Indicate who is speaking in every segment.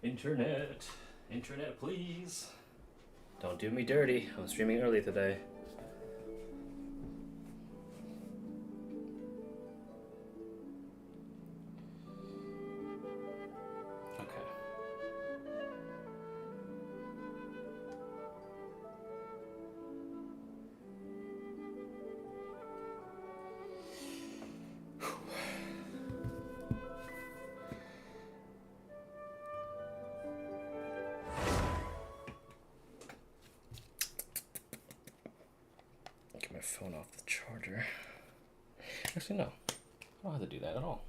Speaker 1: Internet. Internet, please. Don't do me dirty. I'm streaming early today. Phone off the charger. Actually, no. I don't have to do that at all.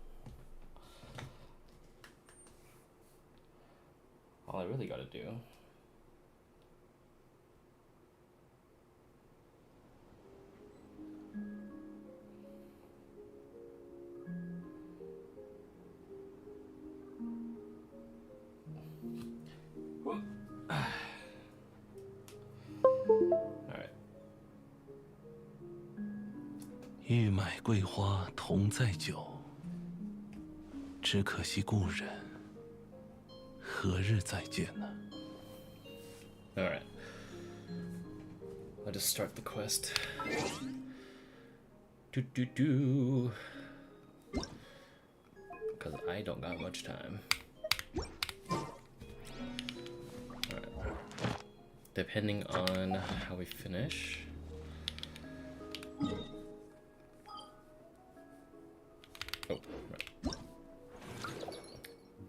Speaker 1: All I really gotta do
Speaker 2: 欲买桂花同载酒，只可惜故人，何日再见呢？
Speaker 1: Alright. I'll just start the quest. Because I don't got much time. Alright. Depending on how we finish. Oh, right.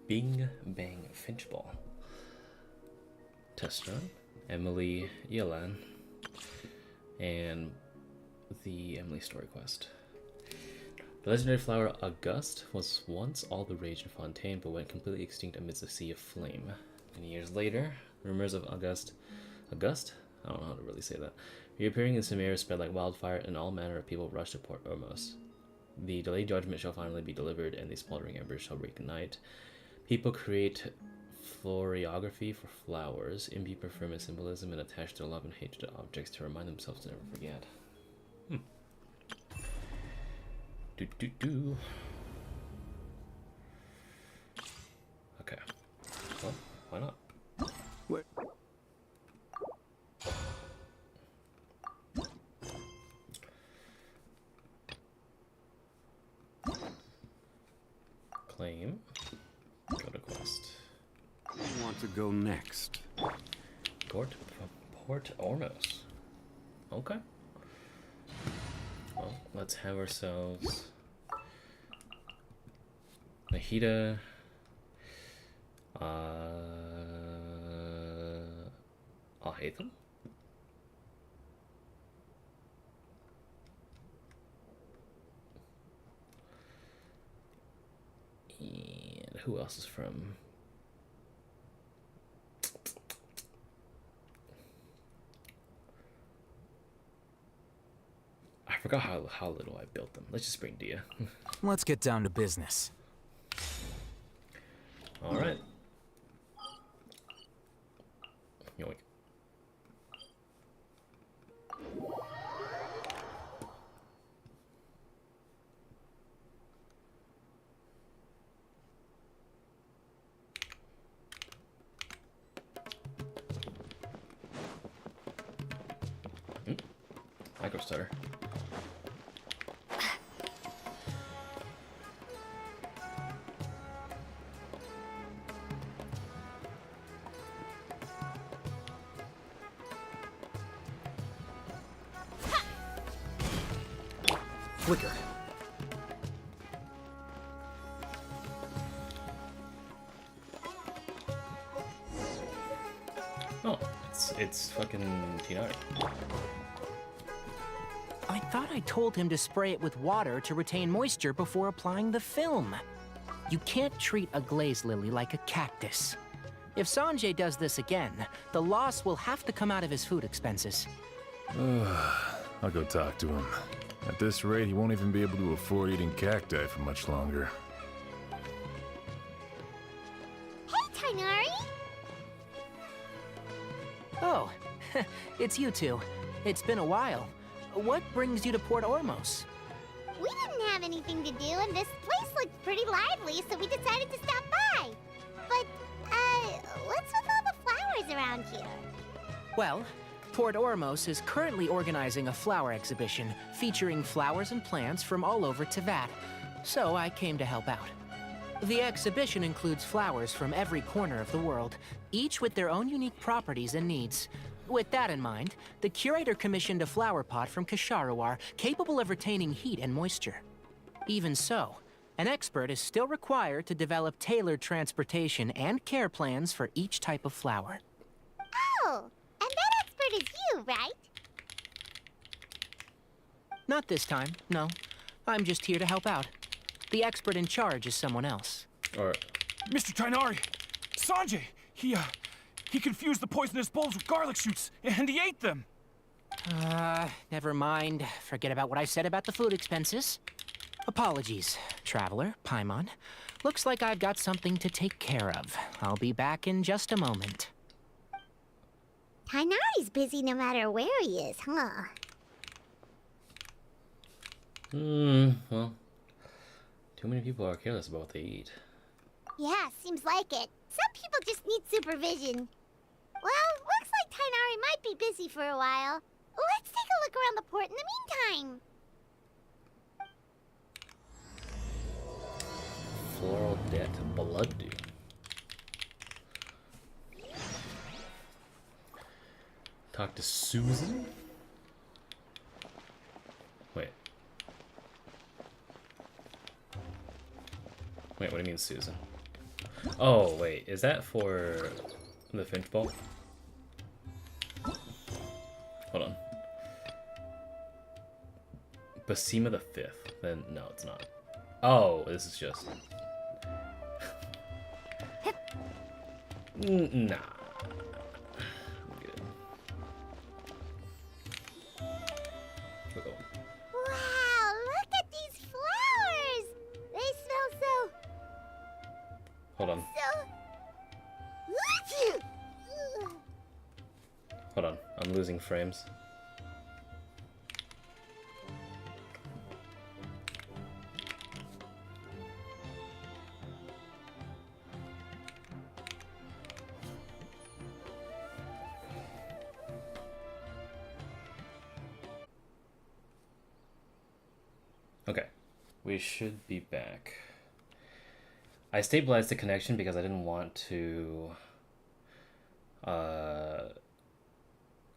Speaker 1: Bing Bang Finchball. Test run. Emilie, Yelan, and the Emilie story quest. The legendary flower Auguste was once all the rage in Fontaine, but went completely extinct amidst a sea of flame. Many years later, rumors of Auguste? I don't know how to really say that. Reappearing in Sumeria spread like wildfire, and all manner of people rushed to Port Ormos. The delayed judgment shall finally be delivered, and the smoldering embers shall reignite. People create florography for flowers, imbue perfume and symbolism, and attach their love and hatred to objects to remind themselves to never forget. Okay. Well, why not?
Speaker 3: What?
Speaker 1: Claim. Go to quest.
Speaker 3: I want to go next.
Speaker 1: Port Ormos. Okay. Well, let's have ourselves Nahida. Al-Haytham? And who else is from? I forgot how little I built them. Let's just bring Dia.
Speaker 4: Let's get down to business.
Speaker 1: All right. Yoink. Micro stutter.
Speaker 4: Flicker.
Speaker 1: Oh, it's fucking Tinari.
Speaker 4: I thought I told him to spray it with water to retain moisture before applying the film. You can't treat a glaze lily like a cactus. If Sanjay does this again, the loss will have to come out of his food expenses.
Speaker 5: I'll go talk to him. At this rate, he won't even be able to afford eating cacti for much longer.
Speaker 6: Hey, Tinari!
Speaker 4: Oh, it's you two. It's been a while. What brings you to Port Ormos?
Speaker 6: We didn't have anything to do, and this place looked pretty lively, so we decided to stop by. But, what's with all the flowers around here?
Speaker 4: Well, Port Ormos is currently organizing a flower exhibition featuring flowers and plants from all over Teyvat, so I came to help out. The exhibition includes flowers from every corner of the world, each with their own unique properties and needs. With that in mind, the curator commissioned a flower pot from Kasharawar capable of retaining heat and moisture. Even so, an expert is still required to develop tailored transportation and care plans for each type of flower.
Speaker 6: Oh, and that expert is you, right?
Speaker 4: Not this time, no. I'm just here to help out. The expert in charge is someone else.
Speaker 1: Or
Speaker 7: Mr. Tainari! Sanjay! He confused the poisonous bulbs with garlic shoots, and he ate them!
Speaker 4: Never mind. Forget about what I said about the food expenses. Apologies, Traveler, Paimon. Looks like I've got something to take care of. I'll be back in just a moment.
Speaker 6: Tainari's busy no matter where he is, huh?
Speaker 1: well, too many people are careless about what they eat.
Speaker 6: Yeah, seems like it. Some people just need supervision. Well, looks like Tainari might be busy for a while. Let's take a look around the port in the meantime.
Speaker 1: Floral debt, blood dew. Talk to Susan? Wait. Wait, what do you mean Susan? Oh, wait, is that for the Finch Bowl? Hold on. Basima the Fifth. Then, no, it's not. Oh, this is just... Nah. I'm good. Uh-oh.
Speaker 6: Wow, look at these flowers! They smell so...
Speaker 1: Hold on.
Speaker 6: so...
Speaker 1: Hold on. I'm losing frames. Okay, we should be back. I stabilized the connection because I didn't want to.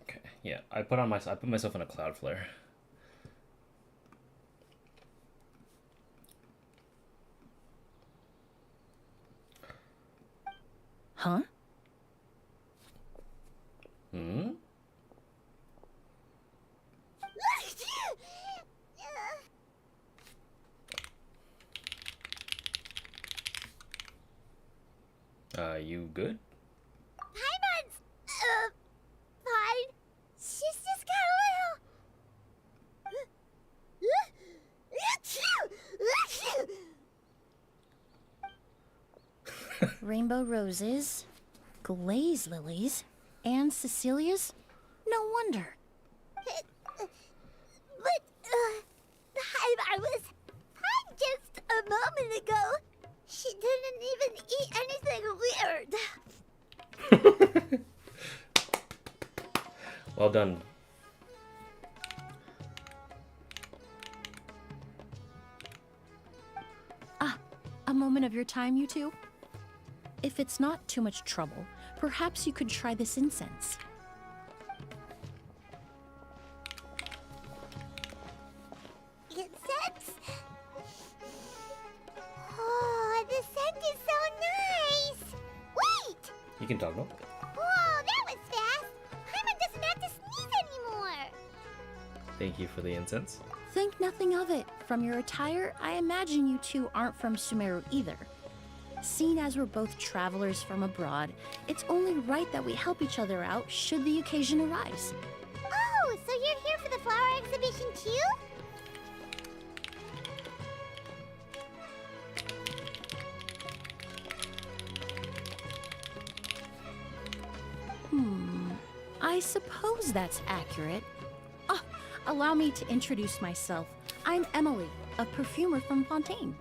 Speaker 1: Okay, yeah, I put myself in a Cloudflare.
Speaker 8: Huh?
Speaker 1: Hmm. You good?
Speaker 6: Paimon's, fine. She's just got a little...
Speaker 8: Rainbow roses, glaze lilies, and Cecilia's? No wonder.
Speaker 6: But, I was fine just a moment ago. She didn't even eat anything weird.
Speaker 1: Well done.
Speaker 8: A moment of your time, you two? If it's not too much trouble, perhaps you could try this incense.
Speaker 6: Incense? Oh, the scent is so nice. Wait!
Speaker 1: You can talk now.
Speaker 6: Whoa, that was fast. Paimon doesn't have to sneeze anymore.
Speaker 1: Thank you for the incense.
Speaker 8: Think nothing of it. From your attire, I imagine you two aren't from Sumeru either. Seeing as we're both travelers from abroad, it's only right that we help each other out should the occasion arise.
Speaker 6: Oh, so you're here for the flower exhibition too?
Speaker 8: I suppose that's accurate. Ah, allow me to introduce myself. I'm Emilie, a perfumer from Fontaine.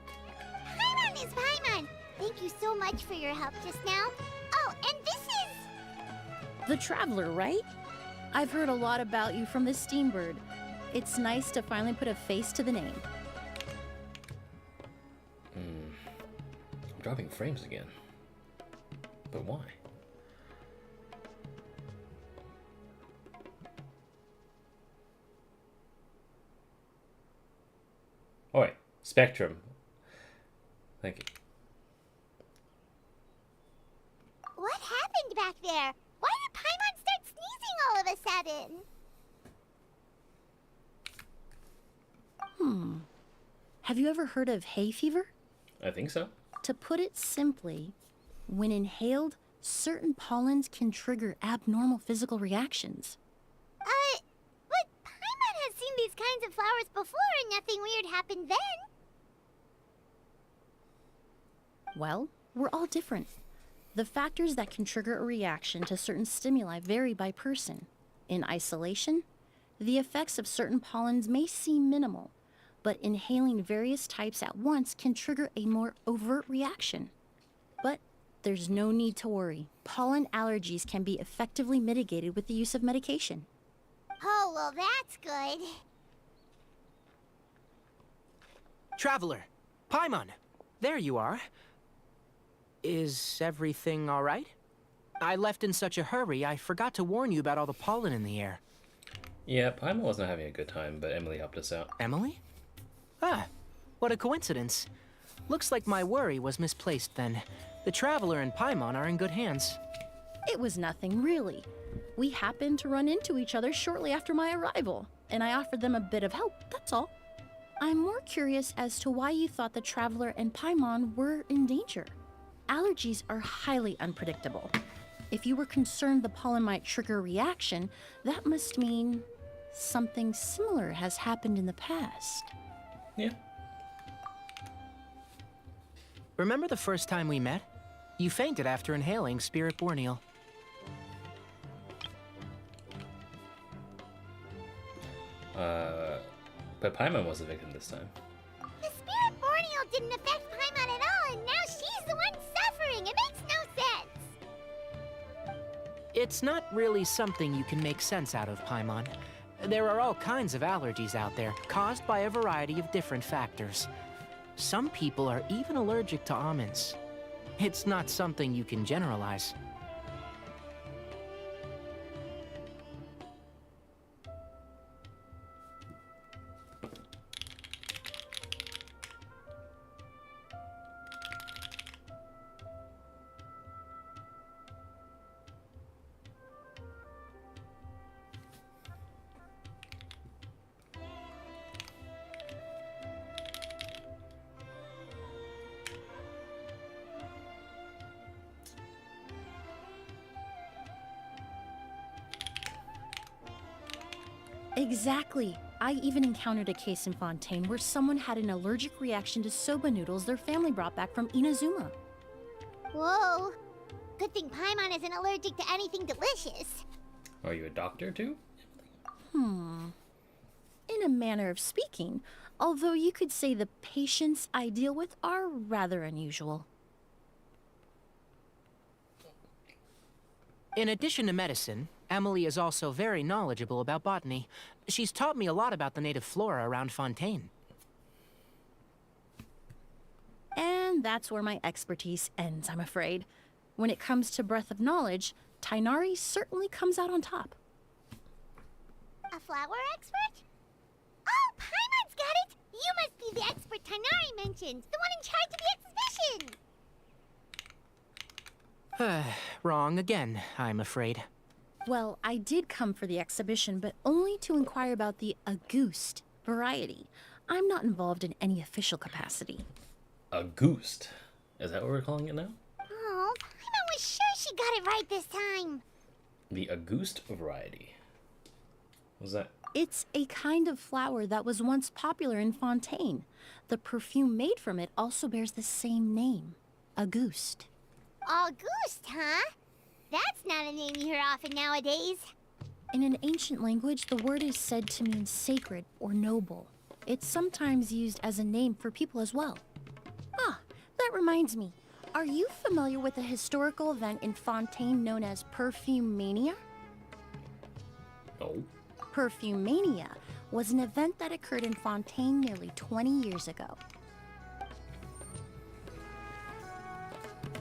Speaker 6: Paimon is Paimon. Thank you so much for your help just now. Oh, and this
Speaker 8: The Traveler, right? I've heard a lot about you from the Steambird. It's nice to finally put a face to the name.
Speaker 1: I'm dropping frames again. But why? Alright, Spectrum. Thank you.
Speaker 6: What happened back there? Why did Paimon start sneezing all of a sudden?
Speaker 8: Have you ever heard of hay fever?
Speaker 1: I think so.
Speaker 8: To put it simply, when inhaled, certain pollens can trigger abnormal physical reactions.
Speaker 6: But Paimon has seen these kinds of flowers before and nothing weird happened then.
Speaker 8: Well, we're all different. The factors that can trigger a reaction to certain stimuli vary by person. In isolation, the effects of certain pollens may seem minimal, but inhaling various types at once can trigger a more overt reaction. But there's no need to worry. Pollen allergies can be effectively mitigated with the use of medication.
Speaker 6: Oh, well, that's good.
Speaker 4: Traveler, Paimon, there you are. Is everything all right? I left in such a hurry, I forgot to warn you about all the pollen in the air.
Speaker 1: Yeah, Paimon wasn't having a good time, but Emilie helped us out.
Speaker 4: Emilie? Ah, what a coincidence. Looks like my worry was misplaced then. The Traveler and Paimon are in good hands.
Speaker 8: It was nothing, really. We happened to run into each other shortly after my arrival, and I offered them a bit of help, that's all. I'm more curious as to why you thought the Traveler and Paimon were in danger. Allergies are highly unpredictable. If you were concerned the pollen might trigger a reaction, that must mean something similar has happened in the past.
Speaker 1: Yeah.
Speaker 4: Remember the first time we met? You fainted after inhaling Spirit Borneal.
Speaker 1: But Paimon was the victim this time.
Speaker 6: The Spirit Borneal didn't affect Paimon at all, and now she's the one suffering. It makes no sense.
Speaker 4: It's not really something you can make sense out of, Paimon. There are all kinds of allergies out there, caused by a variety of different factors. Some people are even allergic to almonds. It's not something you can generalize.
Speaker 8: Exactly. I even encountered a case in Fontaine where someone had an allergic reaction to soba noodles their family brought back from Inazuma.
Speaker 6: Whoa. Good thing Paimon isn't allergic to anything delicious.
Speaker 1: Are you a doctor too?
Speaker 8: In a manner of speaking, although you could say the patients I deal with are rather unusual.
Speaker 4: In addition to medicine, Emilie is also very knowledgeable about botany. She's taught me a lot about the native flora around Fontaine.
Speaker 8: And that's where my expertise ends, I'm afraid. When it comes to breadth of knowledge, Tighnari certainly comes out on top.
Speaker 6: A flower expert? Oh, Paimon's got it! You must be the expert Tighnari mentioned, the one in charge of the exhibition!
Speaker 4: Wrong again, I'm afraid.
Speaker 8: Well, I did come for the exhibition, but only to inquire about the Auguste variety. I'm not involved in any official capacity.
Speaker 1: Auguste? Is that what we're calling it now?
Speaker 6: Oh, Paimon was sure she got it right this time.
Speaker 1: The Auguste variety. What was that?
Speaker 8: It's a kind of flower that was once popular in Fontaine. The perfume made from it also bears the same name, Auguste.
Speaker 6: Auguste, huh? That's not a name you hear often nowadays.
Speaker 8: In an ancient language, the word is said to mean sacred or noble. It's sometimes used as a name for people as well. Ah, that reminds me. Are you familiar with a historical event in Fontaine known as Perfumania?
Speaker 1: No.
Speaker 8: Perfumania was an event that occurred in Fontaine nearly 20 years ago.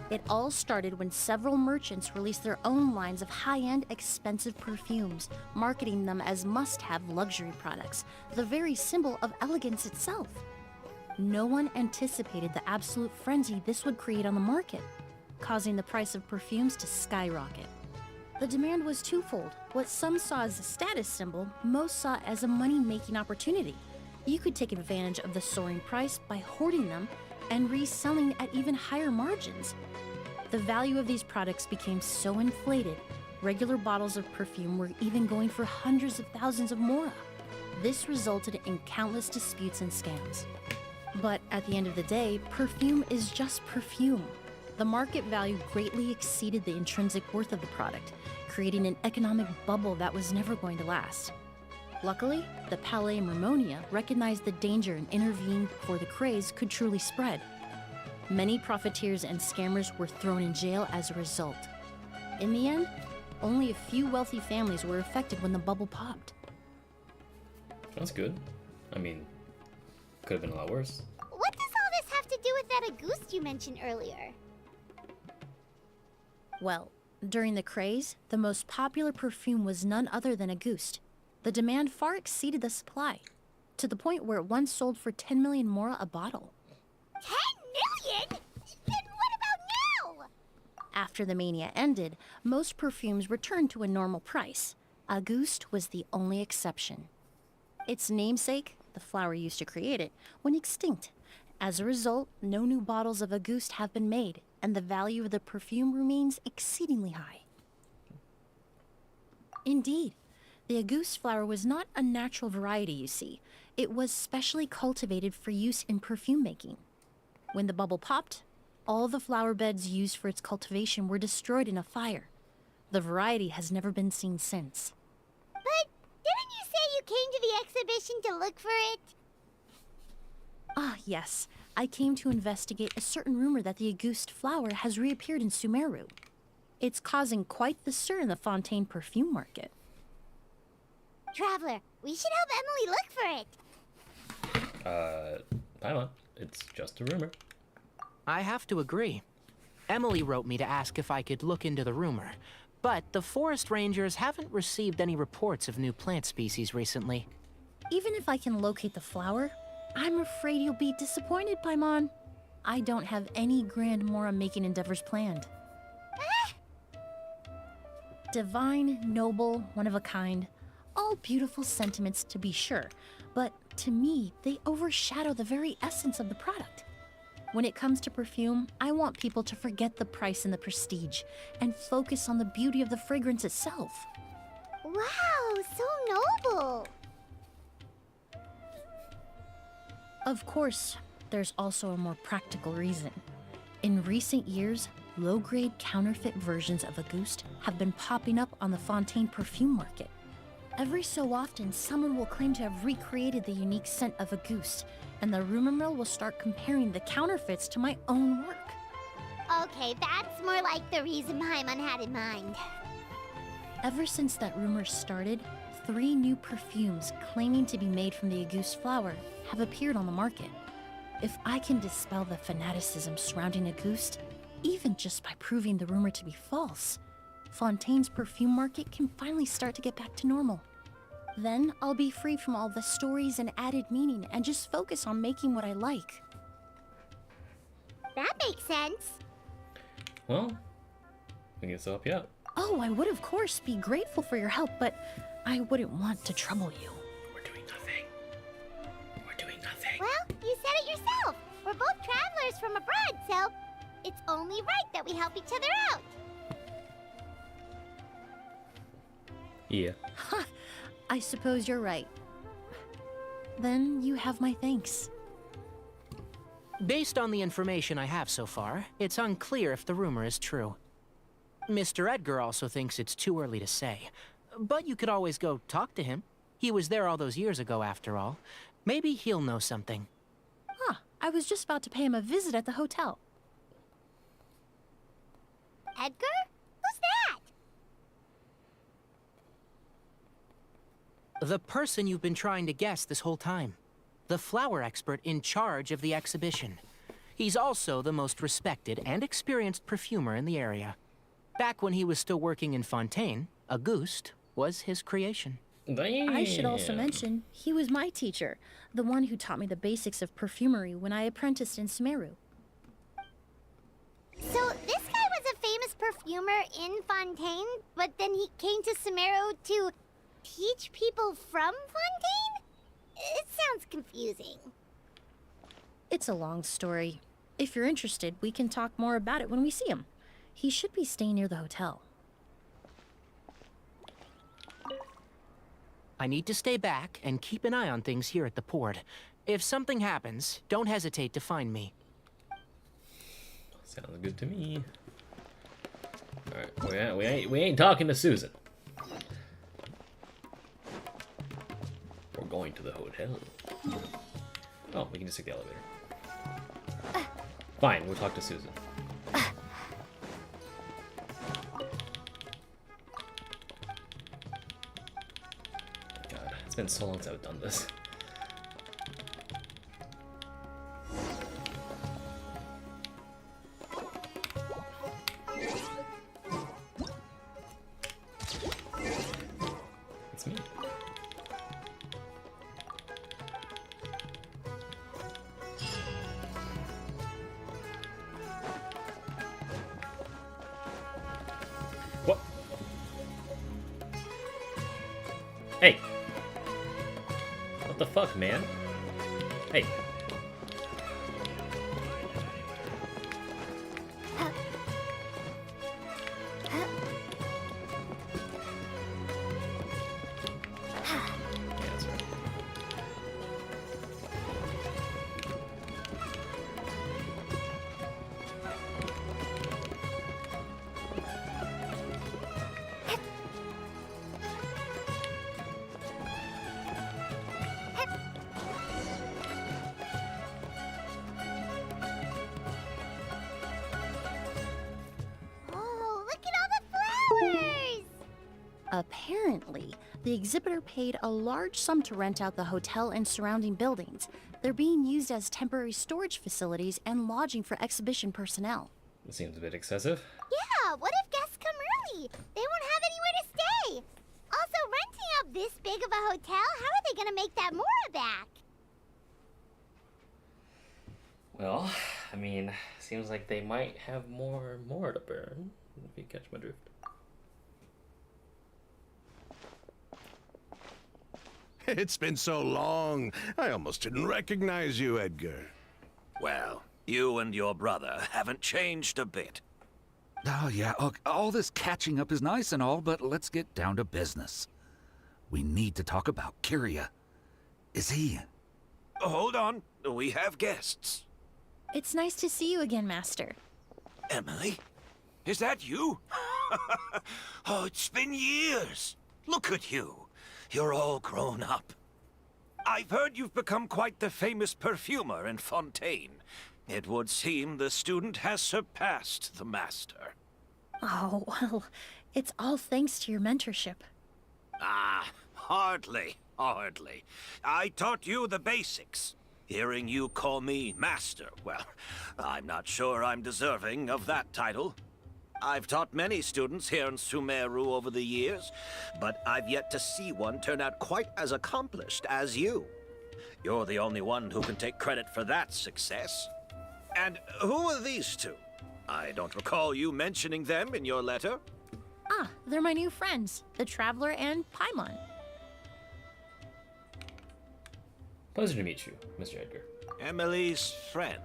Speaker 8: It all started when several merchants released their own lines of high-end, expensive perfumes, marketing them as must-have luxury products, the very symbol of elegance itself. No one anticipated the absolute frenzy this would create on the market, causing the price of perfumes to skyrocket. The demand was twofold. What some saw as a status symbol, most saw as a money-making opportunity. You could take advantage of the soaring price by hoarding them and reselling at even higher margins. The value of these products became so inflated, regular bottles of perfume were even going for hundreds of thousands of mora. This resulted in countless disputes and scams. But at the end of the day, perfume is just perfume. The market value greatly exceeded the intrinsic worth of the product, creating an economic bubble that was never going to last. Luckily, the Palais Mermonia recognized the danger and intervened before the craze could truly spread. Many profiteers and scammers were thrown in jail as a result. In the end, only a few wealthy families were affected when the bubble popped.
Speaker 1: That's good. I mean, could have been a lot worse.
Speaker 6: What does all this have to do with that Auguste you mentioned earlier?
Speaker 8: Well, during the craze, the most popular perfume was none other than Auguste. The demand far exceeded the supply, to the point where it once sold for 10 million mora a bottle.
Speaker 6: 10 million? Then what about now?
Speaker 8: After the mania ended, most perfumes returned to a normal price. Auguste was the only exception. Its namesake, the flower used to create it, went extinct. As a result, no new bottles of Auguste have been made, and the value of the perfume remains exceedingly high. Indeed, the Auguste flower was not a natural variety, you see. It was specially cultivated for use in perfume making. When the bubble popped, all the flower beds used for its cultivation were destroyed in a fire. The variety has never been seen since.
Speaker 6: But didn't you say you came to the exhibition to look for it?
Speaker 8: Ah, yes. I came to investigate a certain rumor that the Auguste flower has reappeared in Sumeru. It's causing quite the stir in the Fontaine perfume market.
Speaker 6: Traveler, we should help Emilie look for it.
Speaker 1: Paimon, it's just a rumor.
Speaker 4: I have to agree. Emilie wrote me to ask if I could look into the rumor, but the forest rangers haven't received any reports of new plant species recently.
Speaker 8: Even if I can locate the flower, I'm afraid you'll be disappointed, Paimon. I don't have any grand mora-making endeavors planned. Divine, noble, one of a kind. All beautiful sentiments to be sure, but to me, they overshadow the very essence of the product. When it comes to perfume, I want people to forget the price and the prestige, and focus on the beauty of the fragrance itself.
Speaker 6: Wow, so noble.
Speaker 8: Of course, there's also a more practical reason. In recent years, low-grade counterfeit versions of Auguste have been popping up on the Fontaine perfume market. Every so often, someone will claim to have recreated the unique scent of Auguste, and the rumor mill will start comparing the counterfeits to my own work.
Speaker 6: Okay, that's more like the reason Paimon had in mind.
Speaker 8: Ever since that rumor started, 3 new perfumes claiming to be made from the Auguste flower have appeared on the market. If I can dispel the fanaticism surrounding Auguste, even just by proving the rumor to be false, Fontaine's perfume market can finally start to get back to normal. Then I'll be free from all the stories and added meaning and just focus on making what I like.
Speaker 6: That makes sense.
Speaker 1: Well, I guess I'll help you out.
Speaker 8: Oh, I would of course be grateful for your help, but I wouldn't want to trouble you.
Speaker 1: We're doing nothing. We're doing nothing.
Speaker 6: Well, you said it yourself. We're both travelers from abroad, so it's only right that we help each other out.
Speaker 1: Yeah.
Speaker 8: Ha! I suppose you're right. Then you have my thanks.
Speaker 4: Based on the information I have so far, it's unclear if the rumor is true. Mr. Edgar also thinks it's too early to say, but you could always go talk to him. He was there all those years ago, after all. Maybe he'll know something.
Speaker 8: Huh, I was just about to pay him a visit at the hotel.
Speaker 6: Edgar? Who's that?
Speaker 4: The person you've been trying to guess this whole time. The flower expert in charge of the exhibition. He's also the most respected and experienced perfumer in the area. Back when he was still working in Fontaine, Auguste was his creation.
Speaker 8: I should also mention, he was my teacher, the one who taught me the basics of perfumery when I apprenticed in Sumeru.
Speaker 6: So this guy was a famous perfumer in Fontaine, but then he came to Sumeru to teach people from Fontaine? It sounds confusing.
Speaker 8: It's a long story. If you're interested, we can talk more about it when we see him. He should be staying near the hotel.
Speaker 4: I need to stay back and keep an eye on things here at the port. If something happens, don't hesitate to find me.
Speaker 1: Sounds good to me. Alright, we ain't talking to Susan. We're going to the hotel. Oh, we can just take the elevator. Fine, we'll talk to Susan. God, it's been so long since I've done this. It's me. What? Hey! What the fuck, man? Hey. Yeah, that's right.
Speaker 6: Oh, look at all the flowers!
Speaker 8: Apparently, the exhibitor paid a large sum to rent out the hotel and surrounding buildings. They're being used as temporary storage facilities and lodging for exhibition personnel.
Speaker 1: It seems a bit excessive.
Speaker 6: Yeah, what if guests come early? They won't have anywhere to stay. Also, renting out this big of a hotel, how are they gonna make that Mora back?
Speaker 1: Well, I mean, seems like they might have more to burn, if you catch my drift.
Speaker 9: It's been so long, I almost didn't recognize you, Edgar.
Speaker 10: Well, you and your brother haven't changed a bit.
Speaker 11: Oh, yeah, all this catching up is nice and all, but let's get down to business. We need to talk about Kyria. Is he...
Speaker 10: Hold on, we have guests.
Speaker 8: It's nice to see you again, Master.
Speaker 10: Emilie? Is that you? Oh, it's been years. Look at you. You're all grown up. I've heard you've become quite the famous perfumer in Fontaine. It would seem the student has surpassed the master.
Speaker 8: Oh, well, it's all thanks to your mentorship.
Speaker 10: Ah, hardly. I taught you the basics. Hearing you call me master, well, I'm not sure I'm deserving of that title. I've taught many students here in Sumeru over the years, but I've yet to see one turn out quite as accomplished as you. You're the only one who can take credit for that success. And who are these two? I don't recall you mentioning them in your letter.
Speaker 8: Ah, they're my new friends, the Traveler and Paimon.
Speaker 1: Pleasure to meet you, Mr. Edgar.
Speaker 10: Emilie's friends.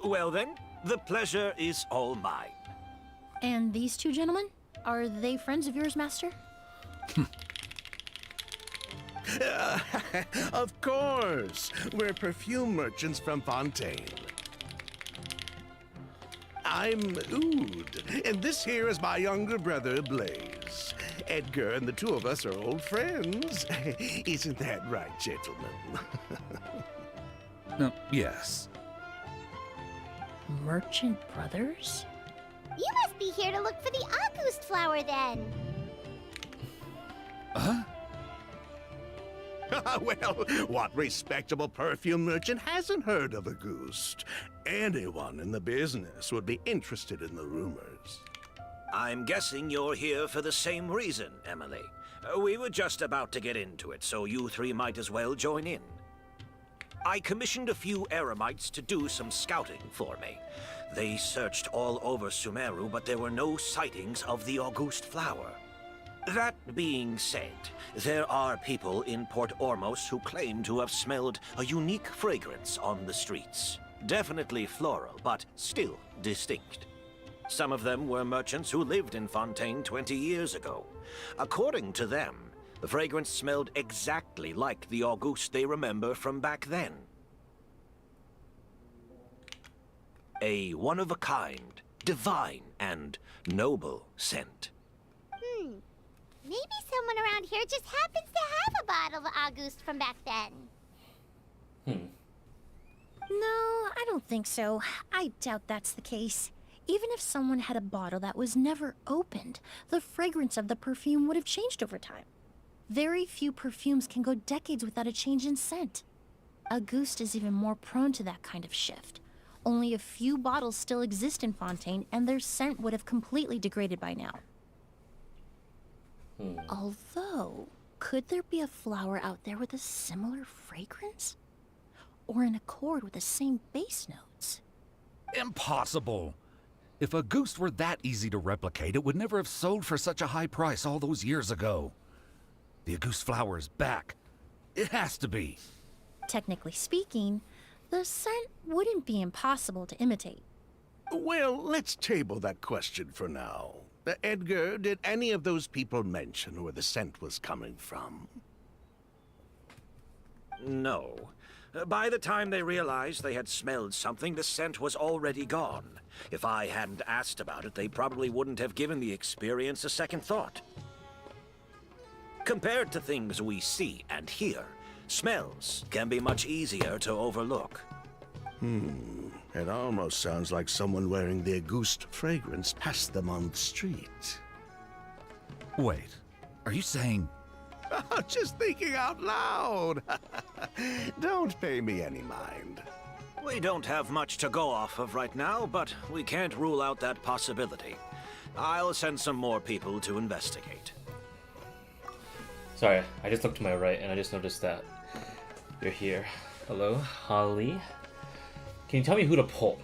Speaker 10: Well then, the pleasure is all mine.
Speaker 8: And these two gentlemen? Are they friends of yours, Master?
Speaker 9: Of course! We're perfume merchants from Fontaine. I'm Oud, and this here is my younger brother, Blaze. Edgar and the two of us are old friends. Isn't that right, gentlemen?
Speaker 11: Yes.
Speaker 8: Merchant brothers?
Speaker 6: You must be here to look for the August flower then.
Speaker 9: Huh? Well, what respectable perfume merchant hasn't heard of a goose? Anyone in the business would be interested in the rumors.
Speaker 10: I'm guessing you're here for the same reason, Emilie. We were just about to get into it, so you three might as well join in. I commissioned a few eremites to do some scouting for me. They searched all over Sumeru, but there were no sightings of the August flower. That being said, there are people in Port Ormos who claim to have smelled a unique fragrance on the streets. Definitely floral, but still distinct. Some of them were merchants who lived in Fontaine 20 years ago. According to them, the fragrance smelled exactly like the August they remember from back then. A one-of-a-kind, divine, and noble scent.
Speaker 6: Maybe someone around here just happens to have a bottle of August from back then.
Speaker 8: No, I don't think so. I doubt that's the case. Even if someone had a bottle that was never opened, the fragrance of the perfume would have changed over time. Very few perfumes can go decades without a change in scent. Auguste is even more prone to that kind of shift. Only a few bottles still exist in Fontaine, and their scent would have completely degraded by now. Although, could there be a flower out there with a similar fragrance? Or in accord with the same base notes?
Speaker 11: Impossible! If a goose were that easy to replicate, it would never have sold for such a high price all those years ago. The Auguste flower is back. It has to be.
Speaker 8: Technically speaking, the scent wouldn't be impossible to imitate.
Speaker 9: Well, let's table that question for now. Edgar, did any of those people mention where the scent was coming from?
Speaker 10: No. By the time they realized they had smelled something, the scent was already gone. If I hadn't asked about it, they probably wouldn't have given the experience a second thought. Compared to things we see and hear, smells can be much easier to overlook.
Speaker 9: It almost sounds like someone wearing the Auguste fragrance passed them on the street.
Speaker 11: Wait, are you saying...
Speaker 9: Just thinking out loud. Don't pay me any mind.
Speaker 10: We don't have much to go off of right now, but we can't rule out that possibility. I'll send some more people to investigate.
Speaker 1: Sorry, I just looked to my right and I just noticed that you're here. Hello, Holly. Can you tell me who to pull?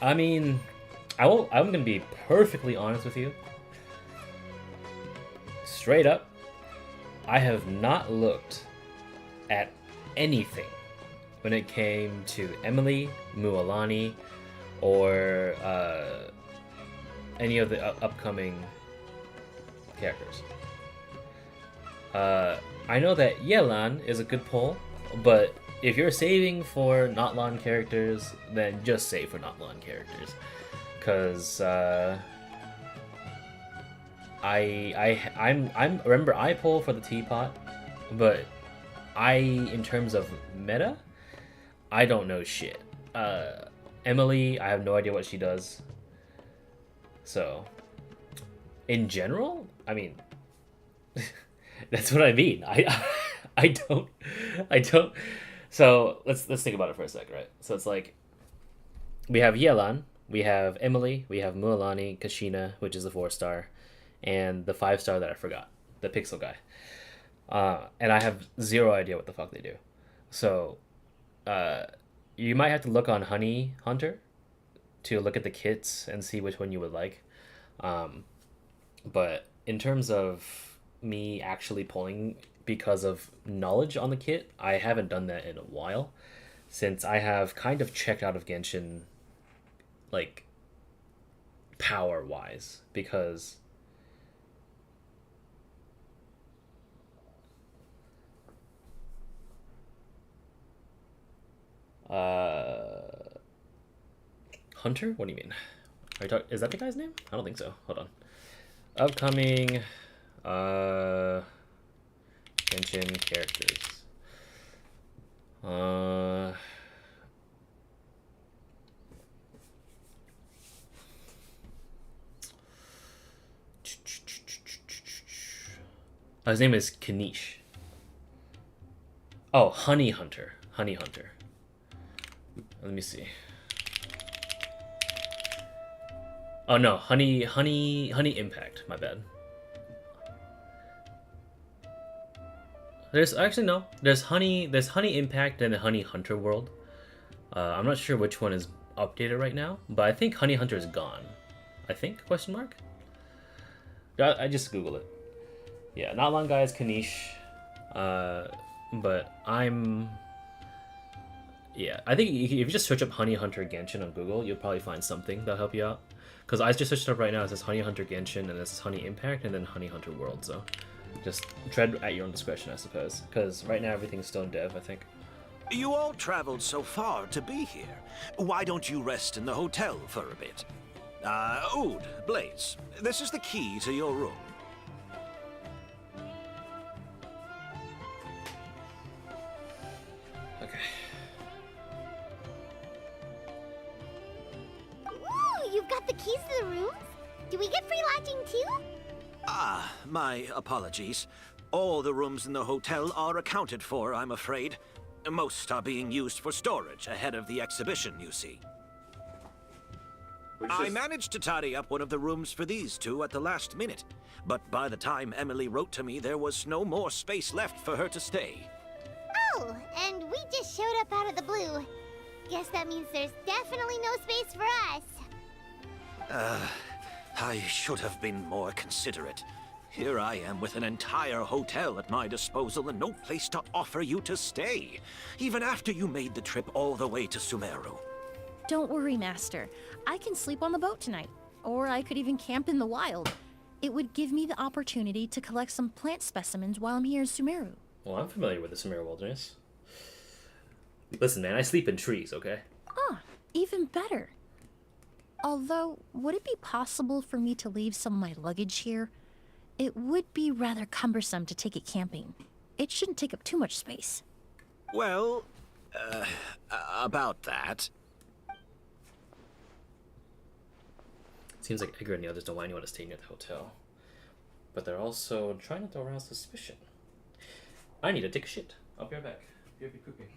Speaker 1: I mean, I'm gonna be perfectly honest with you. Straight up, I have not looked at anything when it came to Emilie, Mualani, or any of the upcoming characters. I know that Yelan is a good pull, but if you're saving for not Lon characters, then just save for not Lon characters, because I'm remember I pull for the teapot, but in terms of meta, I don't know shit. Emilie, I have no idea what she does. So, in general, I mean, that's what I mean. I don't. So let's think about it for a sec, right? So it's like we have Yelan, we have Emilie, we have Mualani, Kashina, which is the 4-star, and the 5-star that I forgot, the Pixel guy. And I have zero idea what the fuck they do. So you might have to look on Honey Hunter to look at the kits and see which one you would like. But in terms of me actually pulling because of knowledge on the kit, I haven't done that in a while, since I have kind of checked out of Genshin, like, power-wise, because Hunter? What do you mean? Are you is that the guy's name? I don't think so. Hold on. Upcoming Genshin characters. His name is Kanish. Oh, Honey Hunter. Honey Hunter. Let me see. Oh no, Honey Impact. My bad. There's actually no. There's Honey Impact and the Honey Hunter World. I'm not sure which one is updated right now, but I think Honey Hunter is gone. I think, question mark? I just Google it. Yeah, not long guys, Kanish. But yeah, I think if you just search up Honey Hunter Genshin on Google, you'll probably find something that'll help you out. Because I just searched it up right now. It says Honey Hunter Genshin, and this is Honey Impact, and then Honey Hunter World. So just tread at your own discretion, I suppose. Because right now everything's still in dev, I think.
Speaker 10: You all traveled so far to be here. Why don't you rest in the hotel for a bit? Oud, Blaze, this is the key to your room.
Speaker 1: Okay.
Speaker 6: Ooh, you've got the keys to the rooms? Do we get free lodging too?
Speaker 10: Ah, my apologies. All the rooms in the hotel are accounted for, I'm afraid. Most are being used for storage ahead of the exhibition, you see. I managed to tidy up one of the rooms for these two at the last minute, but by the time Emilie wrote to me, there was no more space left for her to stay.
Speaker 6: Oh, and we just showed up out of the blue. Guess that means there's definitely no space for us.
Speaker 10: I should have been more considerate. Here I am with an entire hotel at my disposal and no place to offer you to stay, even after you made the trip all the way to Sumeru.
Speaker 8: Don't worry, Master. I can sleep on the boat tonight. Or I could even camp in the wild. It would give me the opportunity to collect some plant specimens while I'm here in Sumeru.
Speaker 1: Well, I'm familiar with the Sumeru Wilderness. Listen, man, I sleep in trees, okay?
Speaker 8: Ah, even better. Although, would it be possible for me to leave some of my luggage here? It would be rather cumbersome to take it camping. It shouldn't take up too much space.
Speaker 10: Well, about that.
Speaker 1: Seems like Edgar and the others don't want anyone to stay near the hotel. But they're also trying not to arouse suspicion. I need to take a shit. I'll be right back. You'll be pooping.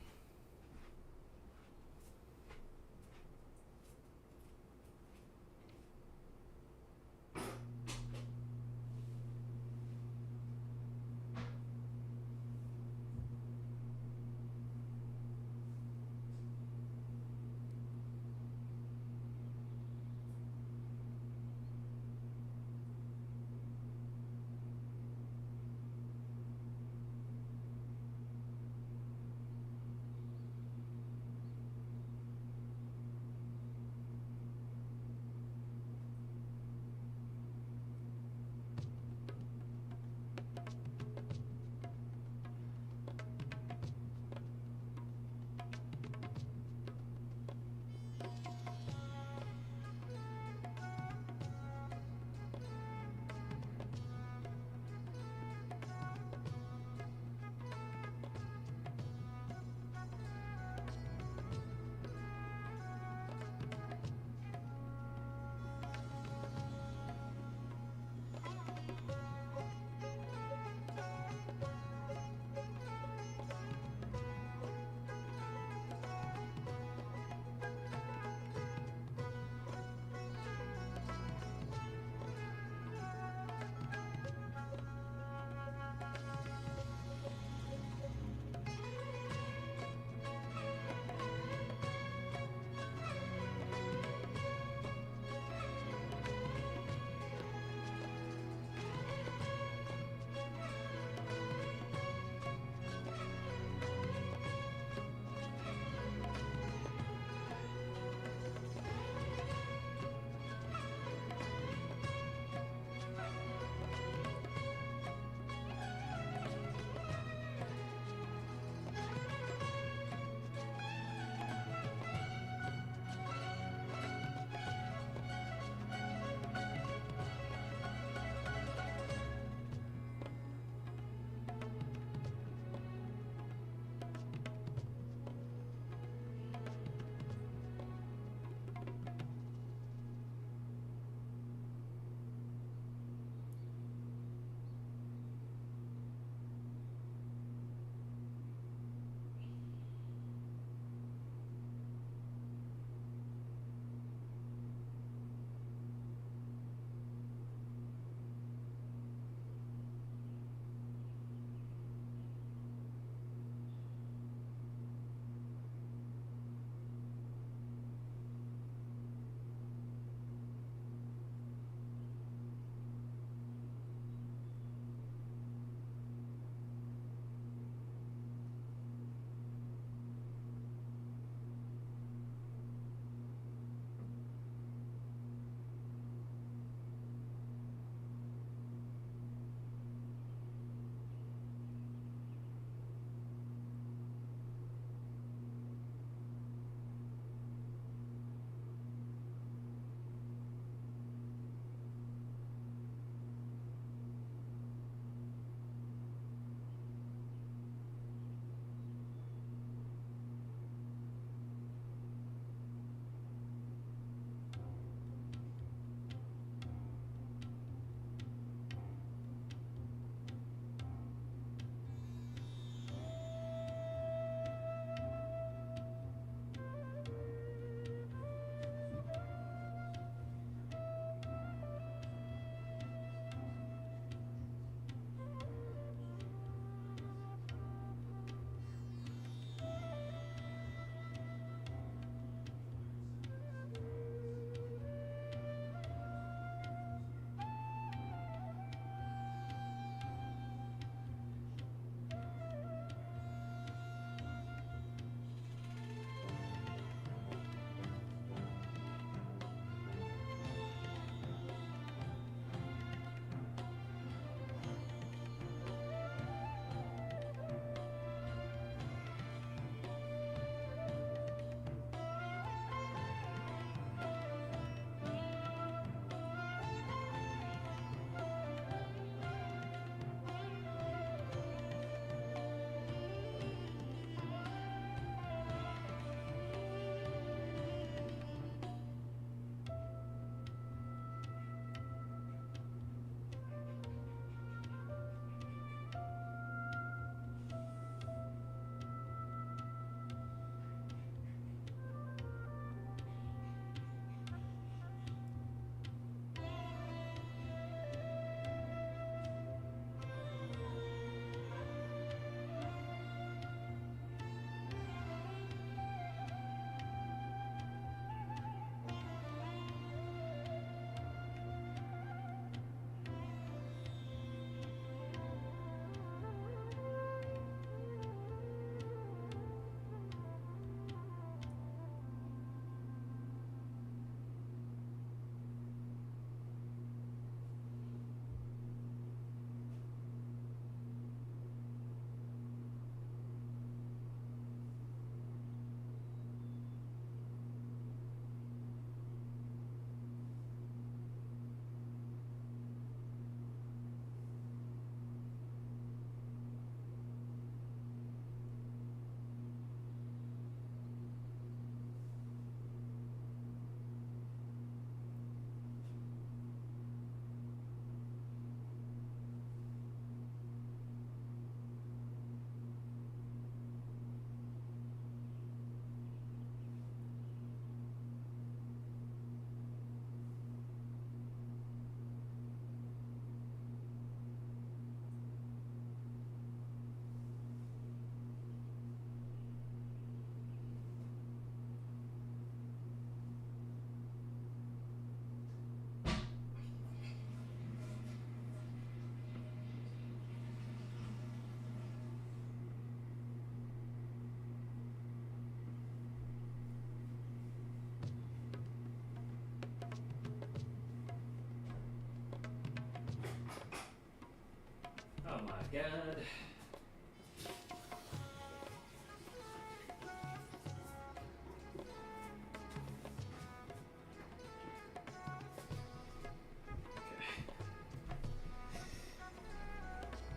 Speaker 1: my god.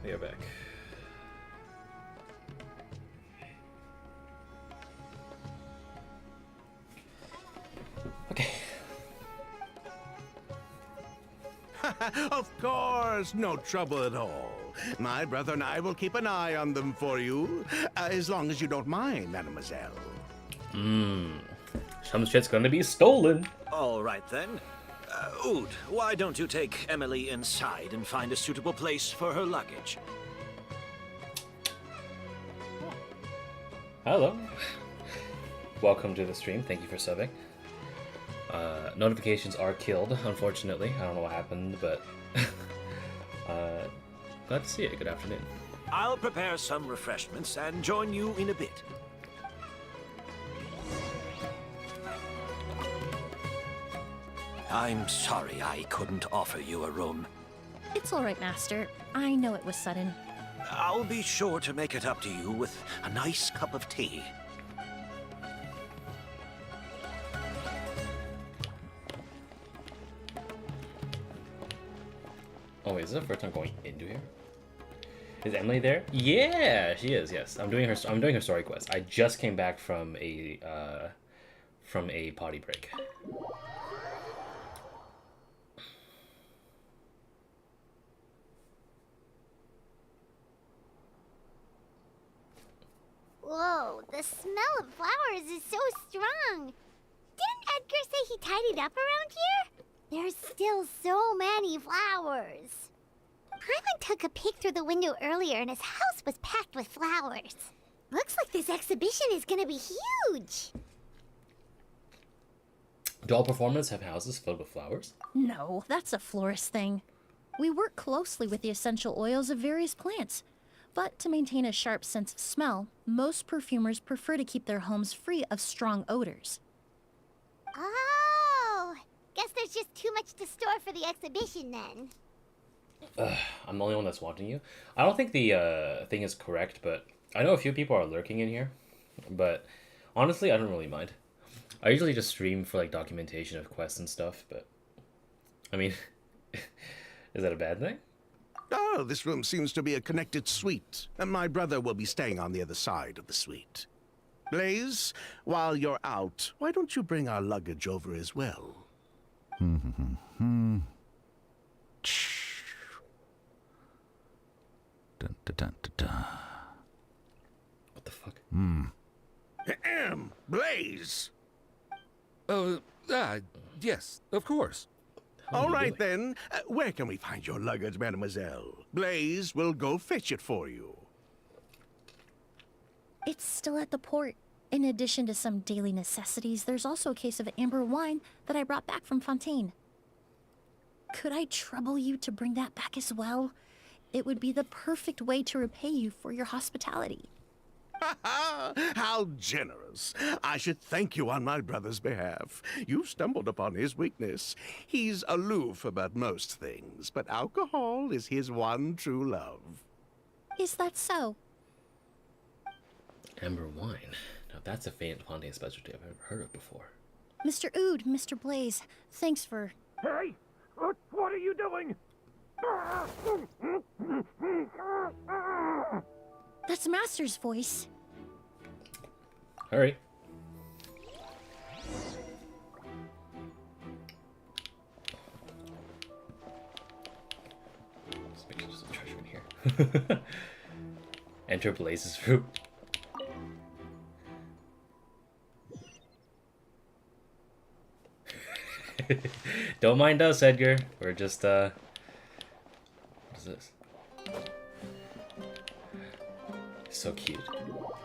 Speaker 1: We are back. Okay.
Speaker 9: Of course, no trouble at all. My brother and I will keep an eye on them for you, as long as you don't mind, mademoiselle.
Speaker 1: Some shit's gonna be stolen.
Speaker 10: All right then. Ood, why don't you take Emilie inside and find a suitable place for her luggage?
Speaker 1: Hello. Welcome to the stream. Thank you for subbing. Notifications are killed, unfortunately. I don't know what happened, but glad to see you. Good afternoon.
Speaker 10: I'll prepare some refreshments and join you in a bit. I'm sorry I couldn't offer you a room.
Speaker 8: It's all right, Master. I know it was sudden.
Speaker 10: I'll be sure to make it up to you with a nice cup of tea.
Speaker 1: Oh wait, is this the first time going into here? Is Emilie there? Yeah, she is. Yes, I'm doing her story quest. I just came back from a potty break.
Speaker 6: Whoa, the smell of flowers is so strong. Didn't Edgar say he tidied up around here? There's still so many flowers. Hyman took a peek through the window earlier and his house was packed with flowers. Looks like this exhibition is gonna be huge.
Speaker 1: Do all performers have houses filled with flowers?
Speaker 8: No, that's a florist thing. We work closely with the essential oils of various plants. But to maintain a sharp sense of smell, most perfumers prefer to keep their homes free of strong odors.
Speaker 6: Oh, guess there's just too much to store for the exhibition then.
Speaker 1: I'm the only one that's watching you. I don't think the thing is correct, but I know a few people are lurking in here. But honestly, I don't really mind. I usually just stream for like documentation of quests and stuff, but I mean, is that a bad thing?
Speaker 9: Oh, this room seems to be a connected suite, and my brother will be staying on the other side of the suite. Blaze, while you're out, why don't you bring our luggage over as well?
Speaker 2: Dun, dun, dun, dun, dun.
Speaker 1: What the fuck?
Speaker 9: Blaze!
Speaker 11: Yes, of course.
Speaker 9: All right, then. Where can we find your luggage, mademoiselle? Blaze will go fetch it for you.
Speaker 8: It's still at the port. In addition to some daily necessities, there's also a case of amber wine that I brought back from Fontaine. Could I trouble you to bring that back as well? It would be the perfect way to repay you for your hospitality.
Speaker 9: How generous. I should thank you on my brother's behalf. You stumbled upon his weakness. He's aloof about most things, but alcohol is his one true love.
Speaker 8: Is that so?
Speaker 1: Amber wine. Now that's a Fontaine specialty I've never heard of before.
Speaker 8: Mr. Ood, Mr. Blaze, thanks for...
Speaker 7: Hey! What are you doing?
Speaker 8: That's Master's voice.
Speaker 1: Hurry. Just make sure there's some treasure in here. Enter Blaze's room. Don't mind us, Edgar. We're just, what is this? So cute.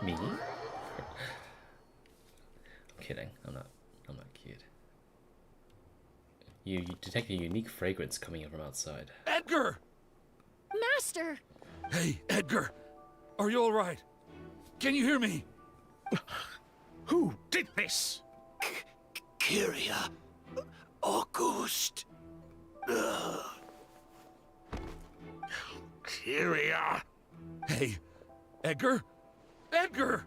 Speaker 1: Me? I'm kidding. I'm not cute. You detect a unique fragrance coming in from outside.
Speaker 11: Edgar!
Speaker 8: Master!
Speaker 11: Hey, Edgar! Are you all right? Can you hear me?
Speaker 9: Who did this?
Speaker 10: Kyria. Auguste.
Speaker 9: here we are.
Speaker 11: Hey, Edgar? Edgar!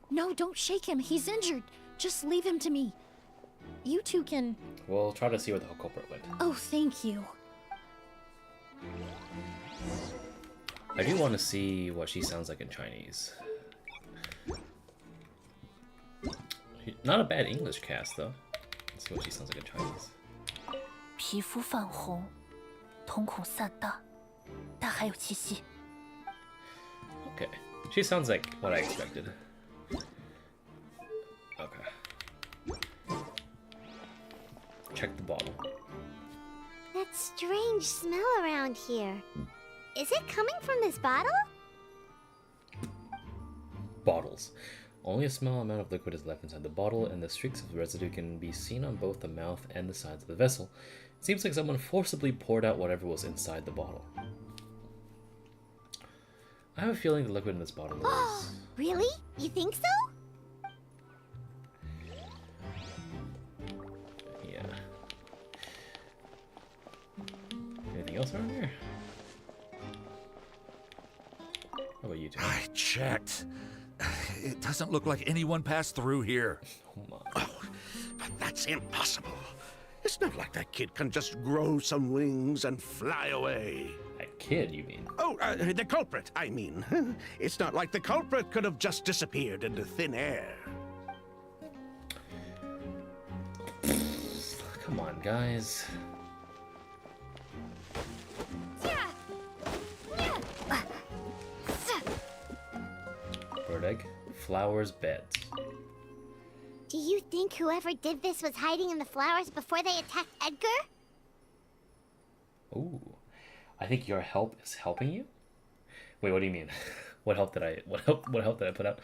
Speaker 8: No, don't shake him. He's injured. Just leave him to me. You two can...
Speaker 1: We'll try to see where the culprit went.
Speaker 8: Oh, thank you.
Speaker 1: I do want to see what she sounds like in Chinese. Not a bad English cast, though. Let's see what she sounds like in Chinese.
Speaker 12: 皮肤泛红，瞳孔散大，但还有气息。
Speaker 1: Okay. She sounds like what I expected. Okay. Check the bottle.
Speaker 6: That strange smell around here. Is it coming from this bottle?
Speaker 1: Bottles. Only a small amount of liquid is left inside the bottle, and the streaks of residue can be seen on both the mouth and the sides of the vessel. It seems like someone forcibly poured out whatever was inside the bottle. I have a feeling the liquid in this bottle is...
Speaker 6: Really? You think so?
Speaker 1: Yeah. Anything else around here? How about you two?
Speaker 11: I checked. It doesn't look like anyone passed through here.
Speaker 1: Come on.
Speaker 9: Oh, but that's impossible. It's not like that kid can just grow some wings and fly away.
Speaker 1: That kid, you mean?
Speaker 9: Oh, the culprit, I mean. It's not like the culprit could have just disappeared into thin air.
Speaker 1: Come on, guys. Bird egg, flowers, beds.
Speaker 6: Do you think whoever did this was hiding in the flowers before they attacked Edgar?
Speaker 1: Ooh. I think your help is helping you? Wait, what do you mean? What help did I put out?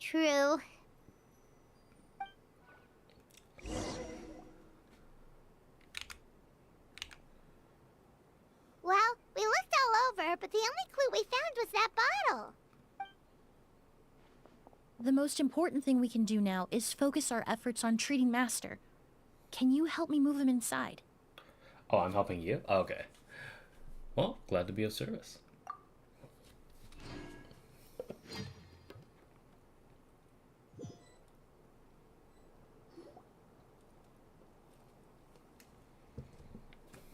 Speaker 6: True. Well, we looked all over, but the only clue we found was that bottle.
Speaker 8: The most important thing we can do now is focus our efforts on treating Master. Can you help me move him inside?
Speaker 1: Oh, I'm helping you? Okay. Well, glad to be of service.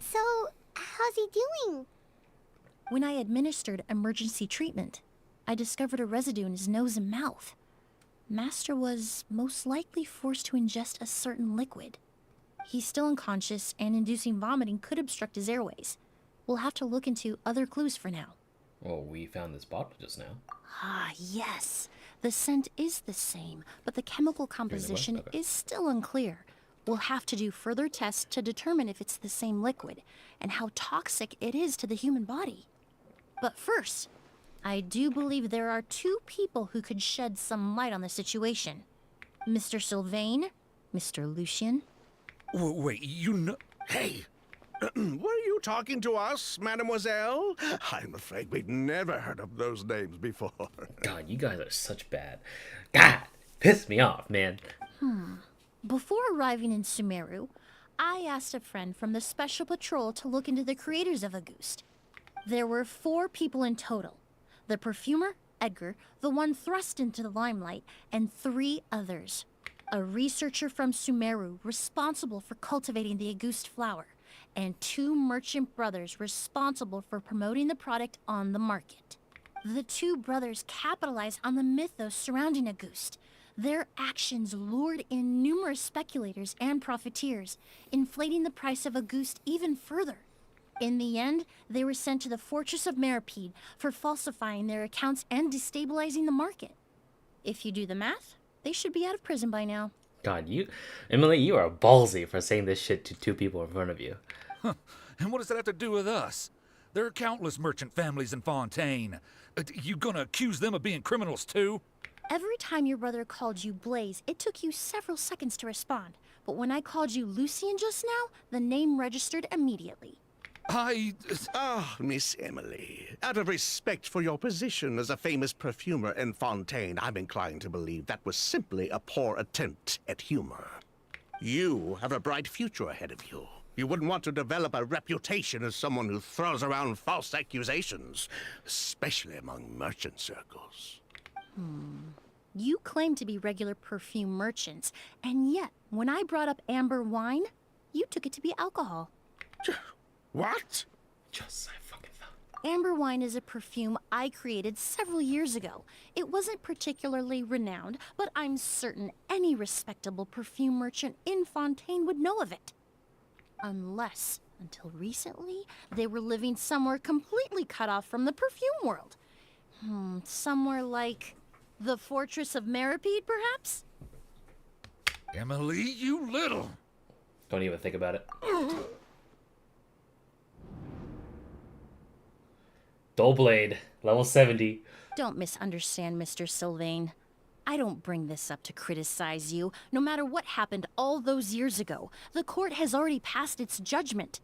Speaker 6: So, how's he doing?
Speaker 8: When I administered emergency treatment, I discovered a residue in his nose and mouth. Master was most likely forced to ingest a certain liquid. He's still unconscious, and inducing vomiting could obstruct his airways. We'll have to look into other clues for now.
Speaker 1: Well, we found this bottle just now.
Speaker 8: Ah, yes. The scent is the same, but the chemical composition
Speaker 1: Okay.
Speaker 8: is still unclear. We'll have to do further tests to determine if it's the same liquid and how toxic it is to the human body. But first, I do believe there are two people who could shed some light on the situation. Mr. Sylvain, Mr. Lucien.
Speaker 11: Wait, you know...
Speaker 9: Hey, were you talking to us, mademoiselle? I'm afraid we'd never heard of those names before.
Speaker 1: God, you guys are such bad. God, piss me off, man.
Speaker 8: Before arriving in Sumeru, I asked a friend from the Special Patrol to look into the creators of Auguste. There were 4 people in total. The perfumer, Edgar, the one thrust into the limelight, and 3 others. A researcher from Sumeru responsible for cultivating the Auguste flower, and 2 merchant brothers responsible for promoting the product on the market. The 2 brothers capitalized on the mythos surrounding Auguste. Their actions lured in numerous speculators and profiteers, inflating the price of Auguste even further. In the end, they were sent to the Fortress of Meripede for falsifying their accounts and destabilizing the market. If you do the math, they should be out of prison by now.
Speaker 1: God, Emilie, you are ballsy for saying this shit to 2 people in front of you.
Speaker 11: Huh. And what does that have to do with us? There are countless merchant families in Fontaine. You gonna accuse them of being criminals too?
Speaker 8: Every time your brother called you Blaze, it took you several seconds to respond. But when I called you Lucien just now, the name registered immediately.
Speaker 9: Miss Emilie, out of respect for your position as a famous perfumer in Fontaine, I'm inclined to believe that was simply a poor attempt at humor. You have a bright future ahead of you. You wouldn't want to develop a reputation as someone who throws around false accusations, especially among merchant circles.
Speaker 8: You claim to be regular perfume merchants, and yet, when I brought up amber wine, you took it to be alcohol.
Speaker 9: What?
Speaker 1: Just I fucking thought.
Speaker 8: Amber wine is a perfume I created several years ago. It wasn't particularly renowned, but I'm certain any respectable perfume merchant in Fontaine would know of it. Unless, until recently, they were living somewhere completely cut off from the perfume world. Somewhere like the Fortress of Meripede, perhaps?
Speaker 11: Emilie, you little...
Speaker 1: Don't even think about it. Dull Blade, level 70.
Speaker 8: Don't misunderstand, Mr. Sylvain. I don't bring this up to criticize you. No matter what happened all those years ago, the court has already passed its judgment.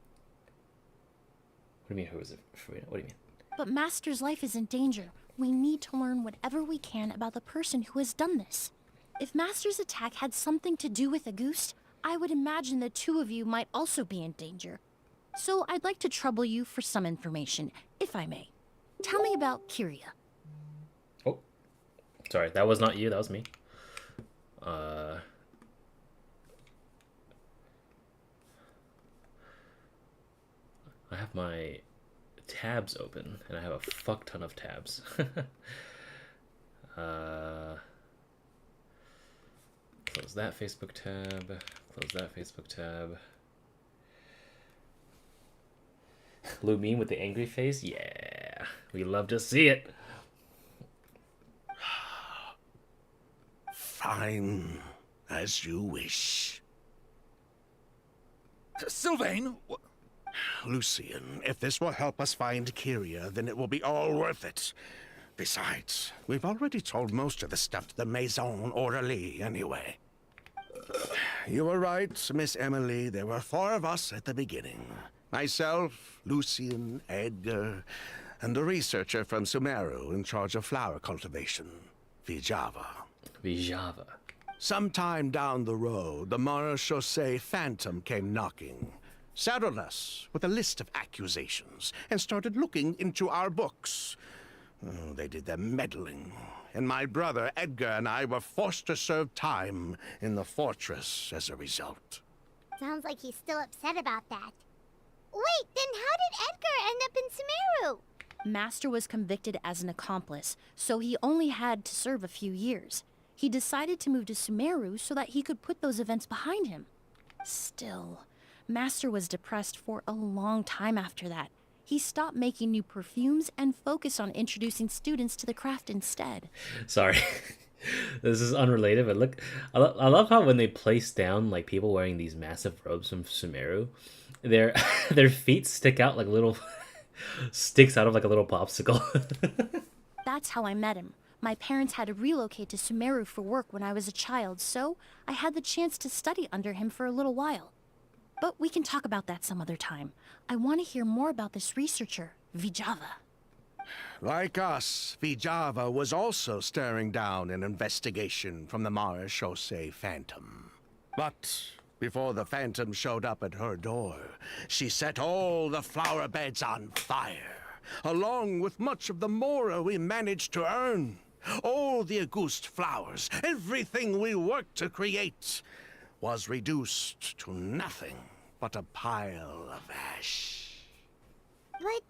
Speaker 1: What do you mean, who is it? What do you mean?
Speaker 8: But Master's life is in danger. We need to learn whatever we can about the person who has done this. If Master's attack had something to do with Auguste, I would imagine the two of you might also be in danger. So I'd like to trouble you for some information, if I may. Tell me about Kyria.
Speaker 1: Oh, sorry, that was not you, that was me. I have my tabs open, and I have a fuck ton of tabs. Close that Facebook tab, close that Facebook tab. Lumine with the angry face? Yeah, we love to see it.
Speaker 9: Fine, as you wish.
Speaker 11: Sylvain!
Speaker 9: Lucien, if this will help us find Kyria, then it will be all worth it. Besides, we've already told most of the stuff to the Maison Orderly anyway. You were right, Miss Emilie. There were 4 of us at the beginning. Myself, Lucien, Edgar, and the researcher from Sumeru in charge of flower cultivation, Vijava.
Speaker 1: Vijava.
Speaker 9: Sometime down the road, the Marechaussee Phantom came knocking, saddled us with a list of accusations, and started looking into our books. Oh, they did their meddling, and my brother Edgar and I were forced to serve time in the fortress as a result.
Speaker 6: Sounds like he's still upset about that. Wait, then how did Edgar end up in Sumeru?
Speaker 8: Master was convicted as an accomplice, so he only had to serve a few years. He decided to move to Sumeru so that he could put those events behind him. Still, Master was depressed for a long time after that. He stopped making new perfumes and focused on introducing students to the craft instead.
Speaker 1: Sorry. This is unrelated, but look, I love how when they place down like people wearing these massive robes from Sumeru, their feet stick out like little sticks out of like a little popsicle.
Speaker 8: That's how I met him. My parents had to relocate to Sumeru for work when I was a child, so I had the chance to study under him for a little while. But we can talk about that some other time. I want to hear more about this researcher, Vijava.
Speaker 9: Like us, Vijava was also staring down an investigation from the Marechaussee Phantom. But before the Phantom showed up at her door, she set all the flower beds on fire, along with much of the mora we managed to earn. All the Auguste flowers, everything we worked to create, was reduced to nothing but a pile of ash.
Speaker 6: But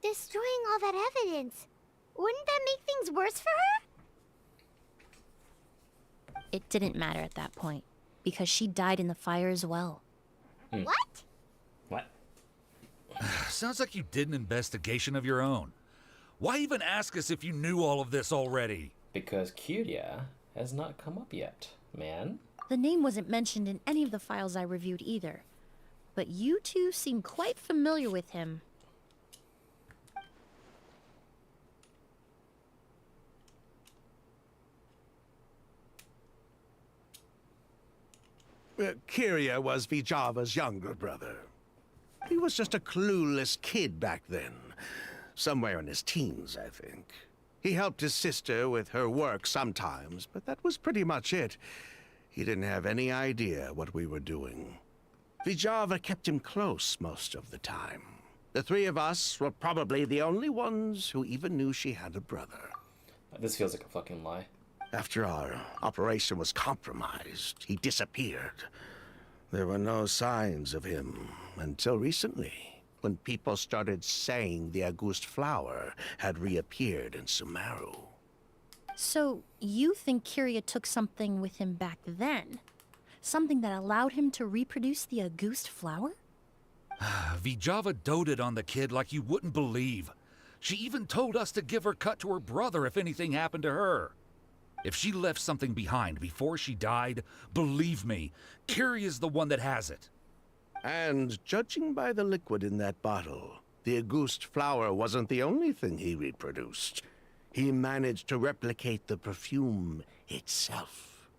Speaker 6: destroying all that evidence, wouldn't that make things worse for her?
Speaker 8: It didn't matter at that point, because she died in the fire as well.
Speaker 6: What?
Speaker 1: What?
Speaker 11: Sounds like you did an investigation of your own. Why even ask us if you knew all of this already?
Speaker 1: Because Kyria has not come up yet, man.
Speaker 8: The name wasn't mentioned in any of the files I reviewed either. But you two seem quite familiar with him.
Speaker 9: Kyria was Vijava's younger brother. He was just a clueless kid back then. Somewhere in his teens, I think. He helped his sister with her work sometimes, but that was pretty much it. He didn't have any idea what we were doing. Vijava kept him close most of the time. The three of us were probably the only ones who even knew she had a brother.
Speaker 1: This feels like a fucking lie.
Speaker 9: After our operation was compromised, he disappeared. There were no signs of him until recently, when people started saying the August flower had reappeared in Sumeru.
Speaker 8: So, you think Kyria took something with him back then? Something that allowed him to reproduce the August flower?
Speaker 11: Vijava doted on the kid like you wouldn't believe. She even told us to give her cut to her brother if anything happened to her. If she left something behind before she died, believe me, Kyria's the one that has it.
Speaker 9: And judging by the liquid in that bottle, the August flower wasn't the only thing he reproduced. He managed to replicate the perfume itself.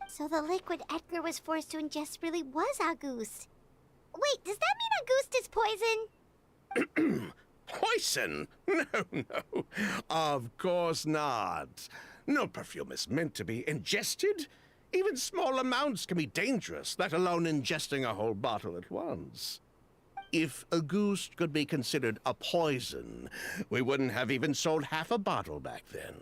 Speaker 6: So the liquid Edgar was forced to ingest really was August. Wait, does that mean August is poison?
Speaker 9: Poison? No. Of course not. No perfume is meant to be ingested. Even small amounts can be dangerous, let alone ingesting a whole bottle at once. If August could be considered a poison, we wouldn't have even sold half a bottle back then.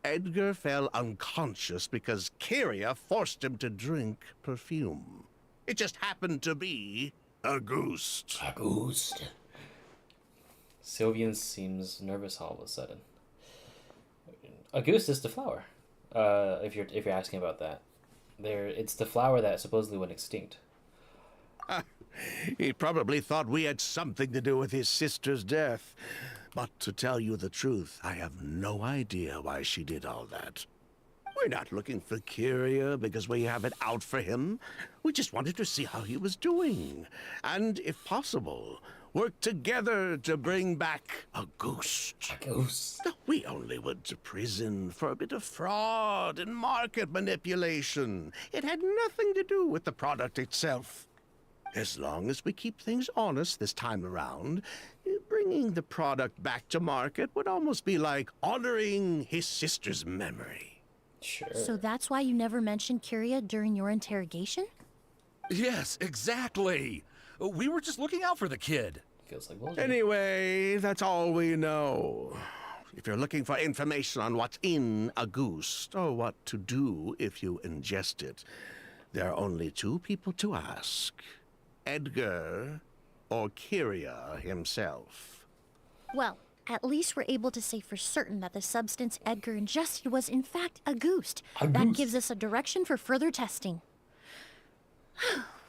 Speaker 9: Edgar fell unconscious because Kyria forced him to drink perfume. It just happened to be August.
Speaker 1: August. Sylvian seems nervous all of a sudden. August is the flower. If you're asking about that, it's the flower that supposedly went extinct.
Speaker 9: He probably thought we had something to do with his sister's death. But to tell you the truth, I have no idea why she did all that. We're not looking for Kyria because we have it out for him. We just wanted to see how he was doing. And, if possible, work together to bring back August.
Speaker 1: August.
Speaker 9: We only went to prison for a bit of fraud and market manipulation. It had nothing to do with the product itself. As long as we keep things honest this time around, bringing the product back to market would almost be like honoring his sister's memory.
Speaker 1: Sure.
Speaker 8: So that's why you never mentioned Kyria during your interrogation?
Speaker 11: Yes, exactly. We were just looking out for the kid.
Speaker 1: Feels like bullshit.
Speaker 9: Anyway, that's all we know. If you're looking for information on what's in August, or what to do if you ingest it, there are only two people to ask. Edgar or Kyria himself.
Speaker 8: Well, at least we're able to say for certain that the substance Edgar ingested was in fact August. That gives us a direction for further testing.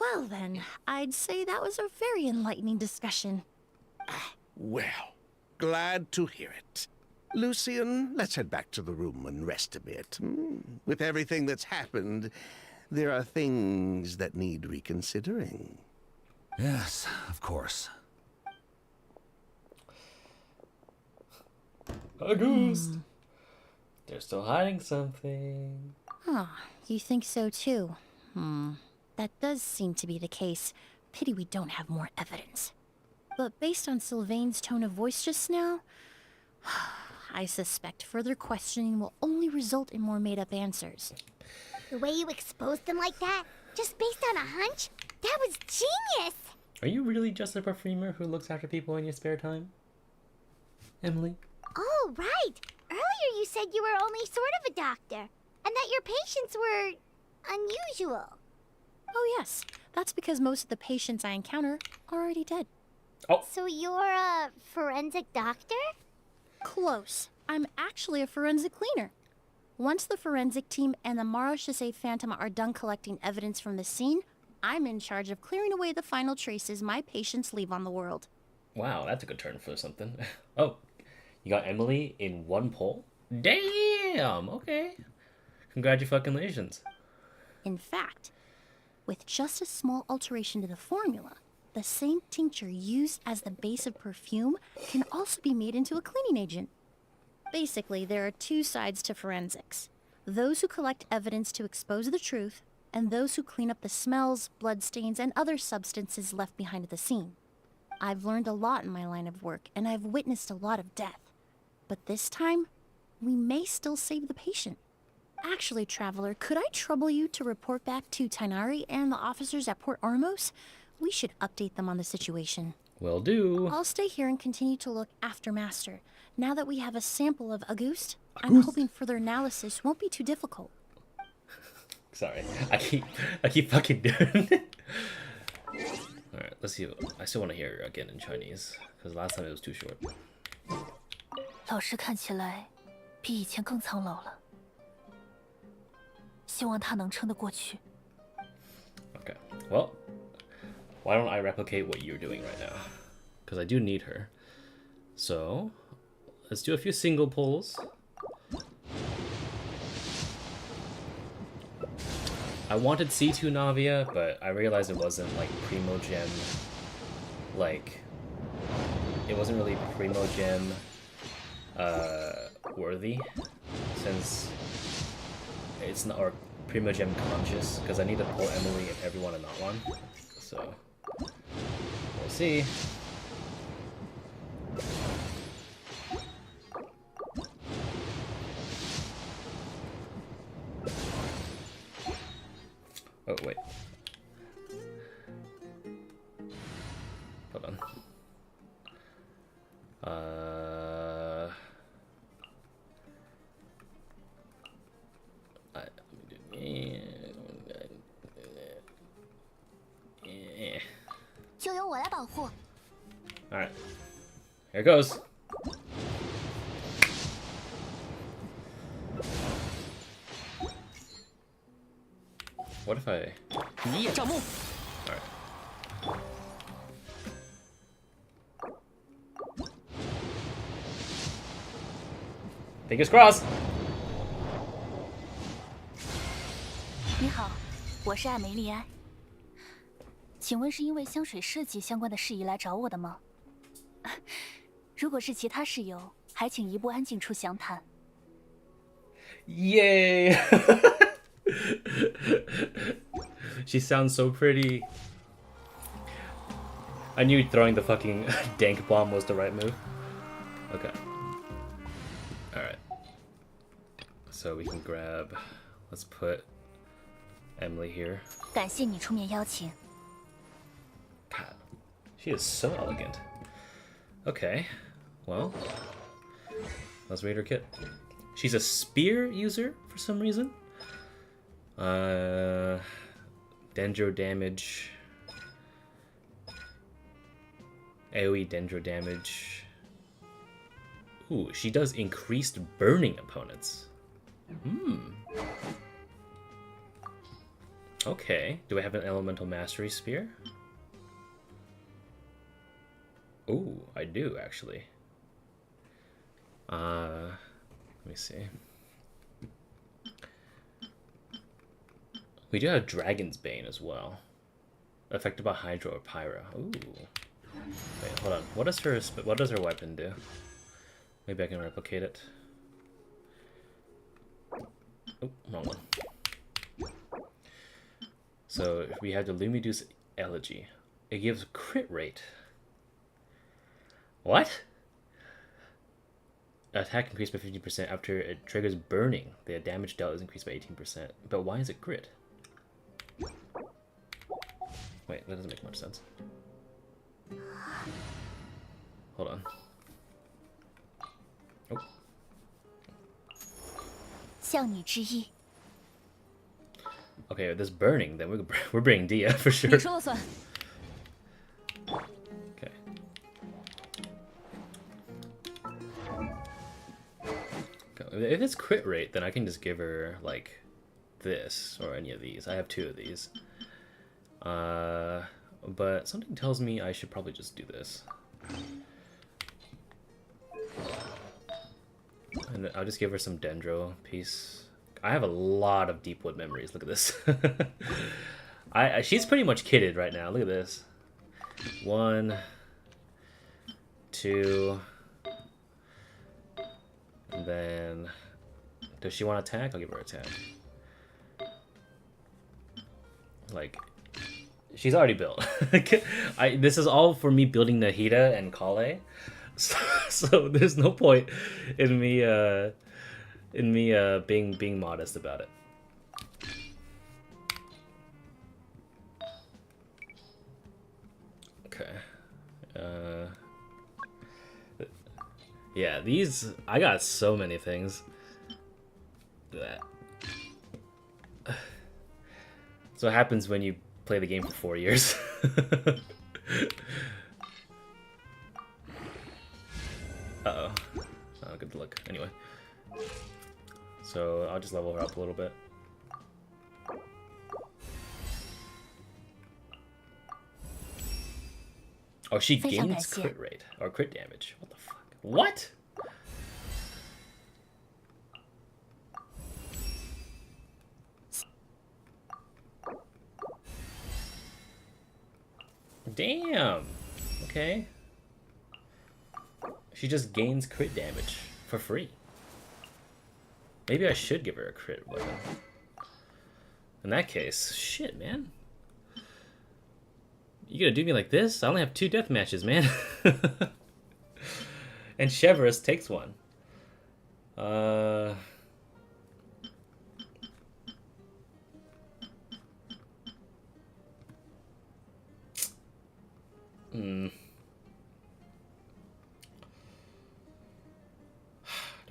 Speaker 8: Well then, I'd say that was a very enlightening discussion.
Speaker 9: Well, glad to hear it. Lucian, let's head back to the room and rest a bit. With everything that's happened, there are things that need reconsidering.
Speaker 11: Yes, of course.
Speaker 1: August! They're still hiding something.
Speaker 8: Huh, you think so too? That does seem to be the case. Pity we don't have more evidence. But based on Sylvain's tone of voice just now, I suspect further questioning will only result in more made-up answers.
Speaker 6: The way you exposed them like that, just based on a hunch, that was genius!
Speaker 1: Are you really just a perfumer who looks after people in your spare time? Emily?
Speaker 6: Oh, right! Earlier you said you were only sort of a doctor, and that your patients were unusual.
Speaker 8: Oh yes, that's because most of the patients I encounter are already dead.
Speaker 1: Oh.
Speaker 6: So you're a forensic doctor?
Speaker 8: Close. I'm actually a forensic cleaner. Once the forensic team and the Marachese Phantom are done collecting evidence from the scene, I'm in charge of clearing away the final traces my patients leave on the world.
Speaker 1: Wow, that's a good turn for something. Oh, you got Emily in one poll? Damn, okay. Congratulations.
Speaker 8: In fact, with just a small alteration to the formula, the same tincture used as the base of perfume can also be made into a cleaning agent. Basically, there are two sides to forensics. Those who collect evidence to expose the truth, and those who clean up the smells, bloodstains, and other substances left behind at the scene. I've learned a lot in my line of work, and I've witnessed a lot of death. But this time, we may still save the patient. Actually, Traveler, could I trouble you to report back to Tainari and the officers at Port Ormos? We should update them on the situation.
Speaker 1: Will do.
Speaker 8: I'll stay here and continue to look after Master. Now that we have a sample of Auguste, I'm hoping further analysis won't be too difficult.
Speaker 1: Sorry, I keep fucking doing it. Alright, let's see. I still want to hear it again in Chinese, because last time it was too short.
Speaker 12: 老师看起来比以前更苍老了，希望他能撑得过去。
Speaker 1: Okay, well, why don't I replicate what you're doing right now? Because I do need her. So, let's do a few single pulls. I wanted C2 Navia, but I realized it wasn't like Primo Gem, like, it wasn't really Primo Gem worthy, since it's not, or Primo Gem conscious, because I need to pull Emilie and everyone and not one, so we'll see. Oh, wait. Hold on. Alright. Here it goes. What if I... Alright. Fingers crossed!
Speaker 12: 你好，我是艾梅丽埃。请问是因为香水设计相关的事宜来找我的吗？如果是其他事由，还请移步安静处详谈。
Speaker 1: Yay! She sounds so pretty. I knew throwing the fucking dank bomb was the right move. Okay. Alright. So we can grab... Let's put Emilie here.
Speaker 12: 感谢你出面邀请。
Speaker 1: God, she is so elegant. Okay, well, let's read her kit. She's a spear user for some reason. Dendro damage. AoE Dendro damage. Ooh, she does increased burning opponents. Okay, do I have an elemental mastery spear? Ooh, I do actually. Let me see. We do have Dragon's Bane as well. Affected by Hydro or Pyro. Ooh. Wait, hold on. What does her weapon do? Maybe I can replicate it. Oh, wrong one. So we have the Lumidu's Elegy. It gives crit rate. What? Attack increased by 15% after it triggers burning. The damage dealt is increased by 18%. But why is it crit? Wait, that doesn't make much sense. Hold on. Oh.
Speaker 12: 向你致意。
Speaker 1: Okay, this burning, then we're bringing Dia for sure.
Speaker 12: 你说了算。
Speaker 1: Okay. If it's crit rate, then I can just give her like this or any of these. I have 2 of these. But something tells me I should probably just do this. And I'll just give her some Dendro piece. I have a lot of Deepwood memories. Look at this. She's pretty much kitted right now. Look at this. 1, 2, and then does she want to attack? I'll give her attack. Like, she's already built. This is all for me building Nahida and Kale, so there's no point in me in me being modest about it. Okay. Yeah, these I got so many things. That. So what happens when you play the game for 4 years? Uh-oh. Oh, good luck. Anyway. So I'll just level her up a little bit. Oh, she gains crit rate. Or crit damage. What the fuck? What? Damn. Okay. She just gains crit damage for free. Maybe I should give her a crit weapon. In that case, shit, man. You gonna do me like this? I only have 2 death matches, man. And Cheverus takes one. Do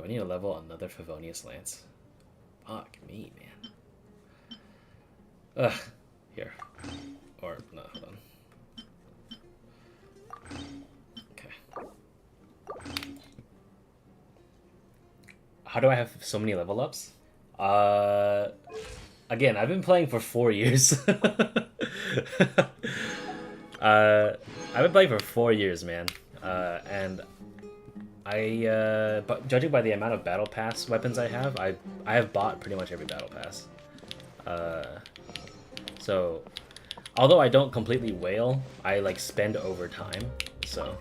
Speaker 1: I need to level another Favonius Lance? Fuck me, man. Ugh. Here. Or, no, hold on. Okay. How do I have so many level ups? Again, I've been playing for 4 years. I've been playing for 4 years, man. And but judging by the amount of battle pass weapons I have bought pretty much every battle pass. So, although I don't completely wail, I like spend over time. So,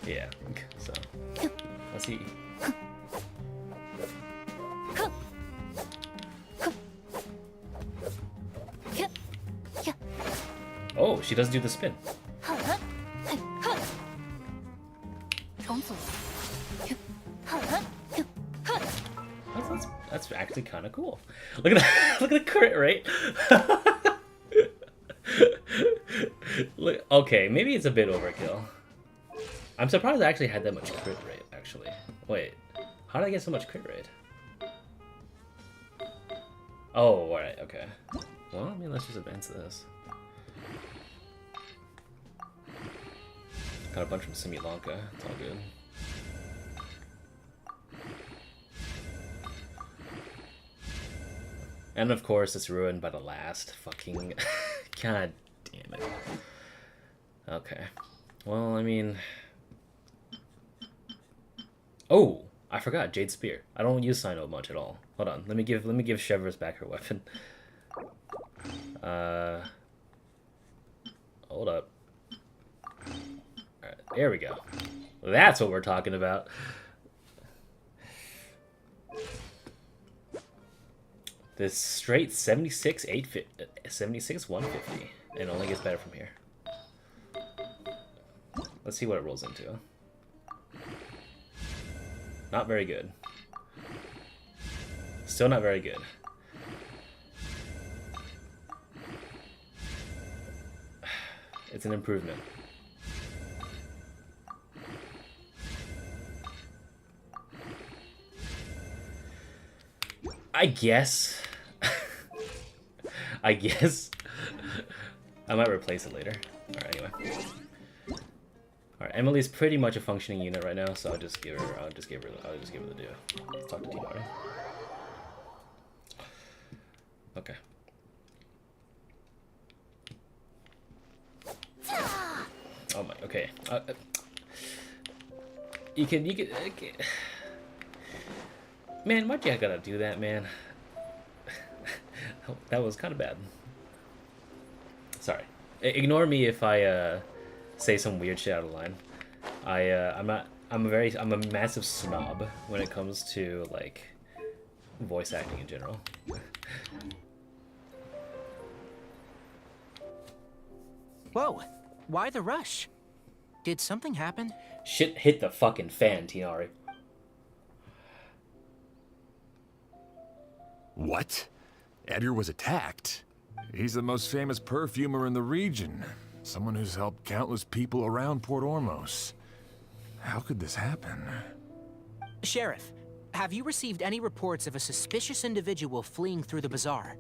Speaker 1: yeah. So, let's see. Oh, she does do the spin. That's actually kind of cool. Look at that! Look at the crit rate. Look, okay, maybe it's a bit overkill. I'm surprised I actually had that much crit rate. Actually, wait, how did I get so much crit rate? Oh, all right, okay. Well, I mean, let's just advance this. Got a bunch from Simi Lanka. It's all good. And of course, it's ruined by the last fucking... God damn it. Okay. Well, I mean... Oh! I forgot, Jade Spear. I don't use Sino much at all. Hold on, let me give Cheverus back her weapon. Hold up. Alright, there we go. That's what we're talking about. This straight 76 150, and only gets better from here. Let's see what it rolls into. Not very good. Still not very good. It's an improvement. I guess. I guess. I might replace it later. Alright, anyway. Alright, Emilie's pretty much a functioning unit right now, so I'll just give her the do. Let's talk to T-Marty. Okay. Oh my, okay. You can, okay. Man, why'd you gotta do that, man? That was kind of bad. Sorry. Ignore me if I say some weird shit out of line. I'm a massive snob when it comes to like voice acting in general.
Speaker 4: Whoa, why the rush? Did something happen?
Speaker 1: Shit hit the fucking fan, Tinari.
Speaker 5: What? Edgar was attacked? He's the most famous perfumer in the region. Someone who's helped countless people around Port Ormos. How could this happen?
Speaker 4: Sheriff, have you received any reports of a suspicious individual fleeing through the bazaar?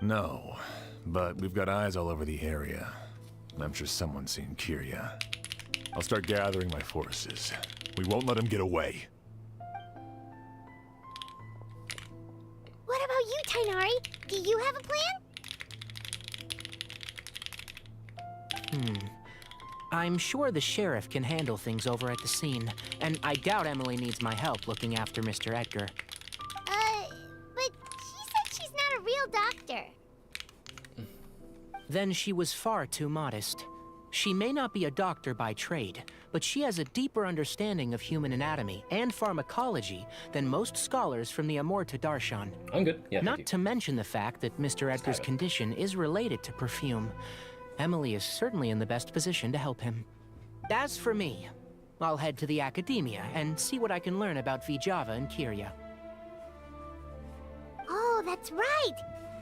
Speaker 5: No, but we've got eyes all over the area. I'm sure someone's seen Kyria. I'll start gathering my forces. We won't let him get away.
Speaker 6: What about you, Tainari? Do you have a plan?
Speaker 4: I'm sure the sheriff can handle things over at the scene, and I doubt Emilie needs my help looking after Mr. Edgar.
Speaker 6: But she said she's not a real doctor.
Speaker 4: Then she was far too modest. She may not be a doctor by trade, but she has a deeper understanding of human anatomy and pharmacology than most scholars from the Amorta Darshan.
Speaker 1: I'm good. Yeah.
Speaker 4: Not to mention the fact that Mr. Edgar's condition is related to perfume. Emilie is certainly in the best position to help him. As for me, I'll head to the academia and see what I can learn about Vijava and Kyria.
Speaker 6: Oh, that's right!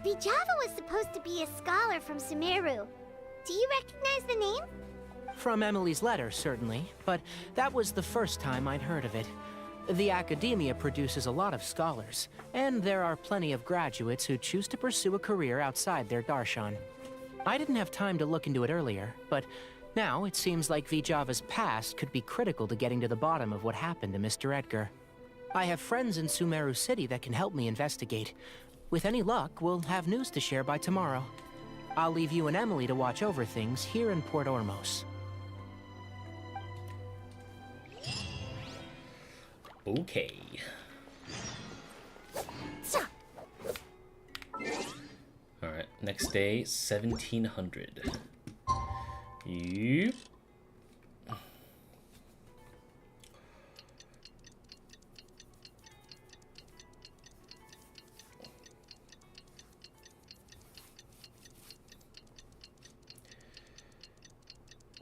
Speaker 6: Vijava was supposed to be a scholar from Sumeru. Do you recognize the name?
Speaker 4: From Emilie's letter, certainly, but that was the first time I'd heard of it. The academia produces a lot of scholars, and there are plenty of graduates who choose to pursue a career outside their darshan. I didn't have time to look into it earlier, but now it seems like Vijava's past could be critical to getting to the bottom of what happened to Mr. Edgar. I have friends in Sumeru City that can help me investigate. With any luck, we'll have news to share by tomorrow. I'll leave you and Emilie to watch over things here in Port Ormos.
Speaker 1: Okay. Alright, next day, 1700. Yep.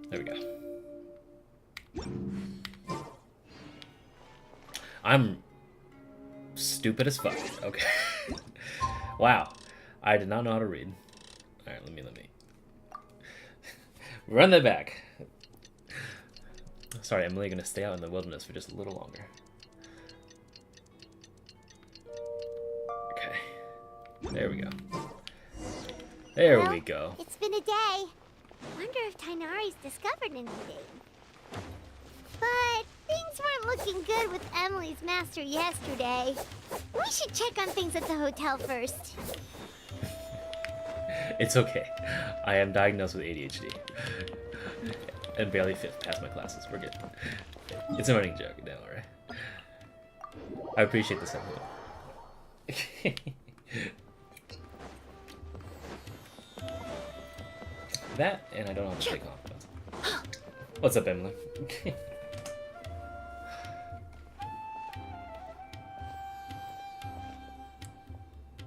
Speaker 1: There we go. I'm stupid as fuck. Okay. Wow. I did not know how to read. Alright, let me. Run that back. Sorry, I'm really gonna stay out in the wilderness for just a little longer. Okay. There we go. There we go.
Speaker 6: It's been a day. Wonder if Tainari's discovered anything. But things weren't looking good with Emilie's master yesterday. We should check on things at the hotel first.
Speaker 1: It's okay. I am diagnosed with ADHD. And barely fit past my classes. We're good. It's a running joke now, alright? I appreciate the sentiment. That, and I don't know how to take confidence. What's up, Emily?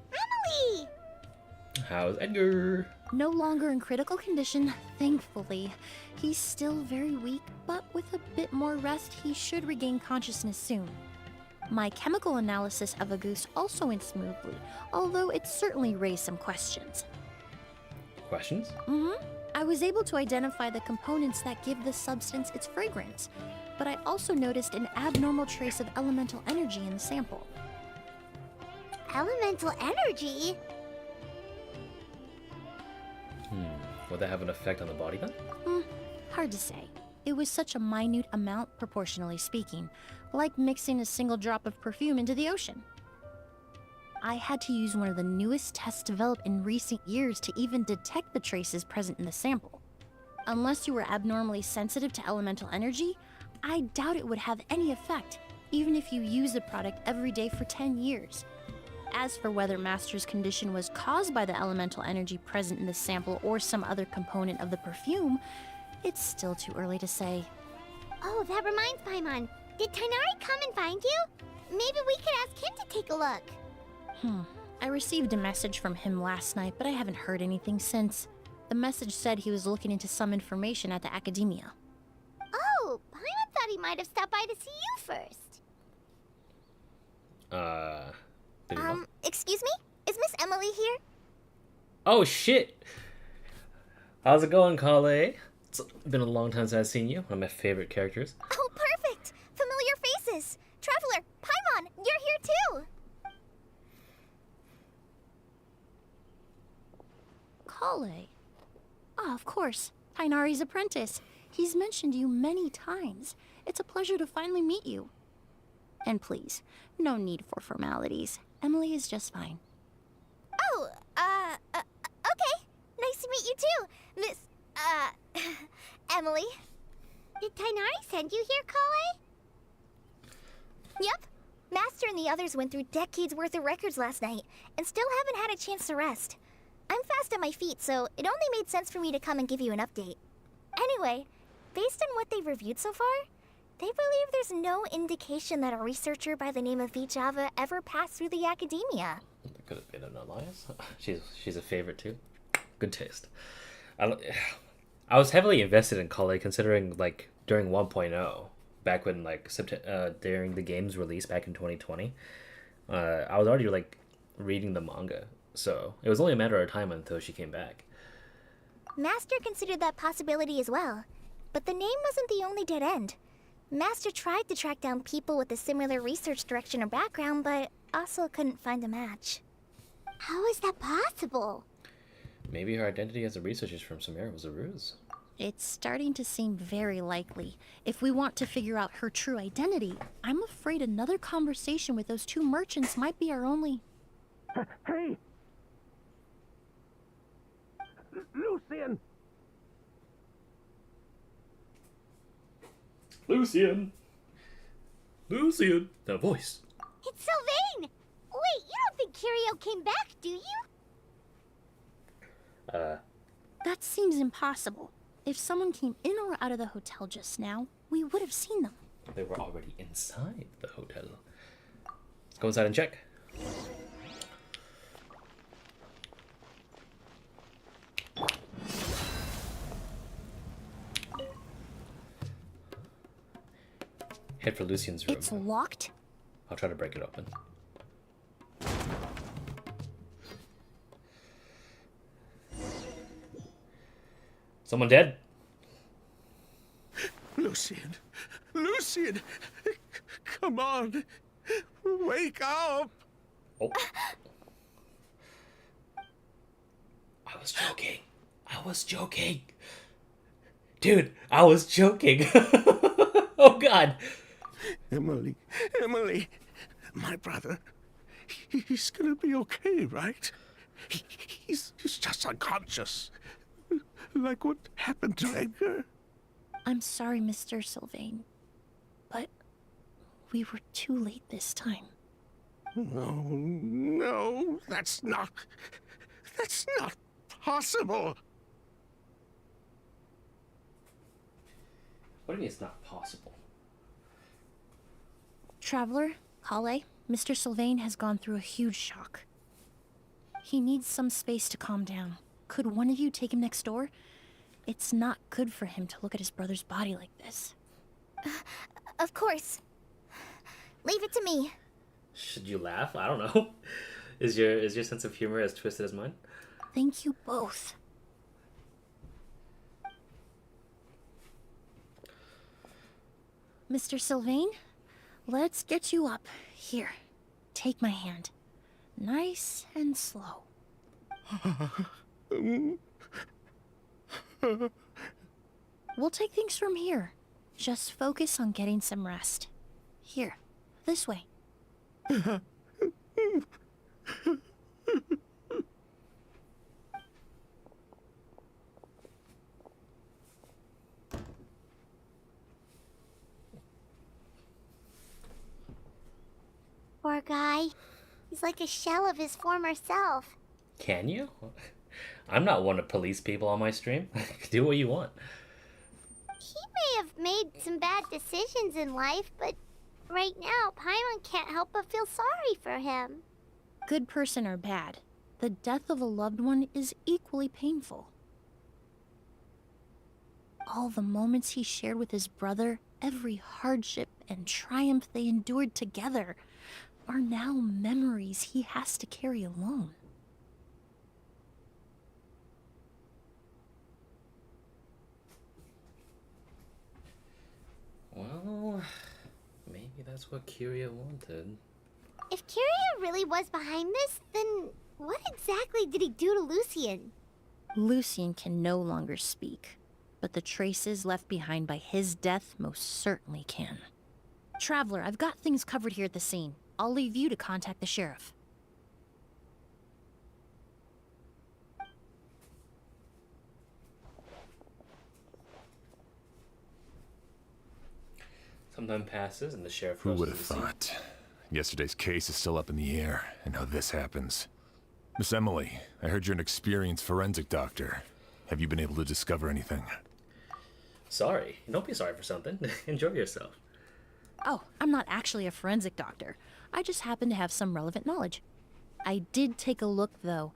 Speaker 6: Emilie!
Speaker 1: How's Edgar?
Speaker 8: No longer in critical condition, thankfully. He's still very weak, but with a bit more rest, he should regain consciousness soon. My chemical analysis of Auguste also went smoothly, although it certainly raised some questions.
Speaker 1: Questions?
Speaker 8: I was able to identify the components that give the substance its fragrance, but I also noticed an abnormal trace of elemental energy in the sample.
Speaker 6: Elemental energy?
Speaker 1: Would that have an effect on the body then?
Speaker 8: Hard to say. It was such a minute amount, proportionally speaking, like mixing a single drop of perfume into the ocean. I had to use one of the newest tests developed in recent years to even detect the traces present in the sample. Unless you were abnormally sensitive to elemental energy, I doubt it would have any effect, even if you use the product every day for 10 years. As for whether Master's condition was caused by the elemental energy present in the sample or some other component of the perfume, it's still too early to say.
Speaker 6: Oh, that reminds Paimon. Did Tainari come and find you? Maybe we could ask him to take a look.
Speaker 8: I received a message from him last night, but I haven't heard anything since. The message said he was looking into some information at the academia.
Speaker 6: thought he might have stopped by to see you first.
Speaker 1: Did he not?
Speaker 6: Excuse me? Is Miss Emilie here?
Speaker 1: Oh shit! How's it going, Kale? It's been a long time since I've seen you. One of my favorite characters.
Speaker 6: Oh, perfect! Familiar faces! Traveler, Paimon, you're here too!
Speaker 8: Kale. Ah, of course. Tainari's apprentice. He's mentioned you many times. It's a pleasure to finally meet you. And please, no need for formalities. Emilie is just fine.
Speaker 6: Oh, okay. Nice to meet you too, Miss, Emilie. Did Tainari send you here, Kale? Yep. Master and the others went through decades worth of records last night, and still haven't had a chance to rest. I'm fast on my feet, so it only made sense for me to come and give you an update. Anyway, based on what they've reviewed so far, they believe there's no indication that a researcher by the name of Vijava ever passed through the academia.
Speaker 1: That could have been an alliance. She's a favorite too. Good taste. I was heavily invested in Kale considering like during 1.0, back when like during the game's release back in 2020, I was already like reading the manga, so it was only a matter of time until she came back.
Speaker 6: Master considered that possibility as well, but the name wasn't the only dead end. Master tried to track down people with a similar research direction or background, but also couldn't find a match. How is that possible?
Speaker 1: Maybe her identity as a researcher from Sumeru was a ruse.
Speaker 8: It's starting to seem very likely. If we want to figure out her true identity, I'm afraid another conversation with those two merchants might be our only...
Speaker 9: Hey! Lucian!
Speaker 1: Lucian! That voice.
Speaker 6: It's Sylvain! Wait, you don't think Kirio came back, do you?
Speaker 8: That seems impossible. If someone came in or out of the hotel just now, we would have seen them.
Speaker 1: They were already inside the hotel. Let's go inside and check. Head for Lucian's room.
Speaker 8: It's locked?
Speaker 1: I'll try to break it open. Someone dead?
Speaker 9: Lucian! Lucian! Come on! Wake up!
Speaker 1: Oh. I was joking. I was joking. Dude, I was joking. Oh god.
Speaker 9: Emilie, my brother, he's gonna be okay, right? He's just unconscious. Like what happened to Edgar?
Speaker 8: I'm sorry, Mr. Sylvain, but we were too late this time.
Speaker 9: No, that's not possible.
Speaker 1: What do you mean it's not possible?
Speaker 8: Traveler, Kale, Mr. Sylvain has gone through a huge shock. He needs some space to calm down. Could one of you take him next door? It's not good for him to look at his brother's body like this.
Speaker 6: Of course. Leave it to me.
Speaker 1: Should you laugh? I don't know. Is your sense of humor as twisted as mine?
Speaker 8: Thank you both. Mr. Sylvain, let's get you up. Here, take my hand. Nice and slow. We'll take things from here. Just focus on getting some rest. Here, this way.
Speaker 6: Poor guy. He's like a shell of his former self.
Speaker 1: Can you? I'm not one to police people on my stream. Do what you want.
Speaker 6: He may have made some bad decisions in life, but right now, Paimon can't help but feel sorry for him.
Speaker 8: Good person or bad, the death of a loved one is equally painful. All the moments he shared with his brother every hardship and triumph they endured together are now memories he has to carry alone.
Speaker 1: Well, maybe that's what Kyria wanted.
Speaker 6: If Kyria really was behind this, then what exactly did he do to Lucien?
Speaker 8: Lucien can no longer speak, but the traces left behind by his death most certainly can. Traveler, I've got things covered here at the scene. I'll leave you to contact the sheriff.
Speaker 1: Some time passes and the sheriff
Speaker 5: Who
Speaker 1: rushes
Speaker 5: would have
Speaker 1: to the scene.
Speaker 5: thought? Yesterday's case is still up in the air, and now this happens. Miss Emilie, I heard you're an experienced forensic doctor. Have you been able to discover anything?
Speaker 1: Sorry. Don't be sorry for something. Enjoy yourself.
Speaker 8: Oh, I'm not actually a forensic doctor. I just happen to have some relevant knowledge. I did take a look, though.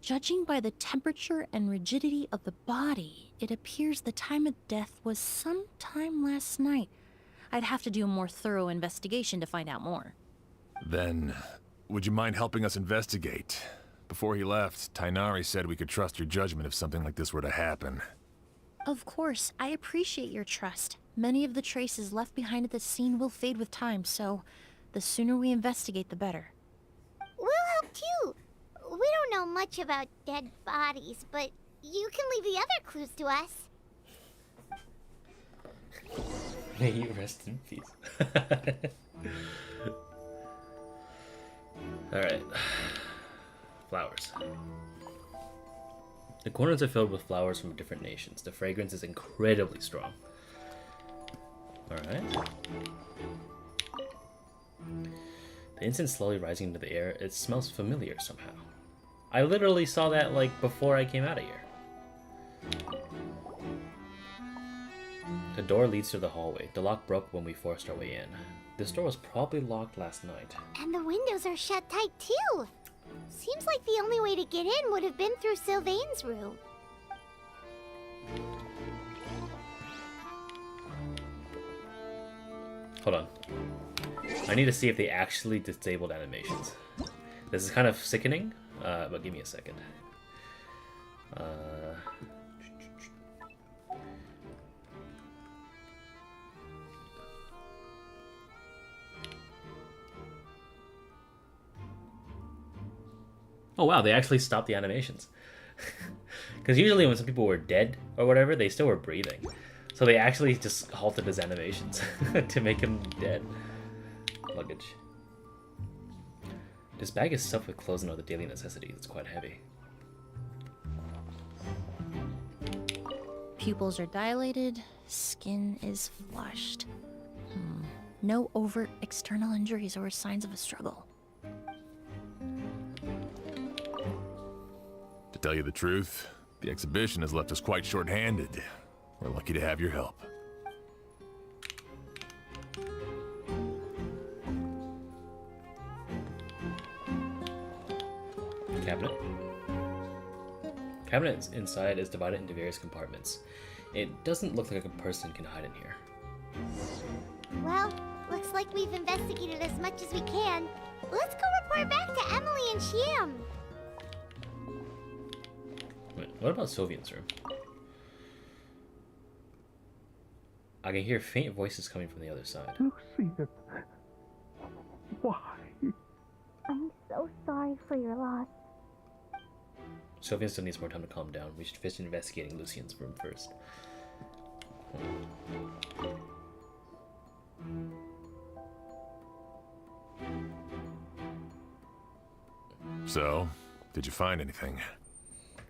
Speaker 8: Judging by the temperature and rigidity of the body, it appears the time of death was sometime last night. I'd have to do a more thorough investigation to find out more.
Speaker 5: Then, would you mind helping us investigate? Before he left, Tainari said we could trust your judgment if something like this were to happen.
Speaker 8: Of course, I appreciate your trust. Many of the traces left behind at the scene will fade with time, so the sooner we investigate, the better.
Speaker 6: We'll help too. We don't know much about dead bodies, but you can leave the other clues to us.
Speaker 1: May you rest in peace. Alright. Flowers. The corners are filled with flowers from different nations. The fragrance is incredibly strong. Alright. The incense slowly rising into the air, it smells familiar somehow. I literally saw that like before I came out of here. The door leads to the hallway. The lock broke when we forced our way in. This door was probably locked last night.
Speaker 6: And the windows are shut tight too. Seems like the only way to get in would have been through Sylvain's room.
Speaker 1: Hold on. I need to see if they actually disabled animations. This is kind of sickening, but give me a second. Oh wow, they actually stopped the animations. Because usually when some people were dead or whatever, they still were breathing. So they actually just halted his animations to make him dead. Luggage. This bag is stuffed with clothes and other daily necessities. It's quite heavy.
Speaker 8: Pupils are dilated, skin is flushed. No overt external injuries or signs of a struggle.
Speaker 5: To tell you the truth, the exhibition has left us quite short-handed. We're lucky to have your help.
Speaker 1: Cabinet. Cabinet inside is divided into various compartments. It doesn't look like a person can hide in here.
Speaker 6: Well, looks like we've investigated as much as we can. Let's go report back to Emilie and Shiam.
Speaker 1: Wait, what about Sylvian's room? I can hear faint voices coming from the other side.
Speaker 9: Lucien, why?
Speaker 6: I'm so sorry for your loss.
Speaker 1: Sylvian still needs more time to calm down. We should finish investigating Lucien's room first.
Speaker 5: So, did you find anything?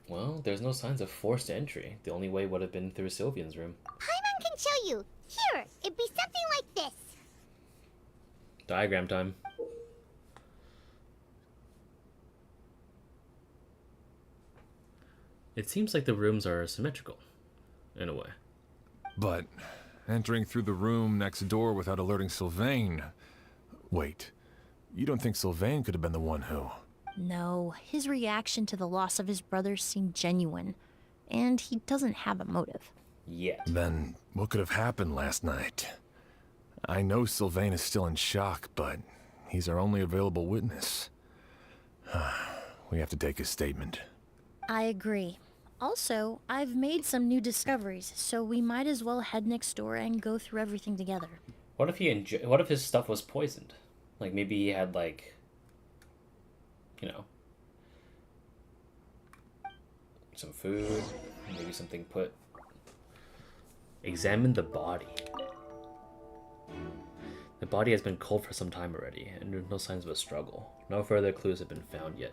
Speaker 1: Well, there's no signs of forced entry. The only way would have been through Sylvian's room.
Speaker 6: Paimon can show you. Here, it'd be something like this.
Speaker 1: Diagram time. It seems like the rooms are symmetrical, in a way.
Speaker 5: But entering through the room next door without alerting Sylvain... Wait, you don't think Sylvain could have been the one who...
Speaker 8: No, his reaction to the loss of his brother seemed genuine, and he doesn't have a motive.
Speaker 1: Yet.
Speaker 5: Then what could have happened last night? I know Sylvain is still in shock, but he's our only available witness. We have to take his statement.
Speaker 8: I agree. Also, I've made some new discoveries, so we might as well head next door and go through everything together.
Speaker 1: What if what if his stuff was poisoned? Like maybe he had like, you know, some food, maybe something put. Examine the body. The body has been cold for some time already, and there's no signs of a struggle. No further clues have been found yet.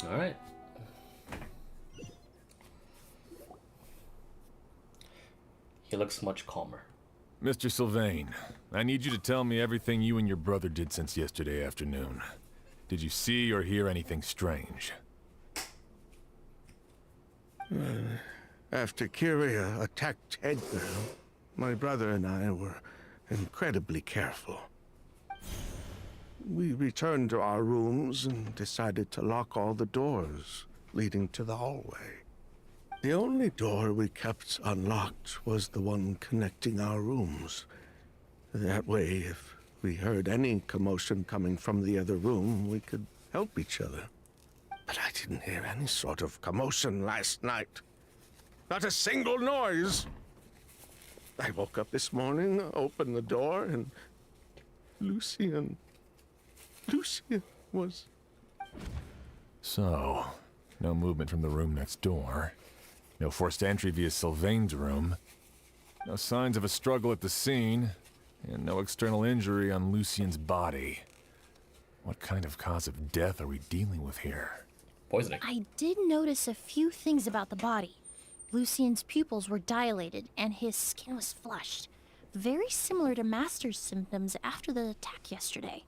Speaker 1: Alright. He looks much calmer.
Speaker 5: Mr. Sylvain, I need you to tell me everything you and your brother did since yesterday afternoon. Did you see or hear anything strange?
Speaker 9: After Kyria attacked Edgar, my brother and I were incredibly careful. We returned to our rooms and decided to lock all the doors leading to the hallway. The only door we kept unlocked was the one connecting our rooms. That way, if we heard any commotion coming from the other room, we could help each other. But I didn't hear any sort of commotion last night. Not a single noise. I woke up this morning, opened the door, and Lucian was...
Speaker 5: So, no movement from the room next door. No forced entry via Sylvain's room. No signs of a struggle at the scene. And no external injury on Lucian's body. What kind of cause of death are we dealing with here?
Speaker 1: Poisoning.
Speaker 8: I did notice a few things about the body. Lucian's pupils were dilated and his skin was flushed. Very similar to Master's symptoms after the attack yesterday.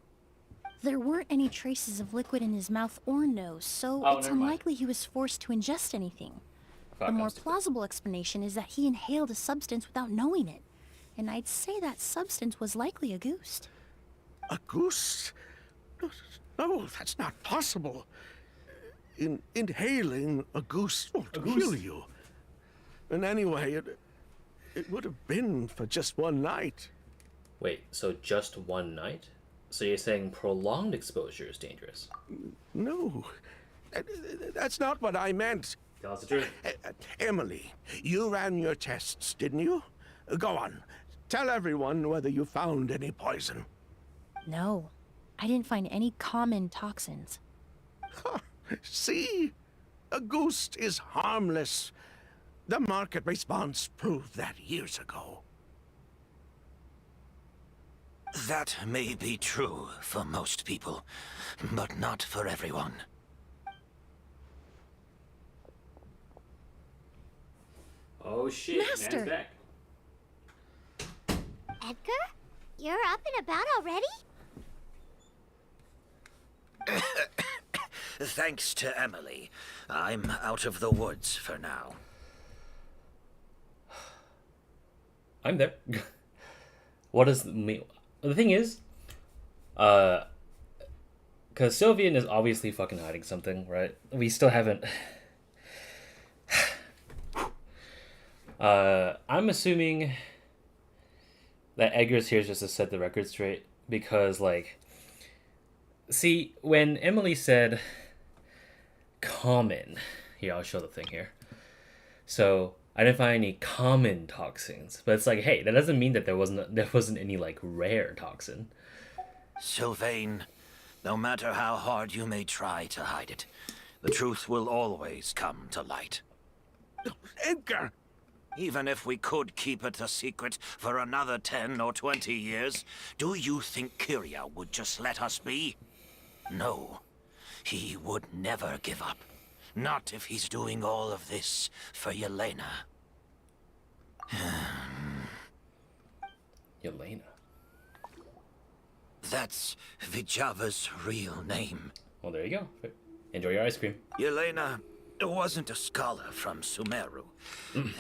Speaker 8: There weren't any traces of liquid in his mouth or nose, so it's unlikely he was forced to ingest anything. The more plausible explanation is that he inhaled a substance without knowing it. And I'd say that substance was likely a goose.
Speaker 9: A goose? No, that's not possible. Inhaling a goose won't kill you. And anyway, it would have been for just one night.
Speaker 1: Wait, so just one night? So you're saying prolonged exposure is dangerous?
Speaker 9: No, that's not what I meant.
Speaker 1: Tell us the truth.
Speaker 9: Emilie, you ran your tests, didn't you? Go on. Tell everyone whether you found any poison.
Speaker 8: No, I didn't find any common toxins.
Speaker 9: See? A goose is harmless. The market response proved that years ago.
Speaker 10: That may be true for most people, but not for everyone.
Speaker 1: Oh shit,
Speaker 8: Master.
Speaker 1: man's back.
Speaker 6: Edgar? You're up and about already?
Speaker 10: Thanks to Emilie, I'm out of the woods for now.
Speaker 1: I'm there. What does me? The thing is, because Sylvian is obviously fucking hiding something, right? We still haven't. I'm assuming that Edgar's here just to set the record straight, because, like, see, when Emilie said common, here, I'll show the thing here. So I didn't find any common toxins, but it's like, hey, that doesn't mean that there wasn't any like rare toxin.
Speaker 10: Sylvain, no matter how hard you may try to hide it, the truth will always come to light.
Speaker 9: Edgar!
Speaker 10: Even if we could keep it a secret for another 10 or 20 years, do you think Kyria would just let us be? No. He would never give up. Not if he's doing all of this for Yelena.
Speaker 1: Yelena.
Speaker 10: That's Vijava's real name.
Speaker 1: Well, there you go. Enjoy your ice cream.
Speaker 10: Yelena wasn't a scholar from Sumeru.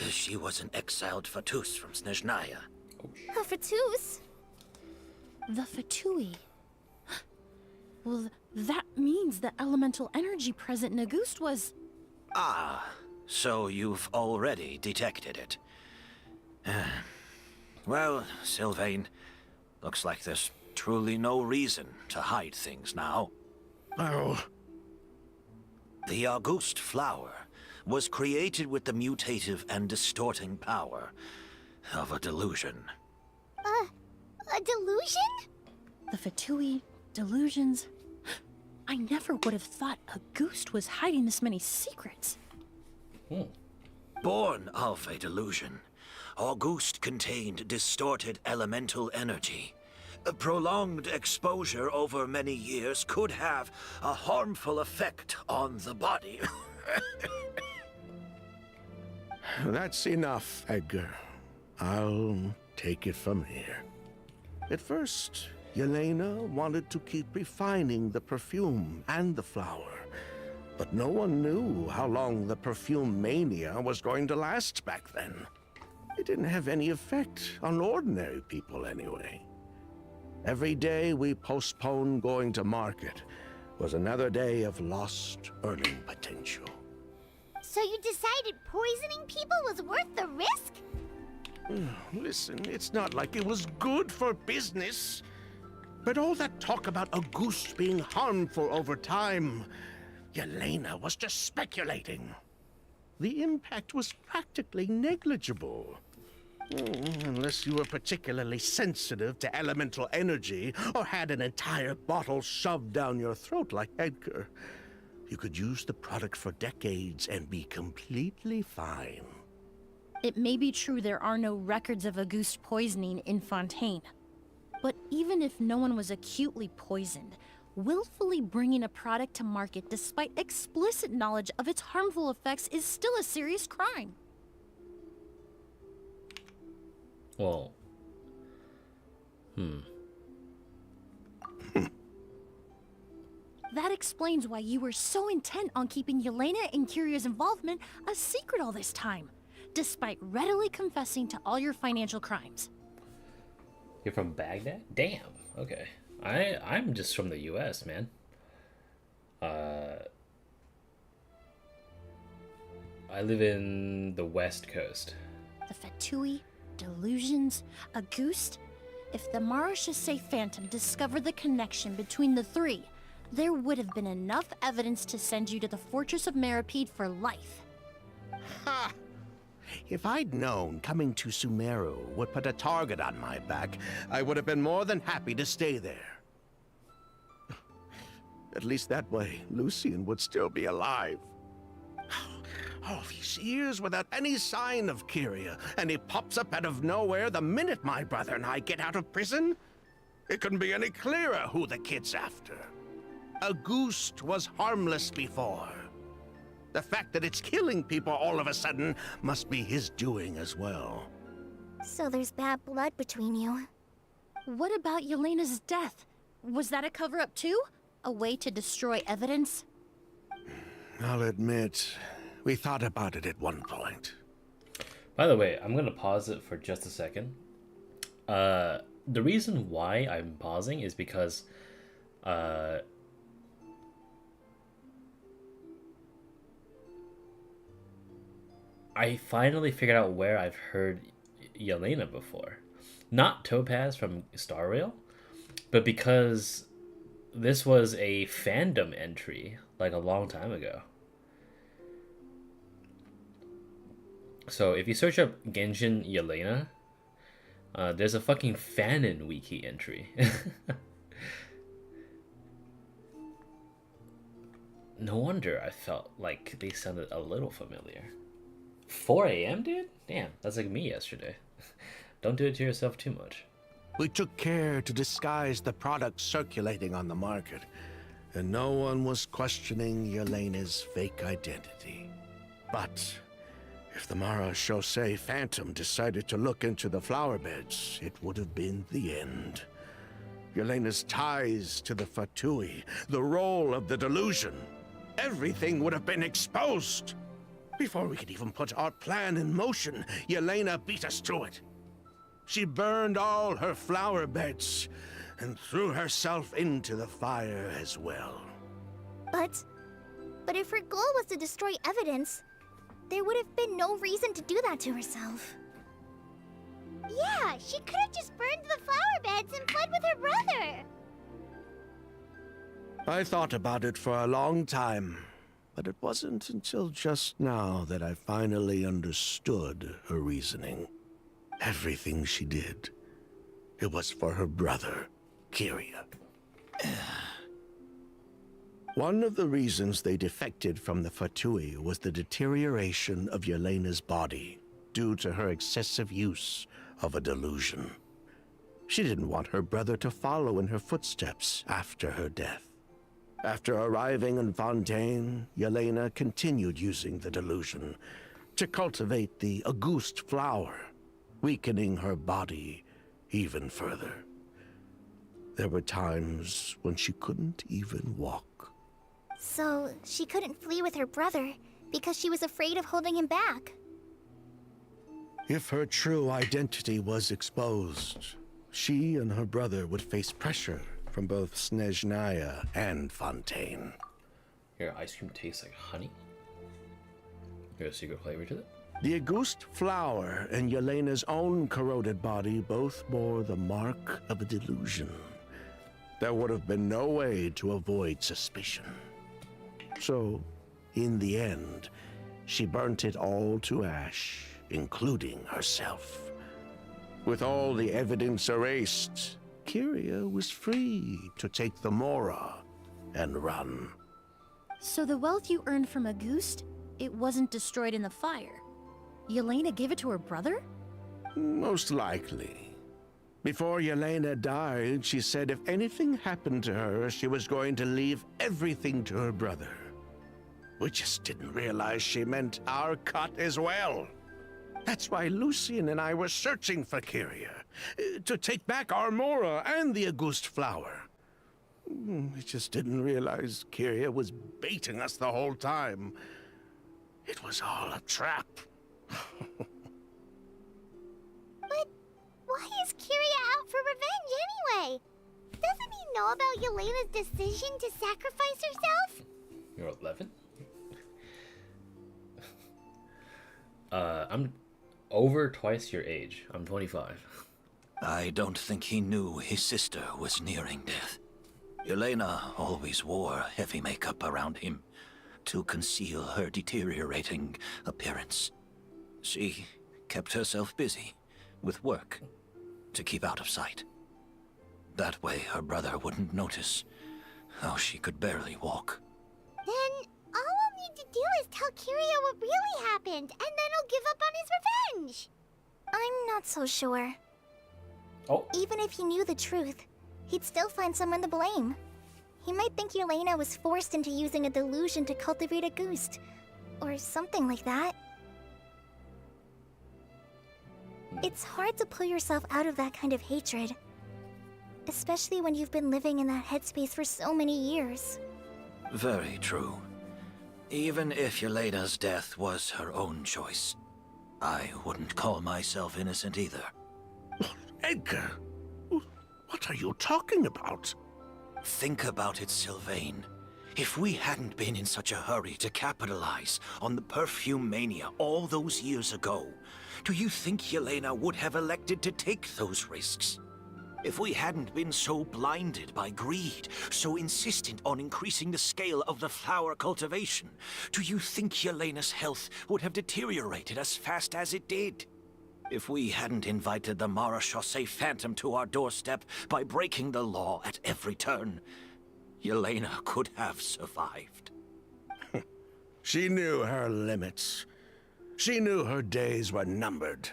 Speaker 10: She was an exiled Fatus from Snezhnaya.
Speaker 6: Oh, Fatus?
Speaker 8: The Fatui. Well, that means the elemental energy present in Auguste was...
Speaker 10: Ah, so you've already detected it. Well, Sylvain, looks like there's truly no reason to hide things now.
Speaker 9: Oh.
Speaker 10: The Auguste flower was created with the mutative and distorting power of a delusion.
Speaker 6: A delusion?
Speaker 8: The Fatui, delusions... I never would have thought Auguste was hiding this many secrets.
Speaker 10: Born of a delusion, Auguste contained distorted elemental energy. A prolonged exposure over many years could have a harmful effect on the body.
Speaker 9: That's enough, Edgar. I'll take it from here. At first, Yelena wanted to keep refining the perfume and the flower, but no one knew how long the perfume mania was going to last back then. It didn't have any effect on ordinary people anyway. Every day we postponed going to market was another day of lost earning potential.
Speaker 6: So you decided poisoning people was worth the risk?
Speaker 9: Listen, it's not like it was good for business. But all that talk about Auguste being harmful over time, Yelena was just speculating. The impact was practically negligible. Unless you were particularly sensitive to elemental energy or had an entire bottle shoved down your throat like Edgar. You could use the product for decades and be completely fine.
Speaker 8: It may be true there are no records of Auguste poisoning in Fontaine. But even if no one was acutely poisoned, willfully bringing a product to market despite explicit knowledge of its harmful effects is still a serious crime.
Speaker 1: Well,
Speaker 8: That explains why you were so intent on keeping Yelena and Kiria's involvement a secret all this time, despite readily confessing to all your financial crimes.
Speaker 1: You're from Baghdad? Damn. Okay. I'm just from the US, man. I live in the West Coast.
Speaker 8: The Fatui, delusions, Auguste. If the Marechaussee Phantom discovered the connection between the three, there would have been enough evidence to send you to the Fortress of Meripede for life.
Speaker 9: Ha! If I'd known coming to Sumeru would put a target on my back, I would have been more than happy to stay there. At least that way, Lucien would still be alive. All these years without any sign of Kyria, and he pops up out of nowhere the minute my brother and I get out of prison? It couldn't be any clearer who the kid's after. Auguste was harmless before. The fact that it's killing people all of a sudden must be his doing as well.
Speaker 6: So there's bad blood between you.
Speaker 8: What about Yelena's death? Was that a cover-up too? A way to destroy evidence?
Speaker 9: I'll admit, we thought about it at one point.
Speaker 1: By the way, I'm gonna pause it for just a second. The reason why I'm pausing is because I finally figured out where I've heard Yelena before. Not Topaz from Star Rail, but because this was a fandom entry like a long time ago. So if you search up Genshin Yelena, there's a fucking fanon wiki entry. No wonder I felt like they sounded a little familiar. 4 a.m., dude? Damn, that's like me yesterday. Don't do it to yourself too much.
Speaker 9: We took care to disguise the products circulating on the market, and no one was questioning Yelena's fake identity. But if the Marechaussee Phantom decided to look into the flower beds, it would have been the end. Yelena's ties to the Fatui, the role of the delusion, everything would have been exposed. Before we could even put our plan in motion, Yelena beat us to it. She burned all her flower beds, and threw herself into the fire as well.
Speaker 6: But if her goal was to destroy evidence, there would have been no reason to do that to herself. Yeah, she could have just burned the flower beds and fled with her brother.
Speaker 9: I thought about it for a long time, but it wasn't until just now that I finally understood her reasoning. Everything she did, it was for her brother, Kyria. One of the reasons they defected from the Fatui was the deterioration of Yelena's body due to her excessive use of a delusion. She didn't want her brother to follow in her footsteps after her death. After arriving in Fontaine, Yelena continued using the delusion to cultivate the Auguste flower, weakening her body even further. There were times when she couldn't even walk.
Speaker 6: So she couldn't flee with her brother because she was afraid of holding him back.
Speaker 9: If her true identity was exposed, she and her brother would face pressure from both Snezhnaya and Fontaine.
Speaker 1: Your ice cream tastes like honey? There's a secret flavor to it?
Speaker 9: The Auguste flower and Yelena's own corroded body both bore the mark of a delusion. There would have been no way to avoid suspicion. So, in the end, she burnt it all to ash, including herself. With all the evidence erased, Kyria was free to take the Mora and run.
Speaker 8: So the wealth you earned from Auguste, it wasn't destroyed in the fire. Yelena gave it to her brother?
Speaker 9: Most likely. Before Yelena died, she said if anything happened to her, she was going to leave everything to her brother. We just didn't realize she meant our cut as well. That's why Lucien and I were searching for Kyria, to take back our Mora and the Auguste flower. We just didn't realize Kyria was baiting us the whole time. It was all a trap.
Speaker 6: But why is Kyria out for revenge anyway? Doesn't he know about Yelena's decision to sacrifice herself?
Speaker 1: You're 11? I'm over twice your age. I'm 25.
Speaker 10: I don't think he knew his sister was nearing death. Yelena always wore heavy makeup around him to conceal her deteriorating appearance. She kept herself busy with work to keep out of sight. That way her brother wouldn't notice how she could barely walk.
Speaker 6: Then all we'll need to do is tell Kyria what really happened, and then he'll give up on his revenge. I'm not so sure.
Speaker 1: Oh.
Speaker 6: Even if he knew the truth, he'd still find someone to blame. He might think Yelena was forced into using a delusion to cultivate Auguste, or something like that. It's hard to pull yourself out of that kind of hatred, especially when you've been living in that headspace for so many years.
Speaker 10: Very true. Even if Yelena's death was her own choice, I wouldn't call myself innocent either.
Speaker 9: Edgar, what are you talking about?
Speaker 10: Think about it, Sylvain. If we hadn't been in such a hurry to capitalize on the perfume mania all those years ago, do you think Yelena would have elected to take those risks? If we hadn't been so blinded by greed, so insistent on increasing the scale of the flower cultivation, do you think Yelena's health would have deteriorated as fast as it did? If we hadn't invited the Marechaussee Phantom to our doorstep by breaking the law at every turn, Yelena could have survived.
Speaker 9: She knew her limits. She knew her days were numbered.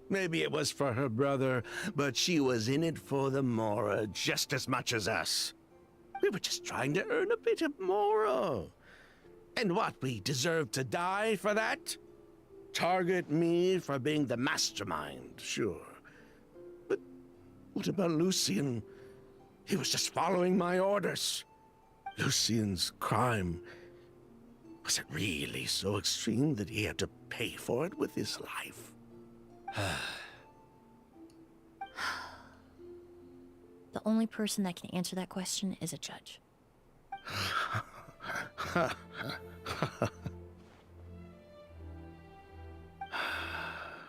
Speaker 9: Maybe it was for her brother, but she was in it for the Mora just as much as us. We were just trying to earn a bit of Mora. And what, we deserve to die for that? Target me for being the mastermind, sure. But what about Lucien? He was just following my orders. Lucien's crime, was it really so extreme that he had to pay for it with his life?
Speaker 8: The only person that can answer that question is a judge.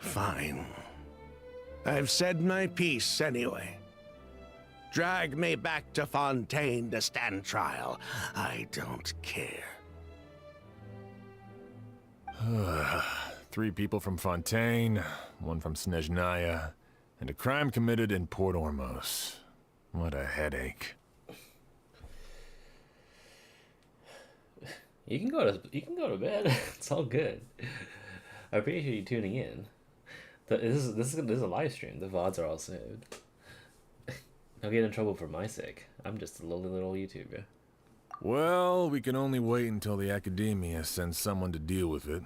Speaker 9: Fine. I've said my piece anyway. Drag me back to Fontaine to stand trial. I don't care.
Speaker 5: 3 people from Fontaine, 1 from Snezhnaya, and a crime committed in Port Ormos. What a headache.
Speaker 1: You can go to bed. It's all good. I appreciate you tuning in. This is a live stream. The VODs are all saved. Don't get in trouble for my sake. I'm just a lowly little YouTuber.
Speaker 5: Well, we can only wait until the Academia sends someone to deal with it.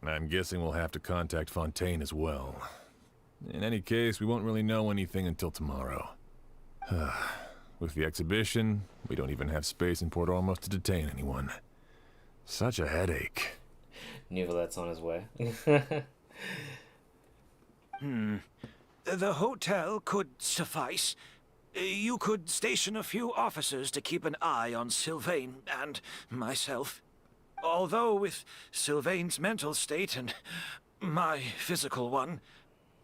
Speaker 5: I'm guessing we'll have to contact Fontaine as well. In any case, we won't really know anything until tomorrow. With the exhibition, we don't even have space in Port Ormos to detain anyone. Such a headache.
Speaker 1: Nivelette's on his way.
Speaker 10: The hotel could suffice. You could station a few officers to keep an eye on Sylvain and myself. Although with Sylvain's mental state and my physical one,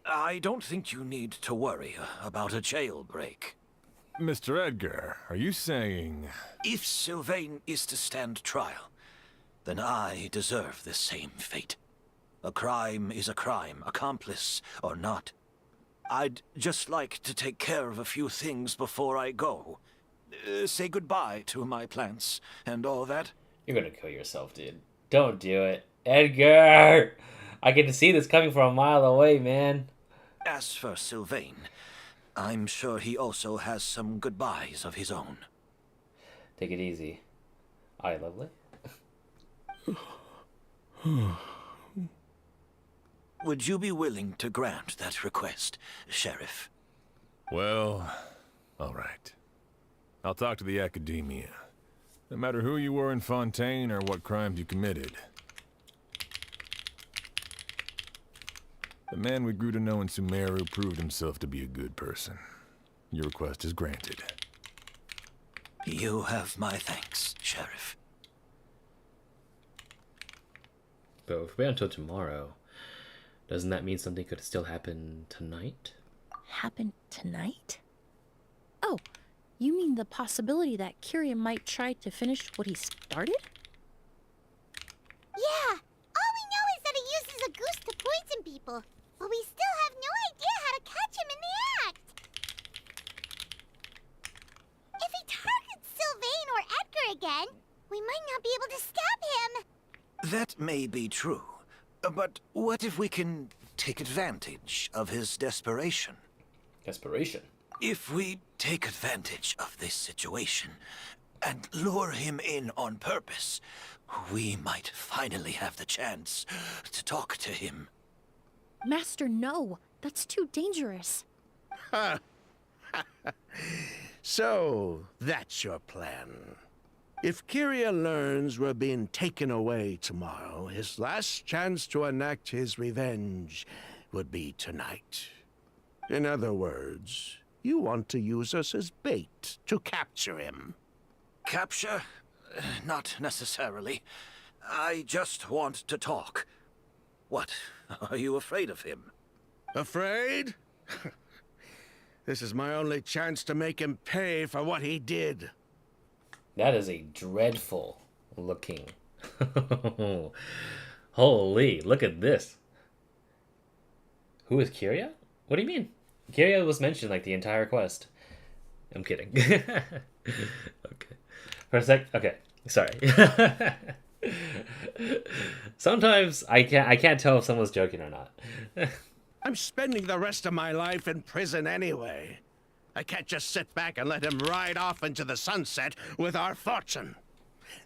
Speaker 10: I don't think you need to worry about a jailbreak.
Speaker 5: Mr. Edgar, are you saying...
Speaker 10: If Sylvain is to stand trial, then I deserve the same fate. A crime is a crime, accomplice or not. I'd just like to take care of a few things before I go. Say goodbye to my plants and all that.
Speaker 1: You're gonna kill yourself, dude. Don't do it. Edgar! I get to see this coming from a mile away, man.
Speaker 10: As for Sylvain, I'm sure he also has some goodbyes of his own.
Speaker 1: Take it easy. Aye, lovely.
Speaker 10: Would you be willing to grant that request, Sheriff?
Speaker 5: Well, all right. I'll talk to the Academia. No matter who you were in Fontaine or what crimes you committed. The man we grew to know in Sumeru proved himself to be a good person. Your request is granted.
Speaker 10: You have my thanks, Sheriff.
Speaker 1: But if we wait until tomorrow, doesn't that mean something could still happen tonight?
Speaker 8: Happen tonight? Oh, you mean the possibility that Kyria might try to finish what he started?
Speaker 6: Yeah, all we know is that he uses a goose to poison people, but we still have no idea how to catch him in the act. If he targets Sylvain or Edgar again, we might not be able to stop him.
Speaker 10: That may be true, but what if we can take advantage of his desperation?
Speaker 1: Desperation?
Speaker 10: If we take advantage of this situation and lure him in on purpose, we might finally have the chance to talk to him.
Speaker 8: Master, no. That's too dangerous.
Speaker 9: So, that's your plan. If Kyria learns we're being taken away tomorrow, his last chance to enact his revenge would be tonight. In other words, you want to use us as bait to capture him.
Speaker 10: Capture? Not necessarily. I just want to talk. What? Are you afraid of him?
Speaker 9: Afraid? This is my only chance to make him pay for what he did.
Speaker 1: That is a dreadful looking. Holy, look at this. Who is Kyria? What do you mean? Kyria was mentioned like the entire quest. I'm kidding. Okay. For a sec. Okay. Sorry. Sometimes I can't tell if someone's joking or not.
Speaker 9: I'm spending the rest of my life in prison anyway. I can't just sit back and let him ride off into the sunset with our fortune.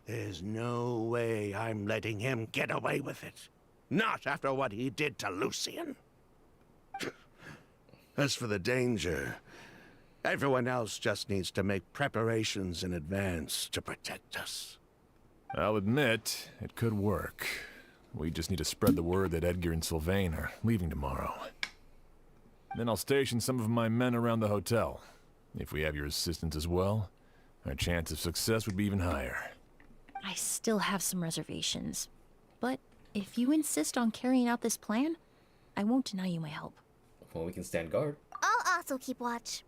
Speaker 9: There's no way I'm letting him get away with it. Not after what he did to Lucien. As for the danger, everyone else just needs to make preparations in advance to protect us.
Speaker 5: I'll admit, it could work. We just need to spread the word that Edgar and Sylvain are leaving tomorrow. Then I'll station some of my men around the hotel. If we have your assistance as well, our chance of success would be even higher.
Speaker 8: I still have some reservations, but if you insist on carrying out this plan, I won't deny you my help.
Speaker 1: Well, we can stand guard.
Speaker 6: I'll also keep watch.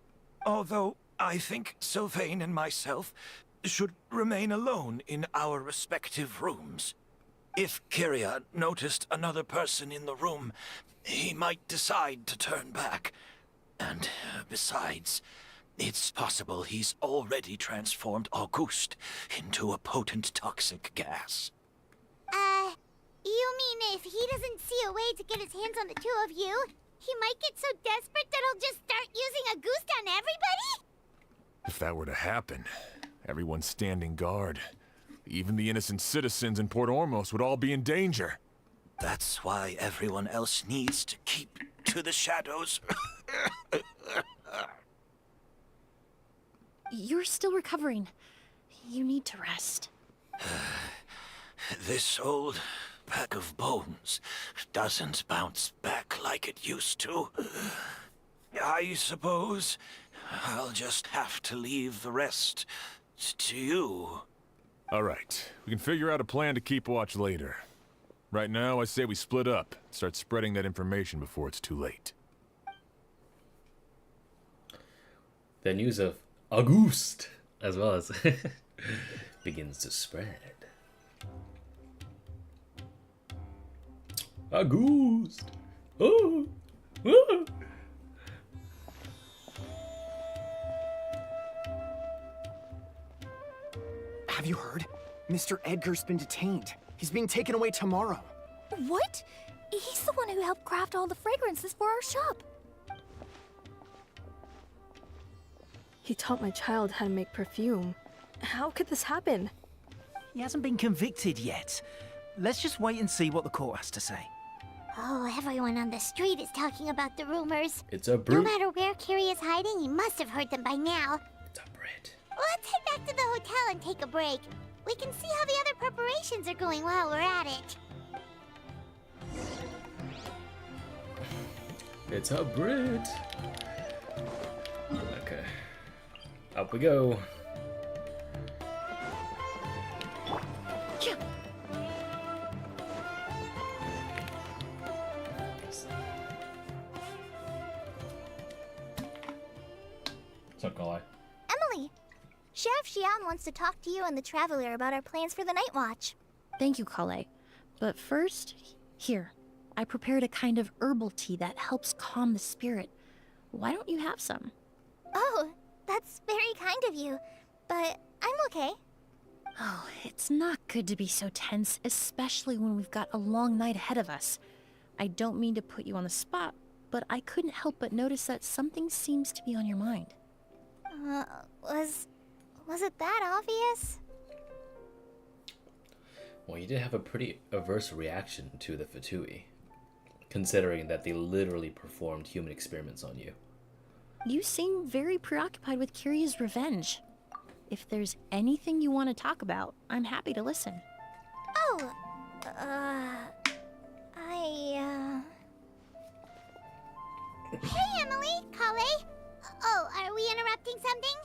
Speaker 10: Although I think Sylvain and myself should remain alone in our respective rooms. If Kyria noticed another person in the room, he might decide to turn back. And besides, it's possible he's already transformed Auguste into a potent toxic gas.
Speaker 6: You mean if he doesn't see a way to get his hands on the two of you, he might get so desperate that he'll just start using Auguste on everybody?
Speaker 5: If that were to happen, everyone standing guard, even the innocent citizens in Port Ormos would all be in danger.
Speaker 10: That's why everyone else needs to keep to the shadows.
Speaker 8: You're still recovering. You need to rest.
Speaker 10: This old pack of bones doesn't bounce back like it used to. I suppose I'll just have to leave the rest to you.
Speaker 5: All right, we can figure out a plan to keep watch later. Right now, I say we split up, start spreading that information before it's too late.
Speaker 1: The news of Auguste, as well as begins to spread. Auguste! Oh! Oh!
Speaker 13: Have you heard? Mr. Edgar's been detained. He's being taken away tomorrow.
Speaker 12: What? He's the one who helped craft all the fragrances for our shop.
Speaker 14: He taught my child how to make perfume. How could this happen?
Speaker 15: He hasn't been convicted yet. Let's just wait and see what the court has to say.
Speaker 6: Oh, everyone on the street is talking about the rumors.
Speaker 1: It's a
Speaker 6: No
Speaker 1: brute.
Speaker 6: matter where Kyrie is hiding, he must have heard them by now.
Speaker 1: It's a Brit.
Speaker 6: Let's head back to the hotel and take a break. We can see how the other preparations are going while we're at it.
Speaker 1: It's a Brit. Okay. Up we go. What's up, Galai?
Speaker 6: Emilie, Sheriff Xian wants to talk to you and the Traveler about our plans for the night watch.
Speaker 8: Thank you, Kale. But first, here. I prepared a kind of herbal tea that helps calm the spirit. Why don't you have some?
Speaker 6: Oh, that's very kind of you, but I'm okay.
Speaker 8: Oh, it's not good to be so tense, especially when we've got a long night ahead of us. I don't mean to put you on the spot, but I couldn't help but notice that something seems to be on your mind.
Speaker 6: Was it that obvious?
Speaker 1: Well, you did have a pretty averse reaction to the Fatui, considering that they literally performed human experiments on you.
Speaker 8: You seem very preoccupied with Kyria's revenge. If there's anything you want to talk about, I'm happy to listen.
Speaker 6: Oh, Hey, Emilie, Kale. Oh, are we interrupting something?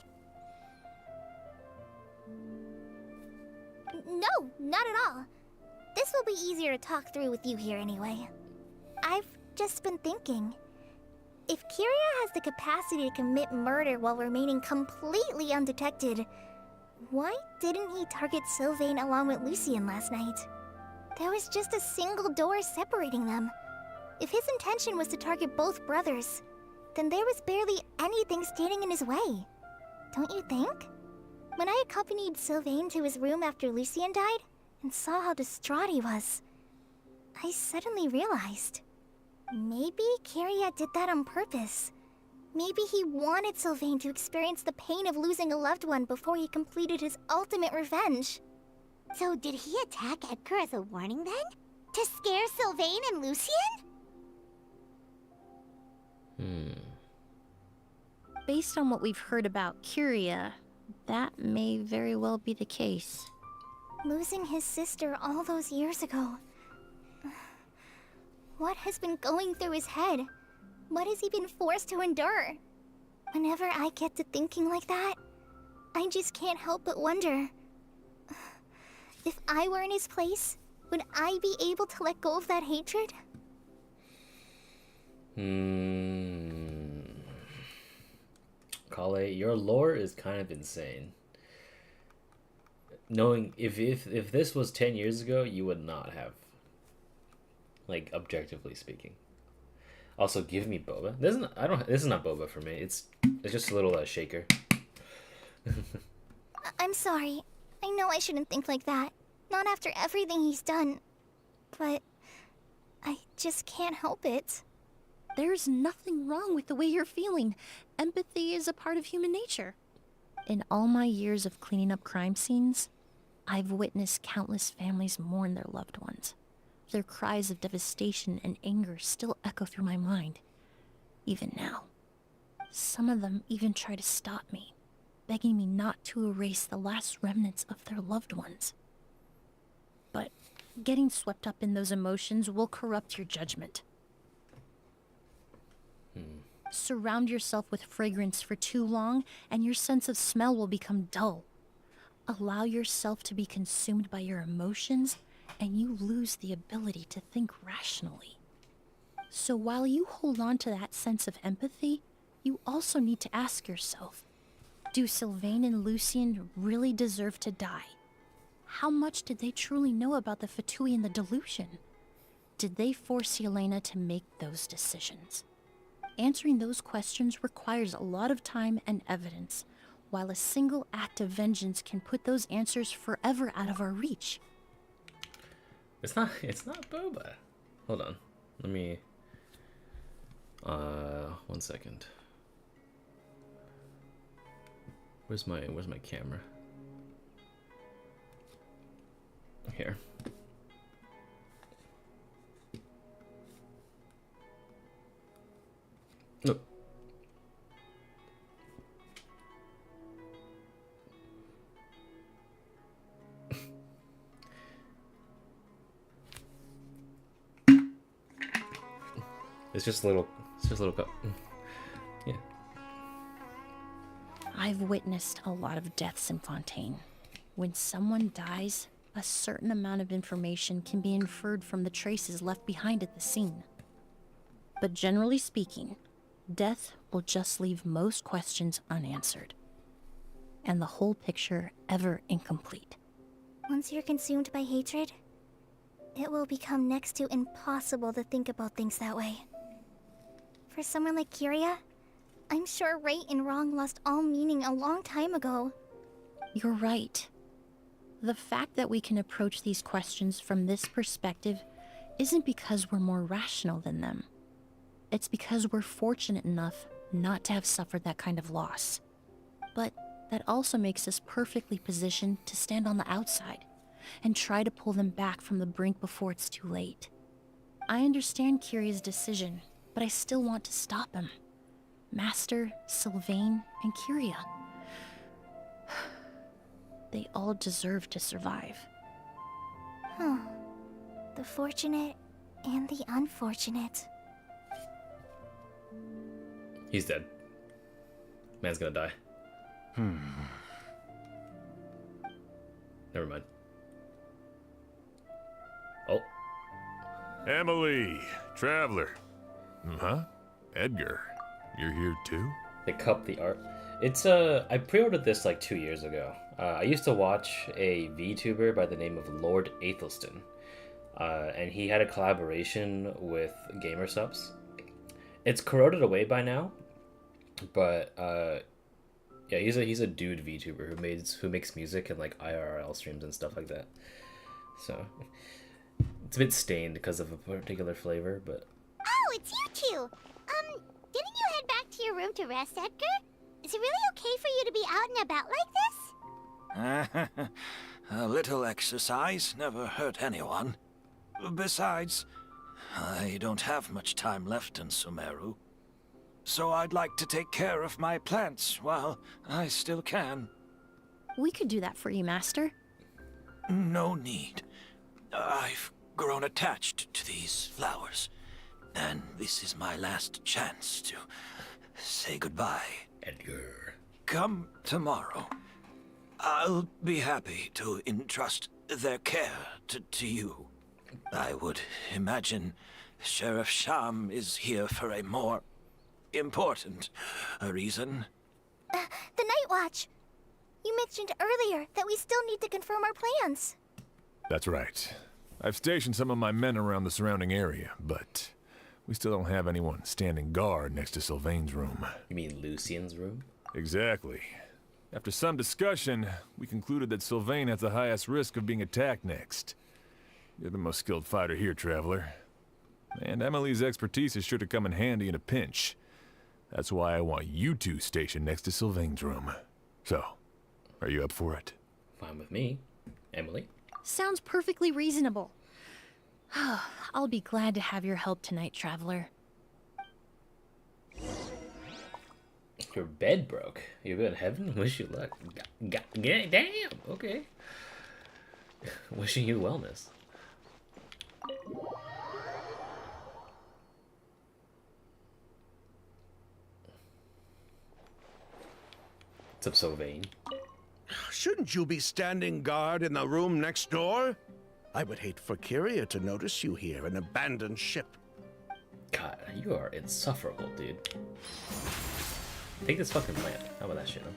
Speaker 6: No, not at all. This will be easier to talk through with you here anyway. I've just been thinking. If Kyria has the capacity to commit murder while remaining completely undetected, why didn't he target Sylvain along with Lucien last night? There was just a single door separating them. If his intention was to target both brothers, then there was barely anything standing in his way. Don't you think? When I accompanied Sylvain to his room after Lucien died, and saw how distraught he was, I suddenly realized. Maybe Kyria did that on purpose. Maybe he wanted Sylvain to experience the pain of losing a loved one before he completed his ultimate revenge. So did he attack Edgar as a warning then? To scare Sylvain and Lucien?
Speaker 8: Based on what we've heard about Kyria, that may very well be the case.
Speaker 6: Losing his sister all those years ago. What has been going through his head? What has he been forced to endure? Whenever I get to thinking like that, I just can't help but wonder. If I were in his place, would I be able to let go of that hatred?
Speaker 1: Kale, your lore is kind of insane. Knowing if this was 10 years ago, you would not have. Like, objectively speaking. Also, give me boba. This is not boba for me. It's just a little shaker.
Speaker 6: I'm sorry. I know I shouldn't think like that. Not after everything he's done. But I just can't help it.
Speaker 8: There's nothing wrong with the way you're feeling. Empathy is a part of human nature. In all my years of cleaning up crime scenes, I've witnessed countless families mourn their loved ones. Their cries of devastation and anger still echo through my mind, even now. Some of them even try to stop me, begging me not to erase the last remnants of their loved ones. But getting swept up in those emotions will corrupt your judgment. Surround yourself with fragrance for too long, and your sense of smell will become dull. Allow yourself to be consumed by your emotions, and you lose the ability to think rationally. So while you hold on to that sense of empathy, you also need to ask yourself, do Sylvain and Lucien really deserve to die? How much did they truly know about the Fatui and the delusion? Did they force Yelena to make those decisions? Answering those questions requires a lot of time and evidence, while a single act of vengeance can put those answers forever out of our reach.
Speaker 1: It's not boba. Hold on. Let me 1 second. Where's my camera? Here. Look. It's just a little cup. Yeah.
Speaker 8: I've witnessed a lot of deaths in Fontaine. When someone dies, a certain amount of information can be inferred from the traces left behind at the scene. But generally speaking, death will just leave most questions unanswered, and the whole picture ever incomplete.
Speaker 6: Once you're consumed by hatred, it will become next to impossible to think about things that way. For someone like Kyria, I'm sure right and wrong lost all meaning a long time ago.
Speaker 8: You're right. The fact that we can approach these questions from this perspective isn't because we're more rational than them. It's because we're fortunate enough not to have suffered that kind of loss. But that also makes us perfectly positioned to stand on the outside and try to pull them back from the brink before it's too late. I understand Kyria's decision, but I still want to stop him. Master, Sylvain, and Kyria. They all deserve to survive.
Speaker 6: Huh. The fortunate and the unfortunate.
Speaker 1: He's dead. Man's gonna die. Never mind. Oh.
Speaker 5: Emilie, traveler. Huh? Edgar, you're here too?
Speaker 1: The cup, the art. It's I pre-ordered this like 2 years ago. I used to watch a VTuber by the name of Lord Athelston, and he had a collaboration with GamerSupps. It's corroded away by now, but yeah, he's a dude VTuber who makes music and like IRL streams and stuff like that. So it's a bit stained because of a particular flavor, but.
Speaker 6: Oh, it's you two. Didn't you head back to your room to rest, Edgar? Is it really okay for you to be out and about like this?
Speaker 10: A little exercise never hurt anyone. Besides, I don't have much time left in Sumeru. So I'd like to take care of my plants while I still can.
Speaker 8: We could do that for you, Master.
Speaker 10: No need. I've grown attached to these flowers, and this is my last chance to say goodbye.
Speaker 1: Edgar.
Speaker 10: Come tomorrow. I'll be happy to entrust their care to you. I would imagine Sheriff Sham is here for a more important reason.
Speaker 6: The Night Watch. You mentioned earlier that we still need to confirm our plans.
Speaker 5: That's right. I've stationed some of my men around the surrounding area, but we still don't have anyone standing guard next to Sylvain's room.
Speaker 1: You mean Lucien's room?
Speaker 5: Exactly. After some discussion, we concluded that Sylvain has the highest risk of being attacked next. You're the most skilled fighter here, Traveler. And Emilie's expertise is sure to come in handy in a pinch. That's why I want you two stationed next to Sylvain's room. So, are you up for it?
Speaker 1: Fine with me. Emilie?
Speaker 8: Sounds perfectly reasonable. I'll be glad to have your help tonight, Traveler.
Speaker 1: Your bed broke. You're in heaven? Wish you luck. Damn, okay. Wishing you wellness. What's up, Sylvain?
Speaker 9: Shouldn't you be standing guard in the room next door? I would hate for Kyria to notice you here, an abandoned ship.
Speaker 1: God, you are insufferable, dude. Take this fucking plant. How about that shit, huh?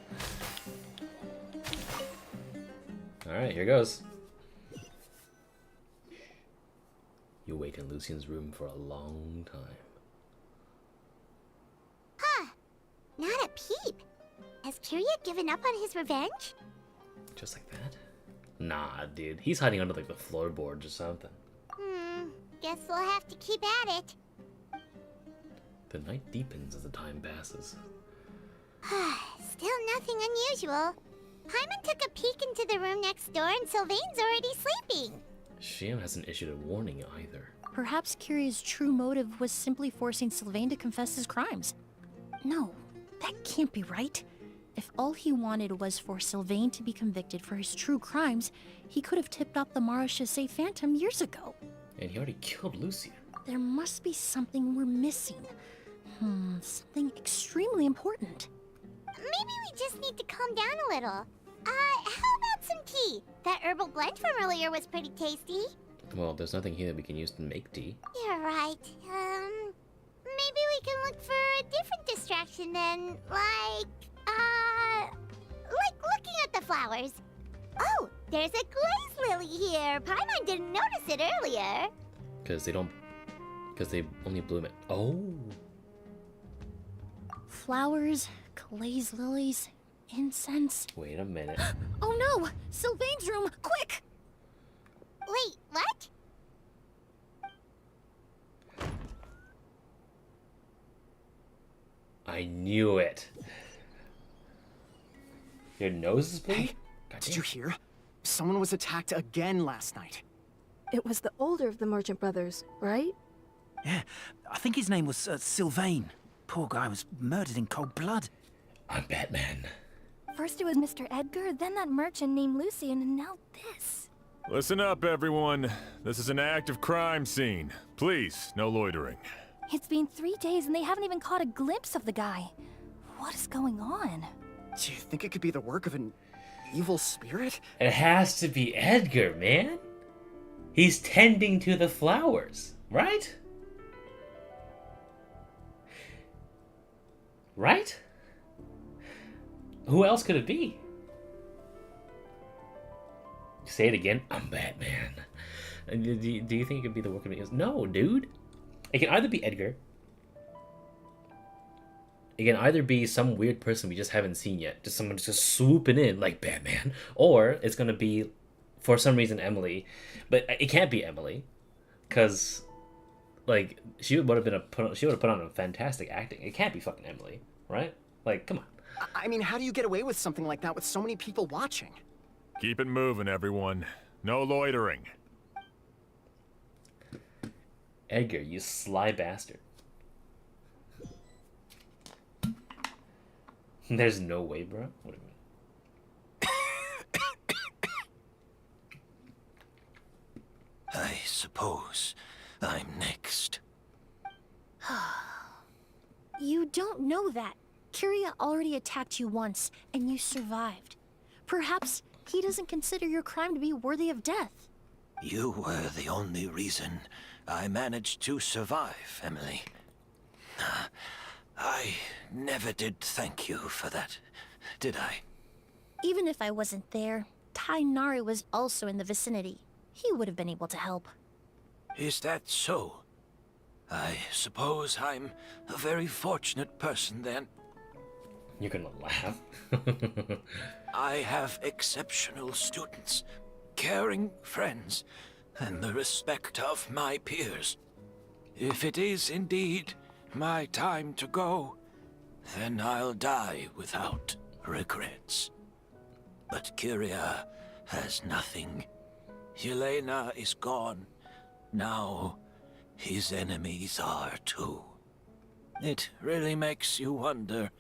Speaker 1: Alright, here goes. You'll wait in Lucien's room for a long time.
Speaker 6: Huh. Not a peep. Has Kyria given up on his revenge?
Speaker 1: Just like that? Nah, dude. He's hiding under like the floorboards or something.
Speaker 6: Guess we'll have to keep at it.
Speaker 1: The night deepens as the time passes.
Speaker 6: Still nothing unusual. Paimon took a peek into the room next door and Sylvain's already sleeping.
Speaker 1: Shion hasn't issued a warning either.
Speaker 8: Perhaps Kyria's true motive was simply forcing Sylvain to confess his crimes. No, that can't be right. If all he wanted was for Sylvain to be convicted for his true crimes, he could have tipped off the Marechaussee Phantom years ago.
Speaker 1: And he already killed Lucien.
Speaker 8: There must be something we're missing. Something extremely important.
Speaker 6: Maybe we just need to calm down a little. How about some tea? That herbal blend from earlier was pretty tasty.
Speaker 1: Well, there's nothing here that we can use to make tea.
Speaker 6: You're right. Maybe we can look for a different distraction then, like looking at the flowers. Oh, there's a glaze lily here. Paimon didn't notice it earlier.
Speaker 1: Because they only bloom at... Oh!
Speaker 8: Flowers, glaze lilies, incense.
Speaker 1: Wait a minute.
Speaker 8: Oh no! Sylvain's room! Quick!
Speaker 6: Wait, what?
Speaker 1: I knew it. Your nose is bleeding?
Speaker 13: Hey, did you hear? Someone was attacked again last night.
Speaker 14: It was the older of the Merchant brothers, right?
Speaker 15: Yeah, I think his name was Sylvain. Poor guy was murdered in cold blood.
Speaker 1: I'm Batman.
Speaker 16: First it was Mr. Edgar, then that merchant named Lucien, and now this.
Speaker 5: Listen up, everyone. This is an active crime scene. Please, no loitering.
Speaker 16: It's been 3 days and they haven't even caught a glimpse of the guy. What is going on?
Speaker 13: Do you think it could be the work of an evil spirit?
Speaker 1: It has to be Edgar, man. He's tending to the flowers, right? Right? Who else could it be? Say it again. I'm Batman. Do you think it could be the work of it? No, dude. It can either be Edgar. It can either be some weird person we just haven't seen yet. Just someone just swooping in like Batman. Or it's going to be, for some reason, Emilie. But it can't be Emilie. Because, like, she would have put on a fantastic acting. It can't be fucking Emilie, right? Like, come on.
Speaker 13: I mean, how do you get away with something like that with so many people watching?
Speaker 5: Keep it moving, everyone. No loitering.
Speaker 1: Edgar, you sly bastard. There's no way, bro. What do you mean?
Speaker 10: I suppose I'm next.
Speaker 8: You don't know that. Kyria already attacked you once, and you survived. Perhaps he doesn't consider your crime to be worthy of death.
Speaker 10: You were the only reason I managed to survive, Emilie. I never did thank you for that, did I?
Speaker 8: Even if I wasn't there, Tainari was also in the vicinity. He would have been able to help.
Speaker 10: Is that so? I suppose I'm a very fortunate person then.
Speaker 1: You're gonna laugh.
Speaker 10: I have exceptional students, caring friends, and the respect of my peers. If it is indeed my time to go, then I'll die without regrets. But Kyria has nothing. Yelena is gone. Now, his enemies are too. It really makes you wonder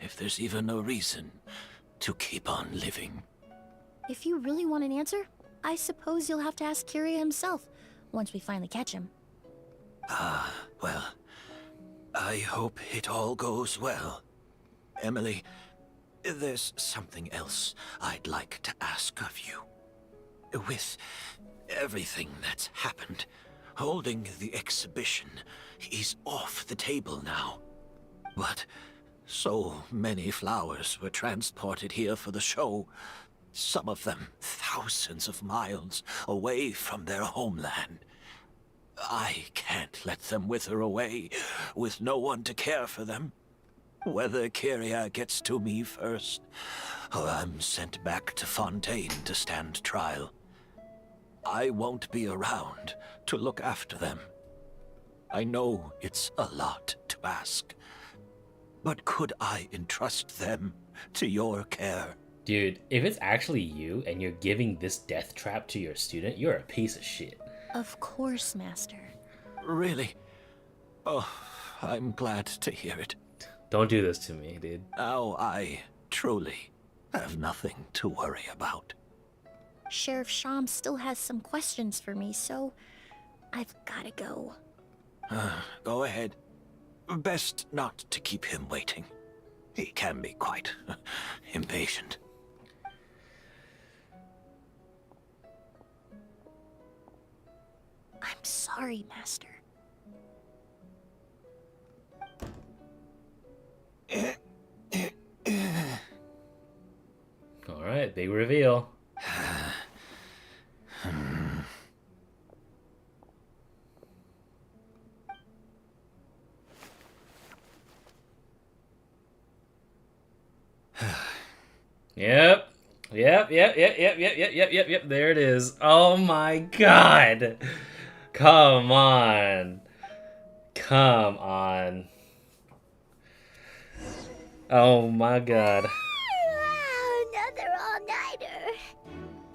Speaker 10: if there's even a reason to keep on living.
Speaker 8: If you really want an answer, I suppose you'll have to ask Kyria himself, once we finally catch him.
Speaker 10: Well, I hope it all goes well. Emilie, there's something else I'd like to ask of you. With everything that's happened, holding the exhibition is off the table now. But so many flowers were transported here for the show, some of them thousands of miles away from their homeland. I can't let them wither away with no one to care for them. Whether Kyria gets to me first, or I'm sent back to Fontaine to stand trial, I won't be around to look after them. I know it's a lot to ask, but could I entrust them to your care?
Speaker 1: Dude, if it's actually you and you're giving this death trap to your student, you're a piece of shit.
Speaker 8: Of course, Master.
Speaker 10: Really? Oh, I'm glad to hear it.
Speaker 1: Don't do this to me, dude.
Speaker 10: Now I truly have nothing to worry about.
Speaker 8: Sheriff Sham still has some questions for me, so I've gotta go.
Speaker 10: Go ahead. Best not to keep him waiting. He can be quite impatient.
Speaker 8: I'm sorry, Master.
Speaker 1: Alright, big reveal. Yep. There it is. Oh my god. Come on. Come on. Oh my god.
Speaker 6: Another all-nighter.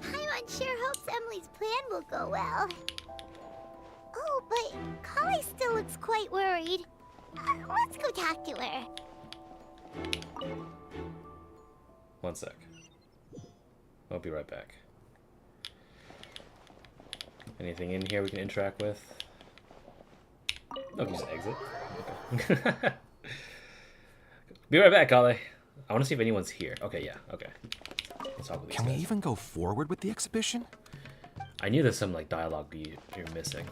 Speaker 6: I'm unsure hopes Emilie's plan will go well. Oh, but Kali still looks quite worried. Let's go talk to her.
Speaker 1: One sec. I'll be right back. Anything in here we can interact with? Oh, just exit. Okay. Be right back, Kale. I want to see if anyone's here. Okay, yeah, okay. Let's talk with these
Speaker 17: Can we
Speaker 1: guys.
Speaker 17: even go forward with the exhibition?
Speaker 1: I knew there's some like dialogue you're missing.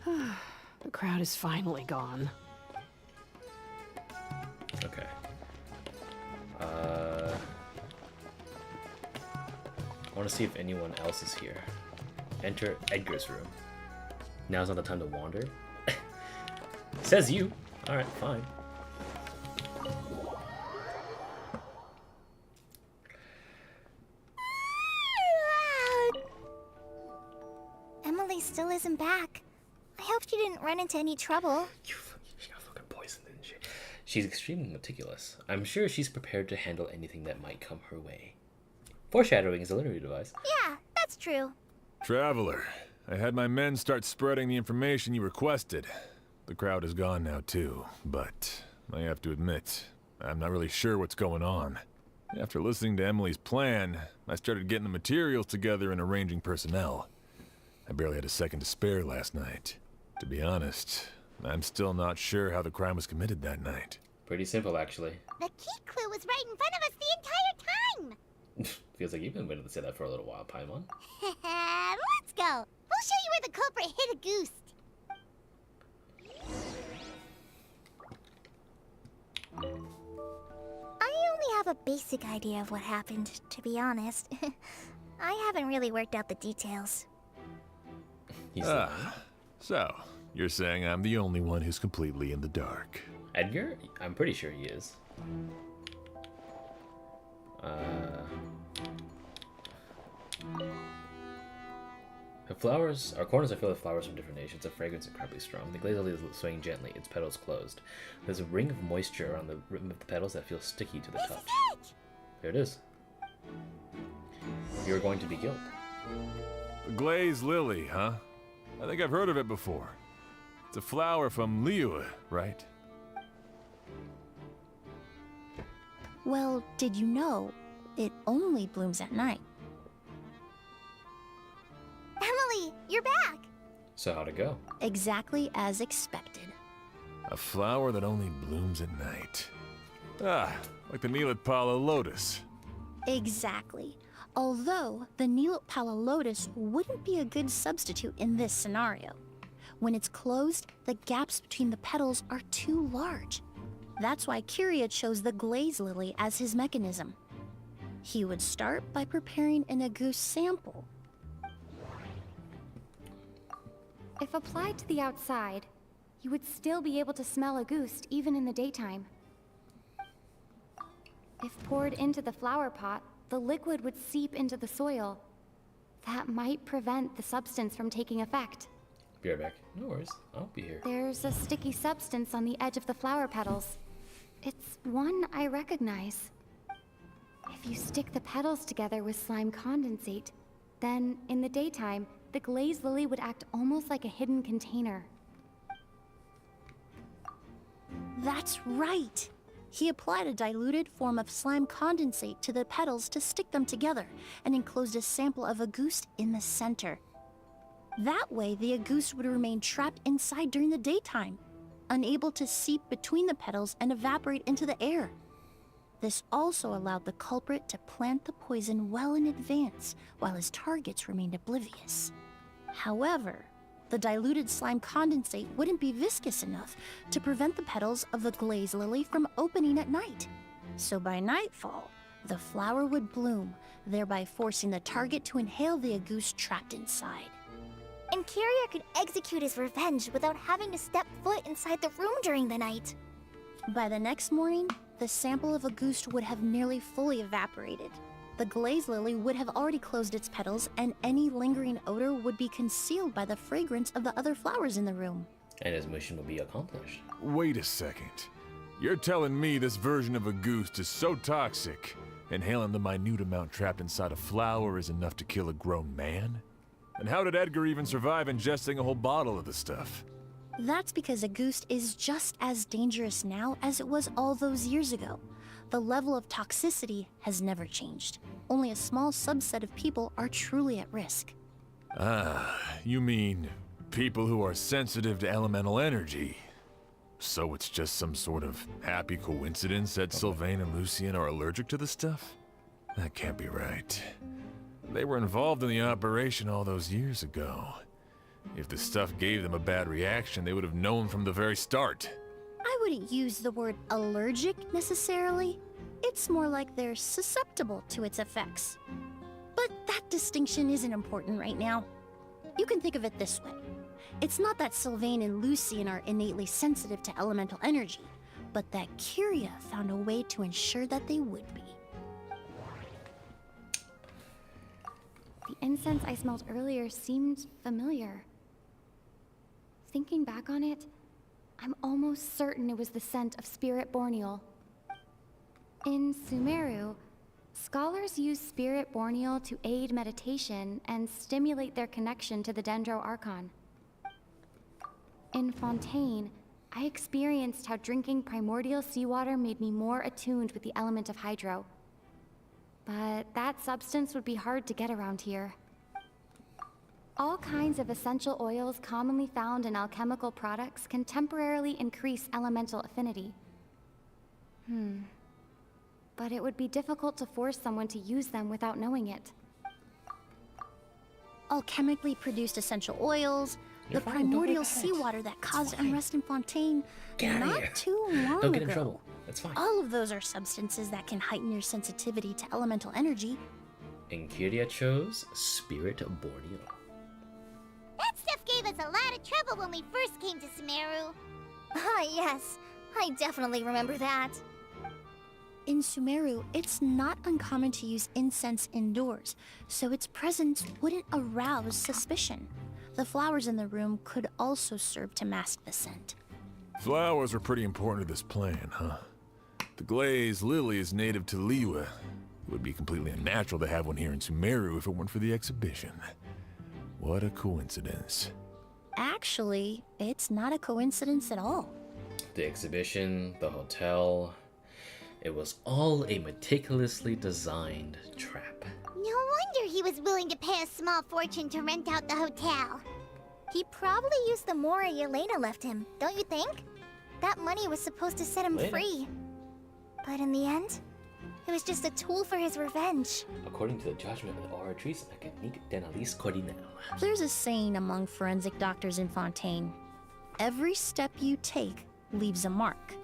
Speaker 18: The crowd is finally gone.
Speaker 1: Okay. I want to see if anyone else is here. Enter Edgar's room. Now's not the time to wander. Says you. Alright, fine.
Speaker 6: Emilie still isn't back. I hope she didn't run into any trouble.
Speaker 1: She got fucking poisoned, didn't she? She's extremely meticulous. I'm sure she's prepared to handle anything that might come her way. Foreshadowing is a literary device.
Speaker 6: Yeah, that's true.
Speaker 5: Traveler, I had my men start spreading the information you requested. The crowd is gone now too, but I have to admit, I'm not really sure what's going on. After listening to Emilie's plan, I started getting the materials together and arranging personnel. I barely had a second to spare last night. To be honest, I'm still not sure how the crime was committed that night.
Speaker 1: Pretty simple, actually.
Speaker 6: The key clue was right in front of us the entire time!
Speaker 1: Feels like you've been waiting to say that for a little while, Paimon.
Speaker 6: Let's go! We'll show you where the culprit hid a goose. I only have a basic idea of what happened, to be honest. I haven't really worked out the details.
Speaker 5: So, you're saying I'm the only one who's completely in the dark.
Speaker 1: Edgar? I'm pretty sure he is. The flowers are corners are filled with flowers from different nations. The fragrance is incredibly strong. The glaze lily is swaying gently, its petals closed. There's a ring of moisture around the rim of the petals that feels sticky to the touch. There it is. You're going to be killed.
Speaker 5: The glaze lily, huh? I think I've heard of it before. It's a flower from Liyue, right?
Speaker 8: Well, did you know it only blooms at night?
Speaker 6: Emilie, you're back!
Speaker 1: So how'd it go?
Speaker 8: Exactly as expected.
Speaker 5: A flower that only blooms at night. Like the Neelitpala lotus.
Speaker 8: Exactly. Although the Neelitpala lotus wouldn't be a good substitute in this scenario. When it's closed, the gaps between the petals are too large. That's why Kyria chose the glaze lily as his mechanism. He would start by preparing an Aguse sample.
Speaker 19: If applied to the outside, you would still be able to smell Aguse even in the daytime. If poured into the flower pot, the liquid would seep into the soil. That might prevent the substance from taking effect.
Speaker 1: Be right back. No worries. I'll be here.
Speaker 19: There's a sticky substance on the edge of the flower petals. It's one I recognize. If you stick the petals together with slime condensate, then in the daytime, the glaze lily would act almost like a hidden container.
Speaker 8: That's right! He applied a diluted form of slime condensate to the petals to stick them together and enclosed a sample of Aguse in the center. That way, the Aguse would remain trapped inside during the daytime, unable to seep between the petals and evaporate into the air. This also allowed the culprit to plant the poison well in advance, while his targets remained oblivious. However, the diluted slime condensate wouldn't be viscous enough to prevent the petals of the glaze lily from opening at night. So by nightfall, the flower would bloom, thereby forcing the target to inhale the Aguse trapped inside.
Speaker 6: And Kyria could execute his revenge without having to step foot inside the room during the night.
Speaker 8: By the next morning, the sample of Aguse would have nearly fully evaporated. The glaze lily would have already closed its petals, and any lingering odor would be concealed by the fragrance of the other flowers in the room.
Speaker 1: And his mission will be accomplished.
Speaker 5: Wait a second. You're telling me this version of Aguse is so toxic, inhaling the minute amount trapped inside a flower is enough to kill a grown man? And how did Edgar even survive ingesting a whole bottle of the stuff?
Speaker 8: That's because Aguse is just as dangerous now as it was all those years ago. The level of toxicity has never changed. Only a small subset of people are truly at risk.
Speaker 5: You mean people who are sensitive to elemental energy? So it's just some sort of happy coincidence that Sylvain and Lucien are allergic to the stuff? That can't be right. They were involved in the operation all those years ago. If the stuff gave them a bad reaction, they would have known from the very start.
Speaker 8: I wouldn't use the word allergic necessarily. It's more like they're susceptible to its effects. But that distinction isn't important right now. You can think of it this way. It's not that Sylvain and Lucien are innately sensitive to elemental energy, but that Kyria found a way to ensure that they would be.
Speaker 19: The incense I smelled earlier seemed familiar. Thinking back on it, I'm almost certain it was the scent of Spirit Borneal. In Sumeru, scholars use Spirit Borneal to aid meditation and stimulate their connection to the Dendro Archon. In Fontaine, I experienced how drinking primordial seawater made me more attuned with the element of hydro. But that substance would be hard to get around here. All kinds of essential oils commonly found in alchemical products can temporarily increase elemental affinity. But it would be difficult to force someone to use them without knowing it.
Speaker 8: Alchemically produced essential oils, the primordial seawater that caused unrest in Fontaine not too long
Speaker 1: Don't get in
Speaker 8: ago.
Speaker 1: trouble. That's fine.
Speaker 8: All of those are substances that can heighten your sensitivity to elemental energy.
Speaker 1: And Kyria chose Spirit Borneo.
Speaker 6: That stuff gave us a lot of trouble when we first came to Sumeru.
Speaker 16: Ah, yes. I definitely remember that.
Speaker 8: In Sumeru, it's not uncommon to use incense indoors, so its presence wouldn't arouse suspicion. The flowers in the room could also serve to mask the scent.
Speaker 5: Flowers were pretty important to this plan, huh? The glazed lily is native to Liyue. It would be completely unnatural to have one here in Sumeru if it weren't for the exhibition. What a coincidence.
Speaker 8: Actually, it's not a coincidence at all.
Speaker 1: The exhibition, the hotel, it was all a meticulously designed trap.
Speaker 6: No wonder he was willing to pay a small fortune to rent out the hotel.
Speaker 16: He probably used the Mora Yelena left him, don't you think? That money was supposed to set him
Speaker 1: Yelena.
Speaker 16: free. But in the end, it was just a tool for his revenge.
Speaker 1: According to the judgment of Oratrice Mécanique d'Analyse Cordinale.
Speaker 8: There's a saying among forensic doctors in Fontaine. Every step you take leaves a mark.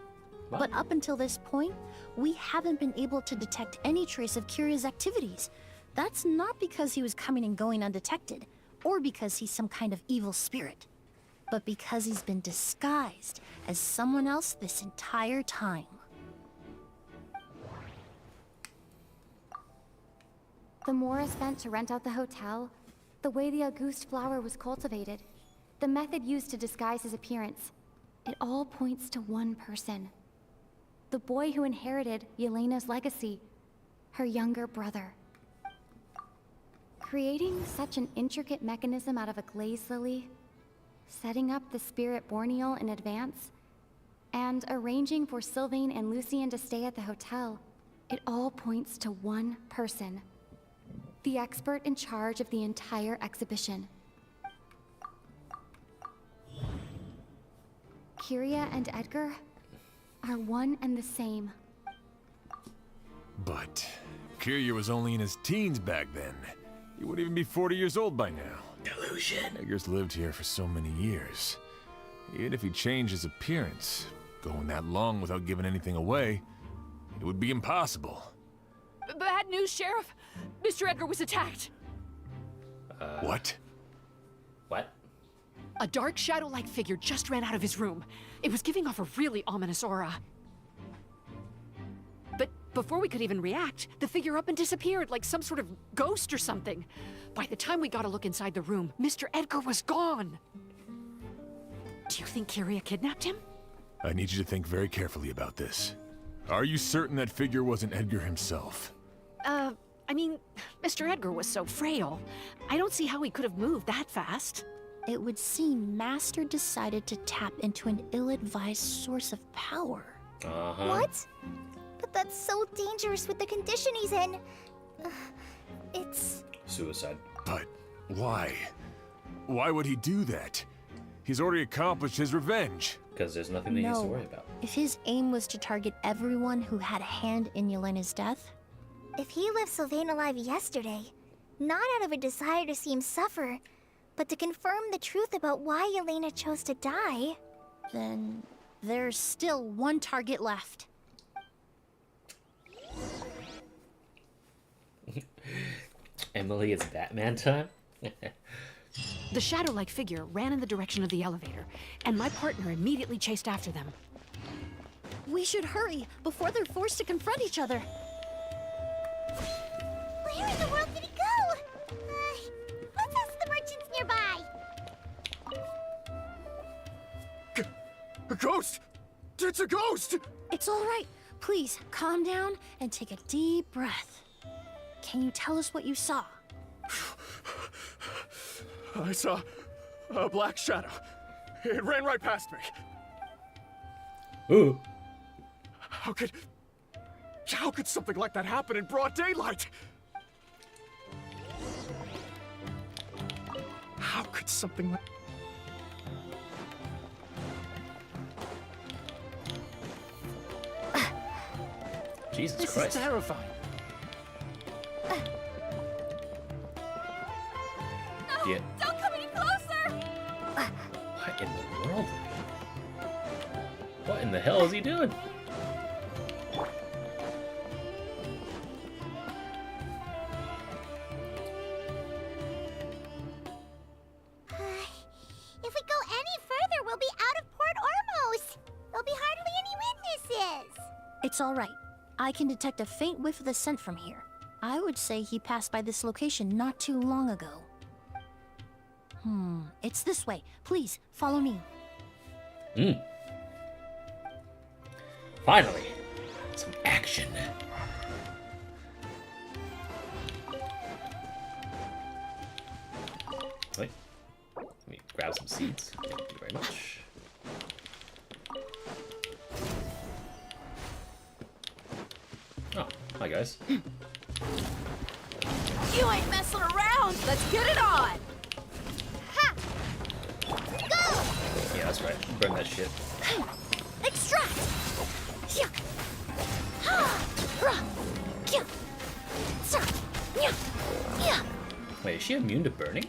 Speaker 1: What?
Speaker 8: But up until this point, we haven't been able to detect any trace of Kyria's activities. That's not because he was coming and going undetected, or because he's some kind of evil spirit, but because he's been disguised as someone else this entire time.
Speaker 19: The Mora spent to rent out the hotel, the way the Auguste flower was cultivated, the method used to disguise his appearance, it all points to one person. The boy who inherited Yelena's legacy, her younger brother. Creating such an intricate mechanism out of a glazed lily, setting up the spirit Borneal in advance, and arranging for Sylvain and Lucien to stay at the hotel, it all points to one person. The expert in charge of the entire exhibition. Kyria and Edgar are one and the same.
Speaker 5: But Kyria was only in his teens back then. He wouldn't even be 40 years old by now.
Speaker 1: Delusion.
Speaker 5: Edgar's lived here for so many years. Even if he changed his appearance, going that long without giving anything away, it would be impossible.
Speaker 18: Bad news, Sheriff. Mr. Edgar was attacked.
Speaker 5: What?
Speaker 1: What?
Speaker 18: A dark shadow-like figure just ran out of his room. It was giving off a really ominous aura. But before we could even react, the figure up and disappeared like some sort of ghost or something. By the time we got a look inside the room, Mr. Edgar was gone. Do you think Kyria kidnapped him?
Speaker 5: I need you to think very carefully about this. Are you certain that figure wasn't Edgar himself?
Speaker 18: I mean, Mr. Edgar was so frail. I don't see how he could have moved that fast.
Speaker 8: It would seem Master decided to tap into an ill-advised source of power.
Speaker 1: Uh-huh.
Speaker 16: What? But that's so dangerous with the condition he's in. It's...
Speaker 1: Suicide.
Speaker 5: But why? Why would he do that? He's already accomplished his revenge.
Speaker 1: Because there's nothing that he has to worry about.
Speaker 8: If his aim was to target everyone who had a hand in Yelena's death...
Speaker 16: If he left Sylvain alive yesterday, not out of a desire to see him suffer, but to confirm the truth about why Yelena chose to die...
Speaker 8: Then there's still one target left.
Speaker 1: Emilie, it's Batman time?
Speaker 18: The shadow-like figure ran in the direction of the elevator, and my partner immediately chased after them.
Speaker 8: We should hurry before they're forced to confront each other.
Speaker 6: Where in the world did he go? Let's ask the merchants nearby.
Speaker 13: A ghost! It's a ghost!
Speaker 8: It's all right. Please, calm down and take a deep breath. Can you tell us what you saw?
Speaker 13: I saw a black shadow. It ran right past me.
Speaker 1: Ooh.
Speaker 13: How could something like that happen in broad daylight? How could something like...
Speaker 1: Jesus
Speaker 13: This
Speaker 1: Christ.
Speaker 13: is terrifying.
Speaker 1: Yeah.
Speaker 12: Don't come any closer!
Speaker 1: What in the world? What in the hell is he doing?
Speaker 6: If we go any further, we'll be out of Port Ormos. There'll be hardly any witnesses.
Speaker 8: It's all right. I can detect a faint whiff of the scent from here. I would say he passed by this location not too long ago. It's this way. Please, follow me.
Speaker 1: Finally, some action. Wait, let me grab some seeds. Thank you very much. Oh, hi guys.
Speaker 12: You ain't messing around! Let's get it on!
Speaker 6: Ha! Go!
Speaker 1: Yeah, that's right. Burn that shit.
Speaker 12: Extract! Yeah. Ha! Rah! Yeah. Sa! Yeah. Yeah.
Speaker 1: Wait, is she immune to burning?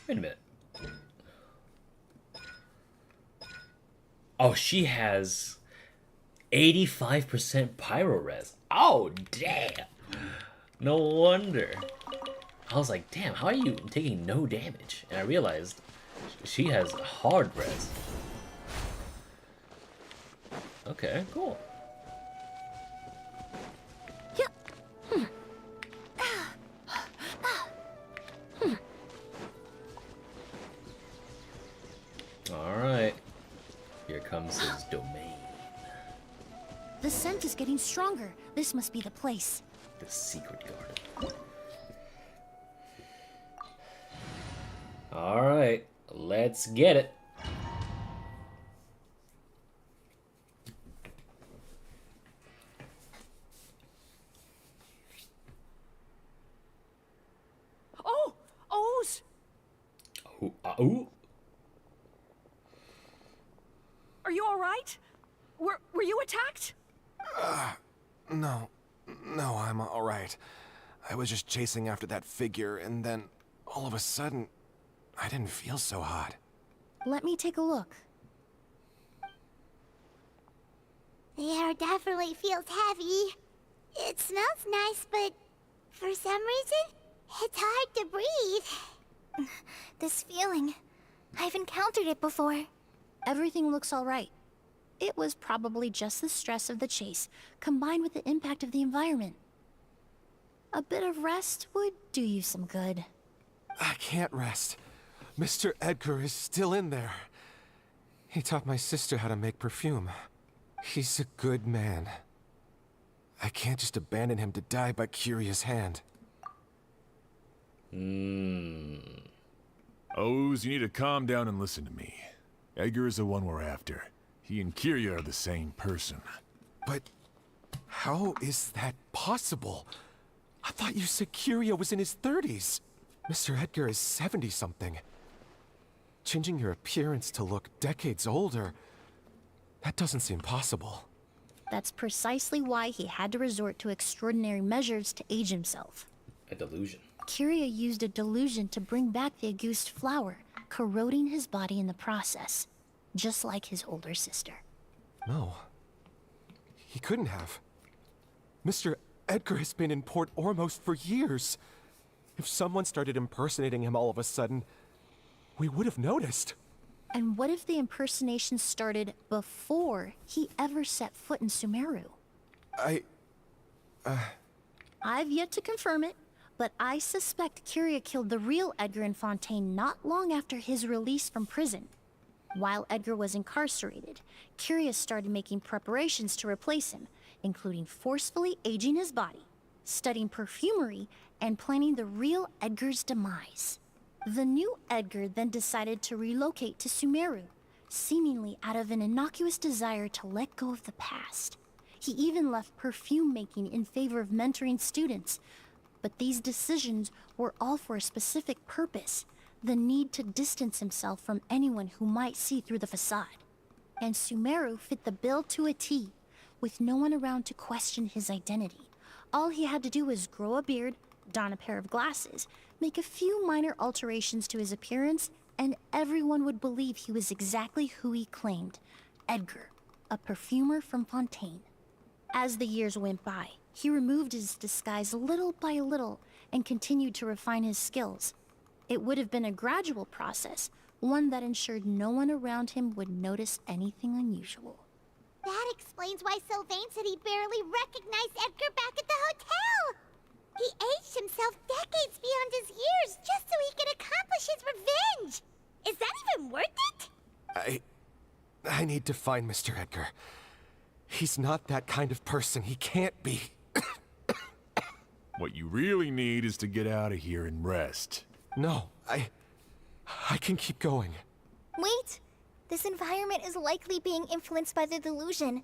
Speaker 1: Wait a minute. Oh, she has 85% pyro res. Oh, damn. No wonder. I was like, damn, how are you taking no damage? And I realized she has hard res. Okay, cool. Alright. Here comes his domain.
Speaker 8: The scent is getting stronger. This must be the place.
Speaker 1: The secret garden. Alright, let's get it.
Speaker 18: Oh! O's!
Speaker 1: Ooh.
Speaker 18: Are you alright? Were you attacked?
Speaker 17: No, I'm all right. I was just chasing after that figure, and then all of a sudden, I didn't feel so hot.
Speaker 8: Let me take a look.
Speaker 6: The air definitely feels heavy. It smells nice, but for some reason, it's hard to breathe.
Speaker 16: This feeling, I've encountered it before.
Speaker 8: Everything looks all right. It was probably just the stress of the chase, combined with the impact of the environment. A bit of rest would do you some good.
Speaker 17: I can't rest. Mr. Edgar is still in there. He taught my sister how to make perfume. He's a good man. I can't just abandon him to die by Curia's hand.
Speaker 5: Oz, you need to calm down and listen to me. Edgar is the one we're after. He and Kyria are the same person.
Speaker 17: But how is that possible? I thought you said Kyria was in his 30s. Mr. Edgar is 70-something. Changing your appearance to look decades older, that doesn't seem possible.
Speaker 8: That's precisely why he had to resort to extraordinary measures to age himself.
Speaker 1: A delusion.
Speaker 8: Kyria used a delusion to bring back the Auguste flower, corroding his body in the process, just like his older sister.
Speaker 17: No. He couldn't have. Mr. Edgar has been in Port Ormos for years. If someone started impersonating him all of a sudden, we would have noticed.
Speaker 8: And what if the impersonation started before he ever set foot in Sumeru? I've yet to confirm it, but I suspect Kyria killed the real Edgar in Fontaine not long after his release from prison. While Edgar was incarcerated, Kyria started making preparations to replace him, including forcefully aging his body, studying perfumery, and planning the real Edgar's demise. The new Edgar then decided to relocate to Sumeru, seemingly out of an innocuous desire to let go of the past. He even left perfume making in favor of mentoring students, but these decisions were all for a specific purpose: the need to distance himself from anyone who might see through the facade. And Sumeru fit the bill to a T. with no one around to question his identity. All he had to do was grow a beard, don a pair of glasses, make a few minor alterations to his appearance, and everyone would believe he was exactly who he claimed, Edgar, a perfumer from Fontaine. As the years went by, he removed his disguise little by little and continued to refine his skills. It would have been a gradual process, one that ensured no one around him would notice anything unusual.
Speaker 6: That explains why Sylvain said he barely recognized Edgar back at the hotel! He aged himself decades beyond his years just so he could accomplish his revenge! Is that even worth it?
Speaker 17: I need to find Mr. Edgar. He's not that kind of person. He can't be.
Speaker 5: What you really need is to get out of here and rest.
Speaker 17: No, I can keep going.
Speaker 16: Wait! This environment is likely being influenced by the delusion.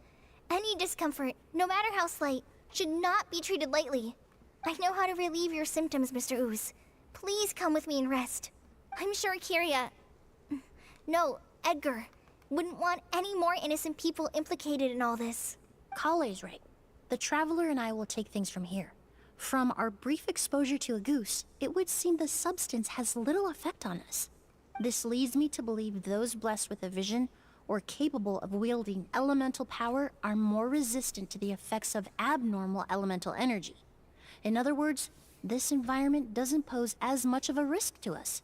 Speaker 16: Any discomfort, no matter how slight, should not be treated lightly. I know how to relieve your symptoms, Mr. Ooze. Please come with me and rest. I'm sure Kyria... No, Edgar wouldn't want any more innocent people implicated in all this.
Speaker 8: Kale's right. The Traveler and I will take things from here. From our brief exposure to a goose, it would seem the substance has little effect on us. This leads me to believe those blessed with a vision or capable of wielding elemental power are more resistant to the effects of abnormal elemental energy. In other words, this environment doesn't pose as much of a risk to us.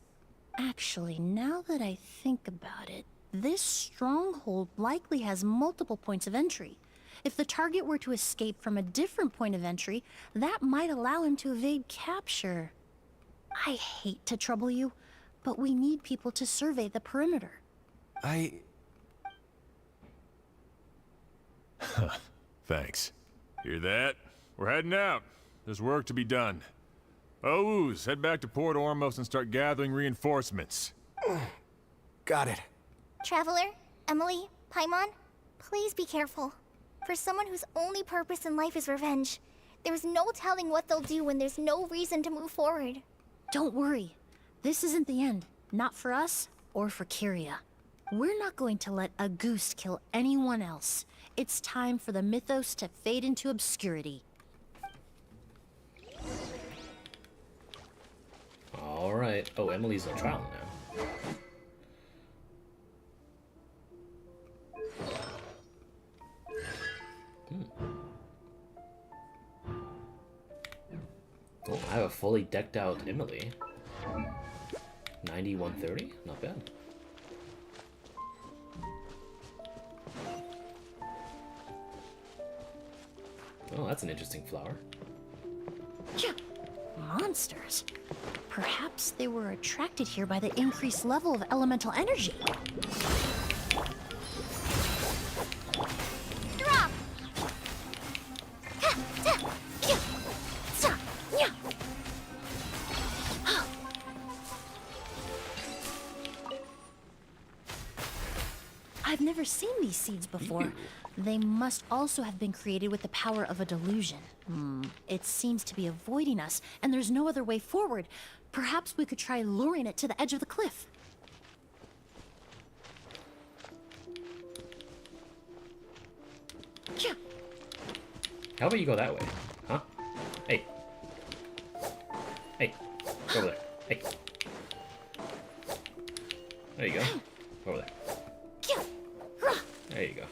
Speaker 8: Actually, now that I think about it, this stronghold likely has multiple points of entry. If the target were to escape from a different point of entry, that might allow him to evade capture. I hate to trouble you, but we need people to survey the perimeter.
Speaker 5: Thanks. Hear that? We're heading out. There's work to be done. Ooze, head back to Port Ormos and start gathering reinforcements.
Speaker 17: Got it.
Speaker 16: Traveler, Emilie, Paimon, please be careful. For someone whose only purpose in life is revenge, there's no telling what they'll do when there's no reason to move forward.
Speaker 8: Don't worry. This isn't the end. Not for us or for Kyria. We're not going to let a goose kill anyone else. It's time for the mythos to fade into obscurity.
Speaker 1: Alright. Oh, Emily's on trial now. Oh, I have a fully decked out Emilie. 9130? Not bad. Oh, that's an interesting flower.
Speaker 8: Monsters. Perhaps they were attracted here by the increased level of elemental energy.
Speaker 6: Drop!
Speaker 8: I've never seen these seeds before. They must also have been created with the power of a delusion. It seems to be avoiding us, and there's no other way forward. Perhaps we could try luring it to the edge of the cliff.
Speaker 1: How about you go that way? Huh? Hey. Hey. Go over there. Hey. There you go. Over there. There you go.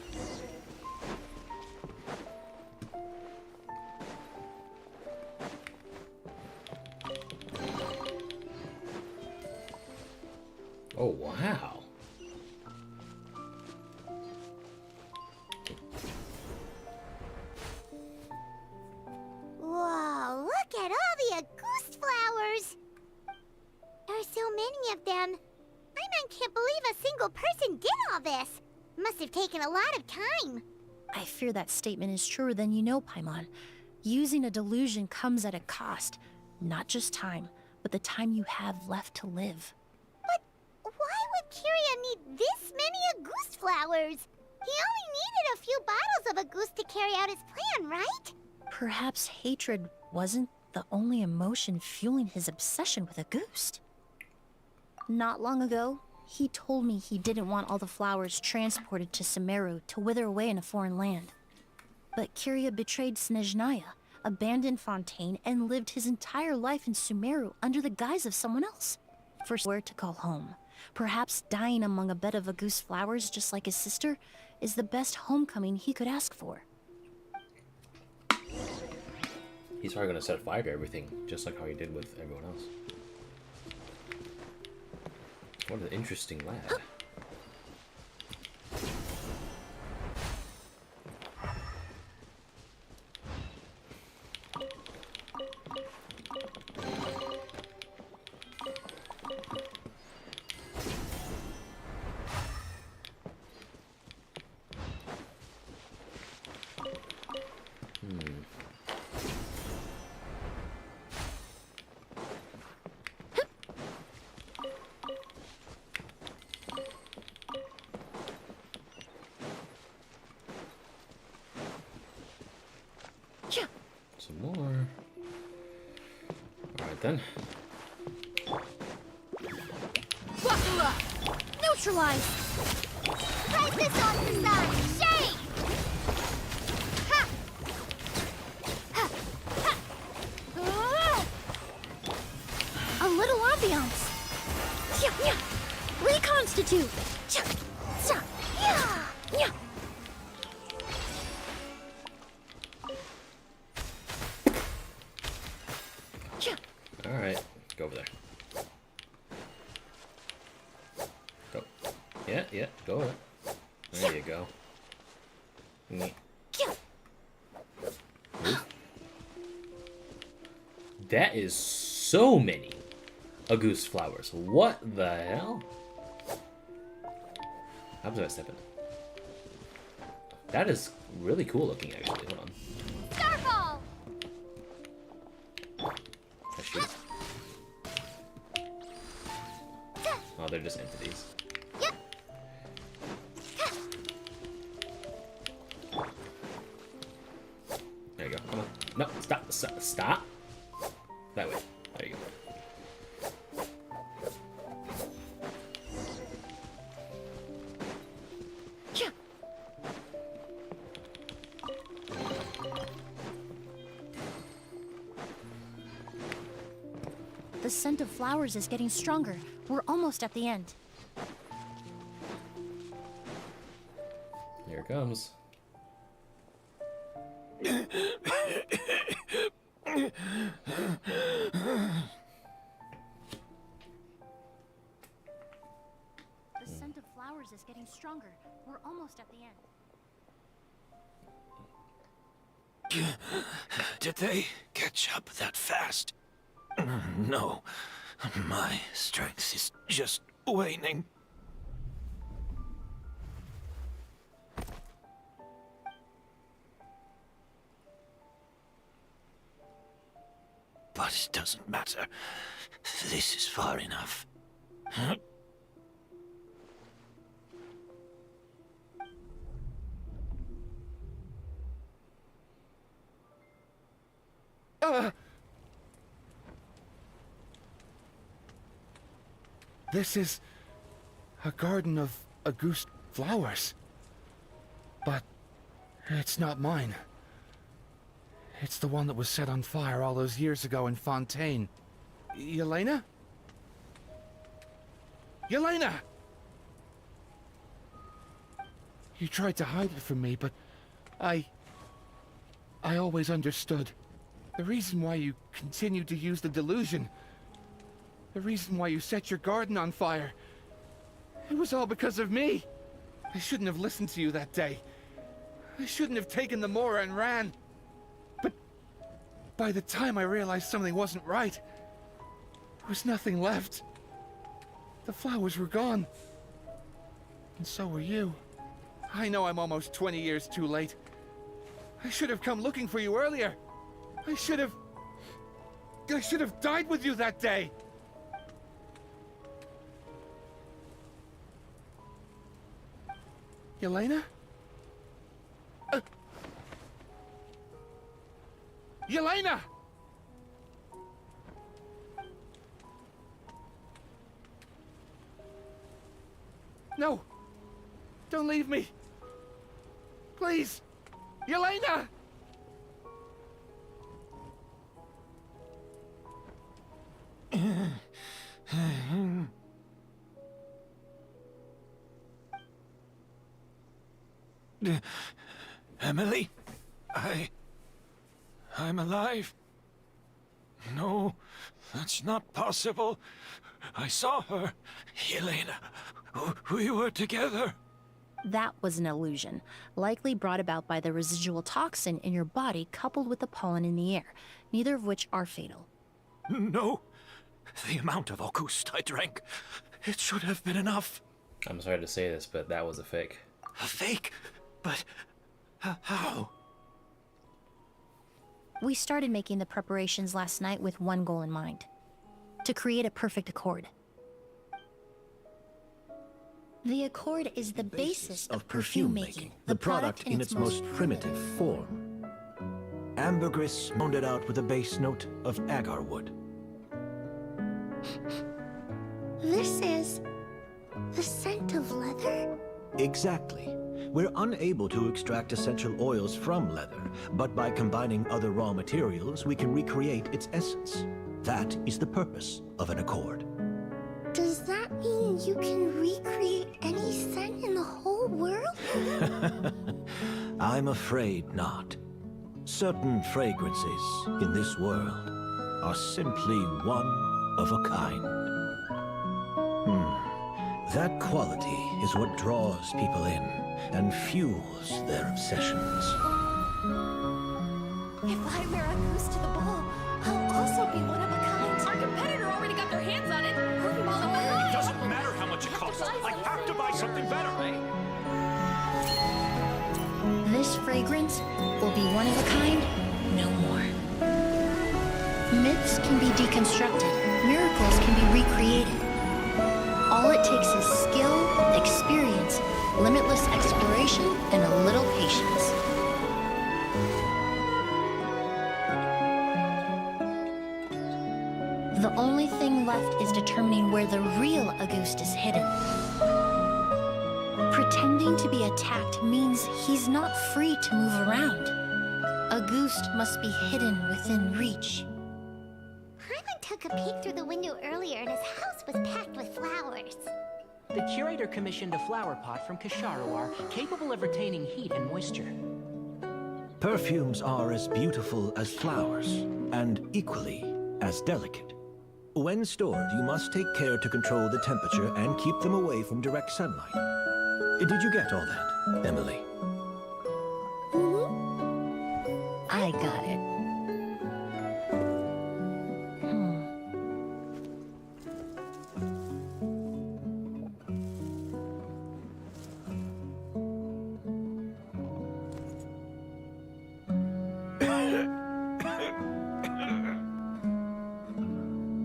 Speaker 1: Oh, wow.
Speaker 6: Whoa, look at all the Auguste flowers! There are so many of them. I can't believe a single person did all this. Must have taken a lot of time.
Speaker 8: I fear that statement is truer than you know, Paimon. Using a delusion comes at a cost. Not just time, but the time you have left to live.
Speaker 6: But why would Kyria need this many Auguste flowers? He only needed a few bottles of Auguste to carry out his plan, right?
Speaker 8: Perhaps hatred wasn't the only emotion fueling his obsession with Auguste. Not long ago, he told me he didn't want all the flowers transported to Sumeru to wither away in a foreign land. But Kyria betrayed Snezhnaya, abandoned Fontaine, and lived his entire life in Sumeru under the guise of someone else. First, where to call home. Perhaps dying among a bed of Auguste flowers just like his sister is the best homecoming he could ask for.
Speaker 1: He's probably gonna set fire to everything, just like how he did with everyone else. What an interesting lad. Some more. Alright then.
Speaker 6: Neutralize! Right this off the side! Shake! Ha! Ha! Ha!
Speaker 8: A little ambiance. Reconstitute.
Speaker 1: Alright, go over there. Go. Yeah, go over there. There you go. Move. That is so many Auguste flowers. What the hell? How was I stepping? That is really cool looking, actually. Hold on.
Speaker 6: Starfall!
Speaker 1: I shoot. Oh, they're just entities.
Speaker 6: Yep.
Speaker 1: There you go. Come on. No, stop. That way. There you go.
Speaker 8: The scent of flowers is getting stronger. We're almost at the end.
Speaker 1: Here it comes.
Speaker 8: The scent of flowers is getting stronger. We're almost at the end.
Speaker 10: Did they catch up that fast? No. My strength is just waning. But it doesn't matter. This is far enough.
Speaker 7: This is a garden of Auguste flowers. But it's not mine. It's the one that was set on fire all those years ago in Fontaine. Yelena? Yelena! You tried to hide it from me, but I always understood. The reason why you continued to use the delusion, the reason why you set your garden on fire, it was all because of me. I shouldn't have listened to you that day. I shouldn't have taken the Mora and ran. But by the time I realized something wasn't right, there was nothing left. The flowers were gone. And so were you. I know I'm almost 20 years too late. I should have come looking for you earlier. I should have died with you that day. Yelena? Yelena! No! Don't leave me! Please! Yelena!
Speaker 2: Emilie? I'm alive. No, that's not possible. I saw her. Yelena, we were together.
Speaker 8: That was an illusion, likely brought about by the residual toxin in your body coupled with the pollen in the air, neither of which are fatal.
Speaker 2: No. The amount of August I drank, it should have been enough.
Speaker 1: I'm sorry to say this, but that was a fake.
Speaker 2: A fake? But how?
Speaker 8: We started making the preparations last night with one goal in mind: to create a perfect accord. The accord is the basis of perfume making,
Speaker 20: the product in its most primitive form. Ambergris moaned it out with a base note of agar wood.
Speaker 6: This is the scent of leather?
Speaker 20: Exactly. We're unable to extract essential oils from leather, but by combining other raw materials, we can recreate its essence. That is the purpose of an accord.
Speaker 6: Does that mean you can recreate any scent in the whole world?
Speaker 20: I'm afraid not. Certain fragrances in this world are simply one of a kind. That quality is what draws people in and fuels their obsessions.
Speaker 16: If I wear a goose to the ball, I'll also be one of a kind. Our competitor already got their hands on it.
Speaker 10: It doesn't matter how much it costs. I have to buy something better.
Speaker 8: This fragrance will be one of a kind, no more. Myths can be deconstructed, miracles can be recreated. All it takes is skill, experience, limitless exploration, and a little patience. The only thing left is determining where the real Auguste is hidden. Pretending to be attacked means he's not free to move around. Auguste must be hidden within reach.
Speaker 6: Paimon took a peek through the window earlier and his house was packed with flowers.
Speaker 4: The curator commissioned a flower pot from Kasharawar, capable of retaining heat and moisture.
Speaker 20: Perfumes are as beautiful as flowers, and equally as delicate. When stored, you must take care to control the temperature and keep them away from direct sunlight. Did you get all that, Emilie?
Speaker 8: I got it.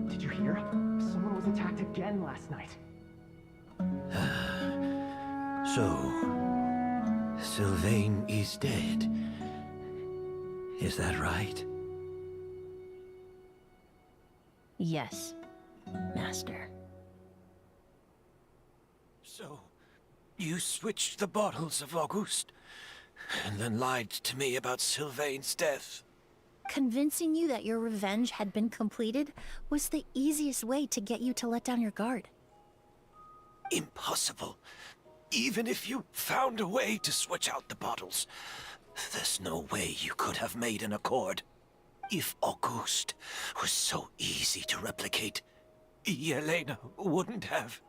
Speaker 13: Did you hear? Someone was attacked again last night.
Speaker 20: So, Sylvain is dead. Is that right?
Speaker 8: Yes, Master.
Speaker 2: So, you switched the bottles of Auguste, and then lied to me about Sylvain's death.
Speaker 8: Convincing you that your revenge had been completed was the easiest way to get you to let down your guard.
Speaker 2: Impossible. Even if you found a way to switch out the bottles, there's no way you could have made an accord. If Auguste was so easy to replicate, Yelena wouldn't have.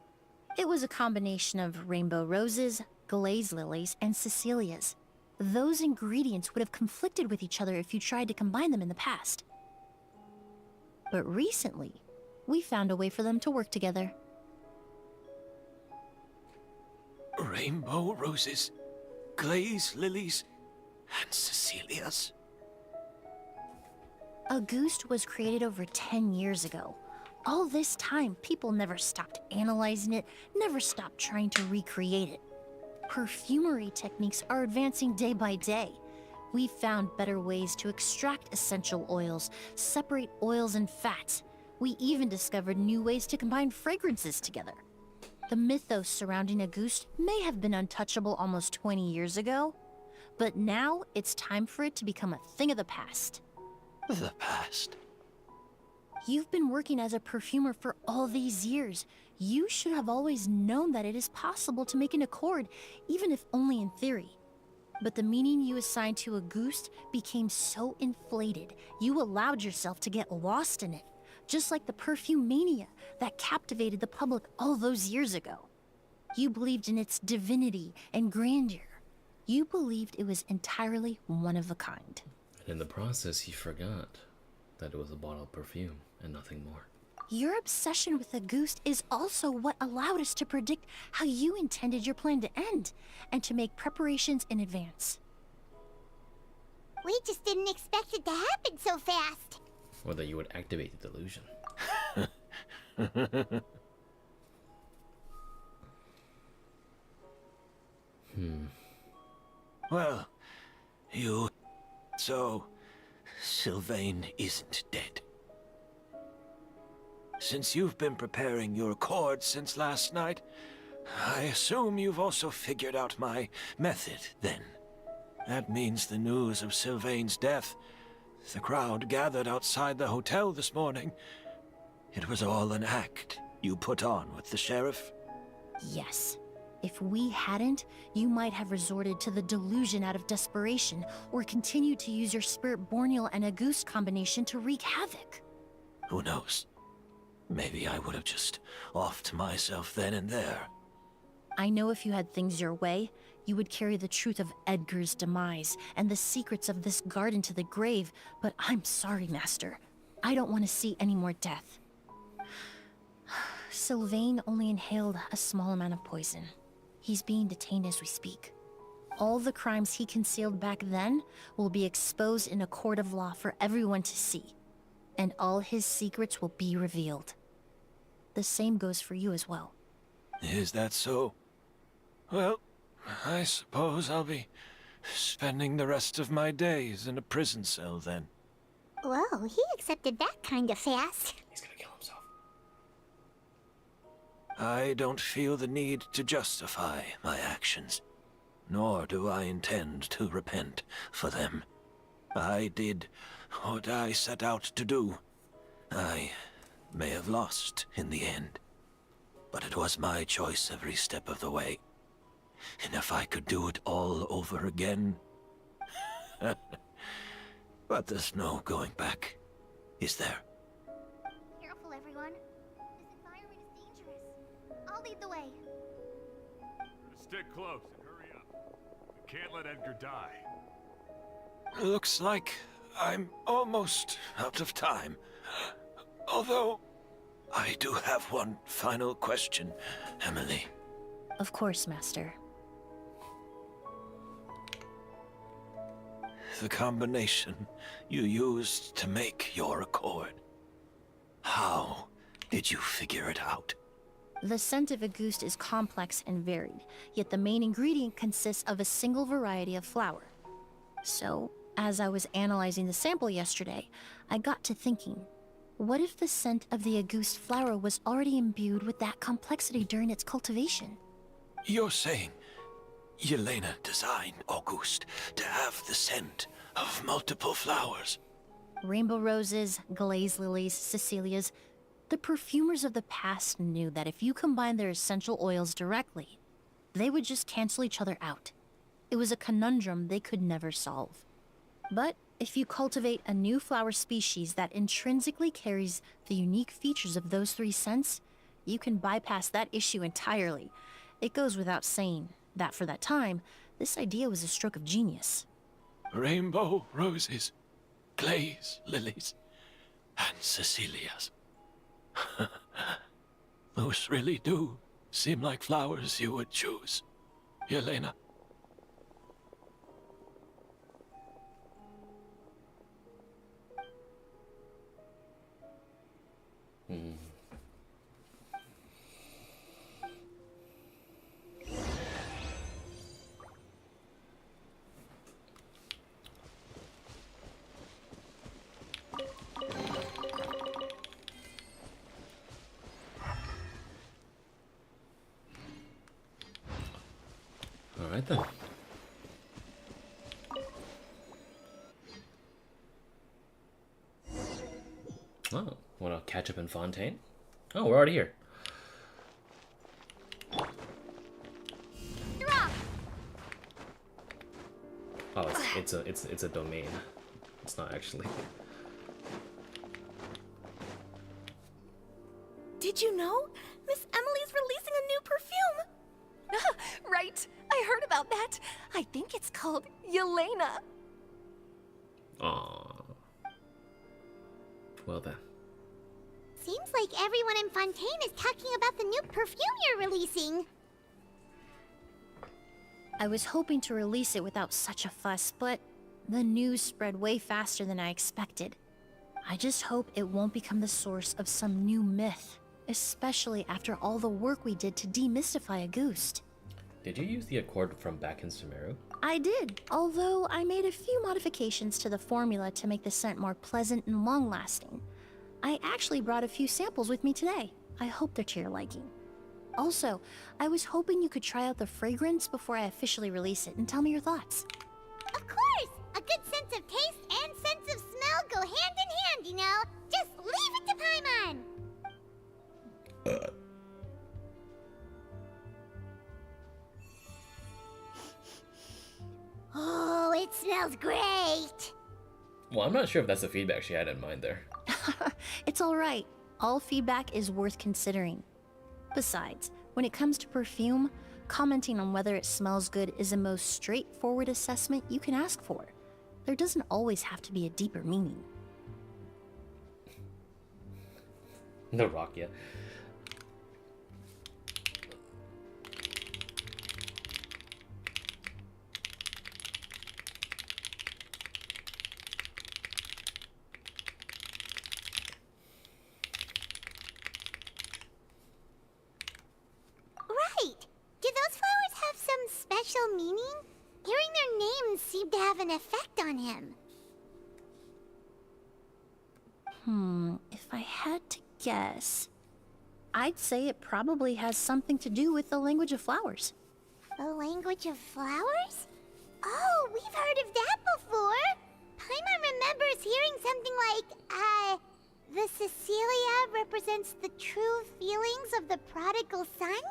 Speaker 8: It was a combination of rainbow roses, glaze lilies, and Cecilias. Those ingredients would have conflicted with each other if you tried to combine them in the past. But recently, we found a way for them to work together.
Speaker 2: Rainbow roses, glaze lilies, and Cecilias.
Speaker 8: Auguste was created over 10 years ago. All this time, people never stopped analyzing it, never stopped trying to recreate it. Perfumery techniques are advancing day by day. We've found better ways to extract essential oils, separate oils and fats. We even discovered new ways to combine fragrances together. The mythos surrounding Auguste may have been untouchable almost 20 years ago, But now it's time for it to become a thing of the past.
Speaker 2: The past?
Speaker 8: You've been working as a perfumer for all these years. You should have always known that it is possible to make an accord, even if only in theory. But the meaning you assigned to a goose became so inflated, you allowed yourself to get lost in it, just like the perfume mania that captivated the public all those years ago. You believed in its divinity and grandeur. You believed it was entirely one of a kind.
Speaker 1: And in the process, he forgot that it was a bottle of perfume and nothing more.
Speaker 8: Your obsession with the goose is also what allowed us to predict how you intended your plan to end, and to make preparations in advance.
Speaker 6: We just didn't expect it to happen so fast.
Speaker 1: Or that you would activate the delusion.
Speaker 2: Well, So, Sylvain isn't dead. Since you've been preparing your accord since last night, I assume you've also figured out my method, then. That means the news of Sylvain's death. The crowd gathered outside the hotel this morning. It was all an act you put on with the sheriff?
Speaker 8: Yes. If we hadn't, you might have resorted to the delusion out of desperation, or continued to use your spirit borneal and a goose combination to wreak havoc.
Speaker 2: Who knows? Maybe I would have just offed myself then and there.
Speaker 8: I know if you had things your way, you would carry the truth of Edgar's demise and the secrets of this garden to the grave, but I'm sorry, Master. I don't want to see any more death. Sylvain only inhaled a small amount of poison. He's being detained as we speak. All the crimes he concealed back then will be exposed in a court of law for everyone to see, and all his secrets will be revealed. The same goes for you as well.
Speaker 2: Is that so? Well, I suppose I'll be spending the rest of my days in a prison cell then.
Speaker 6: Whoa, he accepted that kind of fast.
Speaker 1: He's gonna kill himself.
Speaker 2: I don't feel the need to justify my actions, nor do I intend to repent for them. I did what I set out to do. I may have lost in the end, but it was my choice every step of the way. And if I could do it all over again... But there's no going back, is there?
Speaker 6: Careful, everyone. This environment is dangerous. I'll lead the way.
Speaker 5: Stick close and hurry up. We can't let Edgar die.
Speaker 2: Looks like I'm almost out of time. Although, I do have one final question, Emilie.
Speaker 8: Of course, Master.
Speaker 2: The combination you used to make your accord. How did you figure it out?
Speaker 8: The scent of a goose is complex and varied, yet the main ingredient consists of a single variety of flower. So, as I was analyzing the sample yesterday, I got to thinking, what if the scent of the Auguste flower was already imbued with that complexity during its cultivation?
Speaker 2: You're saying Yelena designed Auguste to have the scent of multiple flowers?
Speaker 8: Rainbow roses, glaze lilies, Cecilias. The perfumers of the past knew that if you combined their essential oils directly, they would just cancel each other out. It was a conundrum they could never solve. But if you cultivate a new flower species that intrinsically carries the unique features of those three scents, you can bypass that issue entirely. It goes without saying that for that time, this idea was a stroke of genius.
Speaker 2: Rainbow roses, glaze lilies, and Cecilias. Those really do seem like flowers you would choose, Yelena.
Speaker 1: Alright then. catch up in Fontaine? Oh, we're already here. Oh, it's a domain. It's not actually.
Speaker 14: Did you know? Miss Emilie's releasing a new perfume! Right, I heard about that. I think it's called Yelena.
Speaker 1: Aww. Well then.
Speaker 6: Seems like everyone in Fontaine is talking about the new perfume you're releasing.
Speaker 8: I was hoping to release it without such a fuss, but the news spread way faster than I expected. I just hope it won't become the source of some new myth, especially after all the work we did to demystify a Ghost.
Speaker 1: Did you use the accord from back in Sumeru?
Speaker 8: I did, although I made a few modifications to the formula to make the scent more pleasant and long-lasting. I actually brought a few samples with me today. I hope they're to your liking. Also, I was hoping you could try out the fragrance before I officially release it and tell me your thoughts.
Speaker 6: Of course! A good sense of taste and sense of smell go hand in hand, you know? Just leave it to Paimon! Oh, it smells great!
Speaker 1: Well, I'm not sure if that's the feedback she had in mind there.
Speaker 8: It's alright. All feedback is worth considering. Besides, when it comes to perfume, commenting on whether it smells good is the most straightforward assessment you can ask for. There doesn't always have to be a deeper meaning.
Speaker 1: No rock yet.
Speaker 6: Right! Do those flowers have some special meaning? Hearing their names seemed to have an effect on him.
Speaker 8: If I had to guess, I'd say it probably has something to do with the language of flowers.
Speaker 6: The language of flowers? Oh, we've heard of that before! Paimon remembers hearing something like, the Cecilia represents the true feelings of the prodigal son?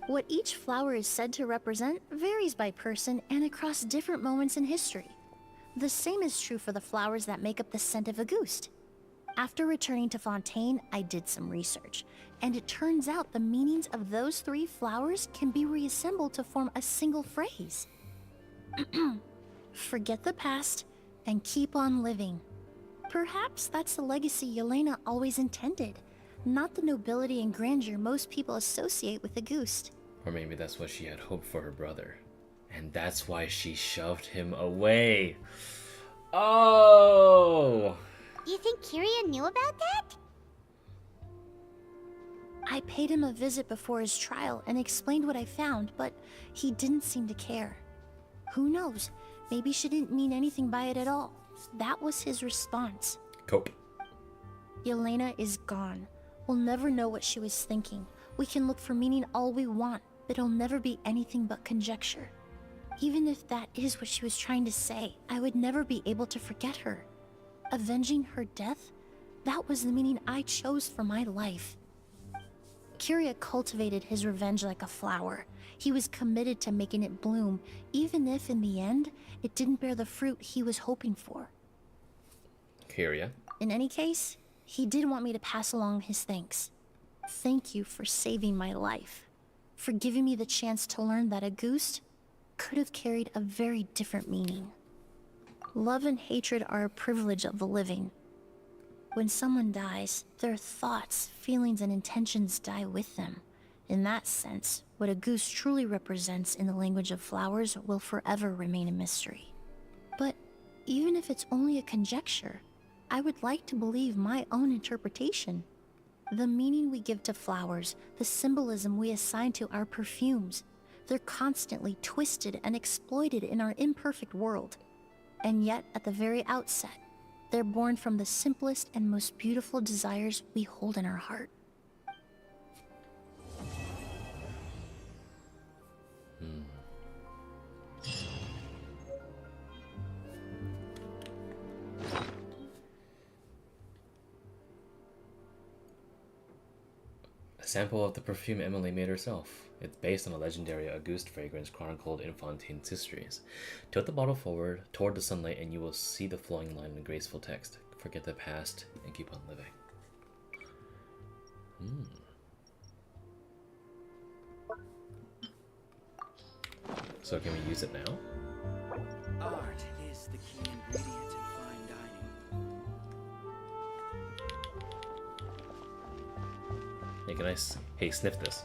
Speaker 8: What each flower is said to represent varies by person and across different moments in history. The same is true for the flowers that make up the scent of a Ghost. After returning to Fontaine, I did some research, and it turns out the meanings of those 3 flowers can be reassembled to form a single phrase. Forget the past and keep on living. Perhaps that's the legacy Yelena always intended, not the nobility and grandeur most people associate with a Ghost.
Speaker 1: Or maybe that's what she had hoped for her brother. And that's why she shoved him away. Oh!
Speaker 6: You think Kiria knew about that?
Speaker 8: I paid him a visit before his trial and explained what I found, but he didn't seem to care. Who knows? Maybe she didn't mean anything by it at all. That was his response.
Speaker 1: Cope.
Speaker 8: Yelena is gone. We'll never know what she was thinking. We can look for meaning all we want, but it'll never be anything but conjecture. Even if that is what she was trying to say, I would never be able to forget her. Avenging her death? That was the meaning I chose for my life. Kiria cultivated his revenge like a flower. He was committed to making it bloom, even if in the end, it didn't bear the fruit he was hoping for.
Speaker 1: Kiria.
Speaker 8: In any case, he did want me to pass along his thanks. Thank you for saving my life. For giving me the chance to learn that a Ghost could have carried a very different meaning. Love and hatred are a privilege of the living. When someone dies, their thoughts, feelings, and intentions die with them. In that sense, what a Ghost truly represents in the language of flowers will forever remain a mystery. But even if it's only a conjecture, I would like to believe my own interpretation. The meaning we give to flowers, the symbolism we assign to our perfumes, they're constantly twisted and exploited in our imperfect world. And yet, at the very outset, they're born from the simplest and most beautiful desires we hold in our heart.
Speaker 1: sample of the perfume Emilie made herself. It's based on a legendary Auguste fragrance chronicled in Fontaine's histories. Tilt the bottle forward toward the sunlight and you will see the flowing line in graceful text. Forget the past and keep on living. So can we use it now?
Speaker 15: Art is the key ingredient in fine dining.
Speaker 1: Hey, can I hey, sniff this.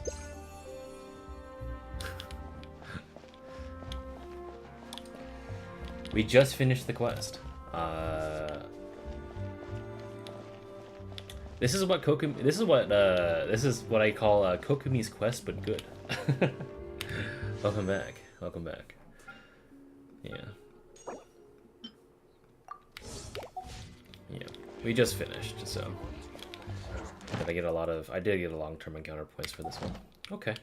Speaker 1: We just finished the quest. This is what this is what I call Kokumi's quest, but good. Welcome back. Welcome back. Yeah. Yeah. We just finished, so I get a lot of I did get a long-term encounter points for this one. Okay.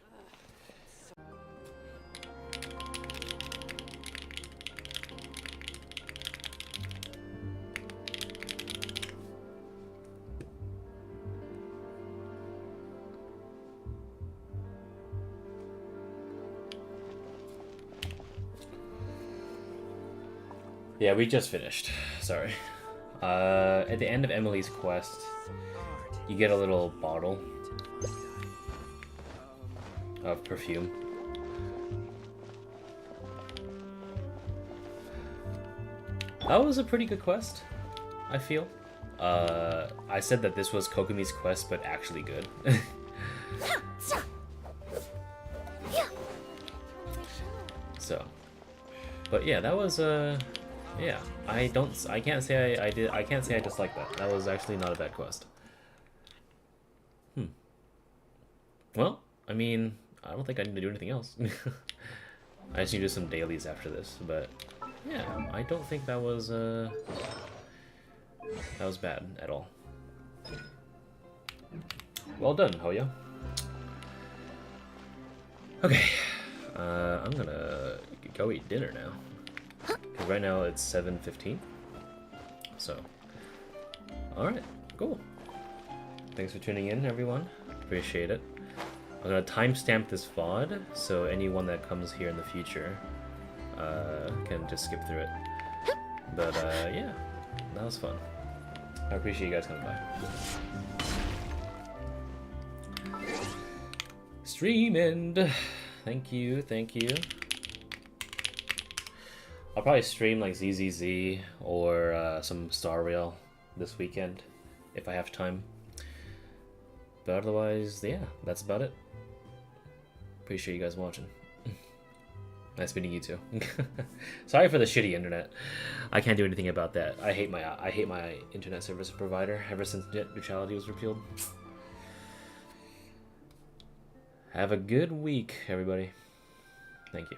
Speaker 1: Yeah, we just finished. Sorry. At the end of Emilie's quest, you get a little bottle of perfume. That was a pretty good quest, I feel. I said that this was Kokumi's quest, but actually good. So, but yeah, that was yeah, I can't say I can't say I dislike that. That was actually not a bad quest. Well, I mean, I don't think I need to do anything else. I just need to do some dailies after this, but yeah, I don't think that was bad at all. Well done, Hoya. Okay, I'm gonna go eat dinner now. Because right now it's 7:15. So, alright, cool. Thanks for tuning in, everyone. Appreciate it. I'm gonna timestamp this VOD, so anyone that comes here in the future can just skip through it. But yeah, that was fun. I appreciate you guys coming by. Stream end. Thank you, thank you. I'll probably stream like ZZZ or some Star Rail this weekend if I have time. But otherwise, yeah, that's about it. Appreciate you guys watching. Nice meeting you too. Sorry for the shitty internet. I can't do anything about that. I hate my internet service provider ever since net neutrality was repealed. Have a good week, everybody. Thank you.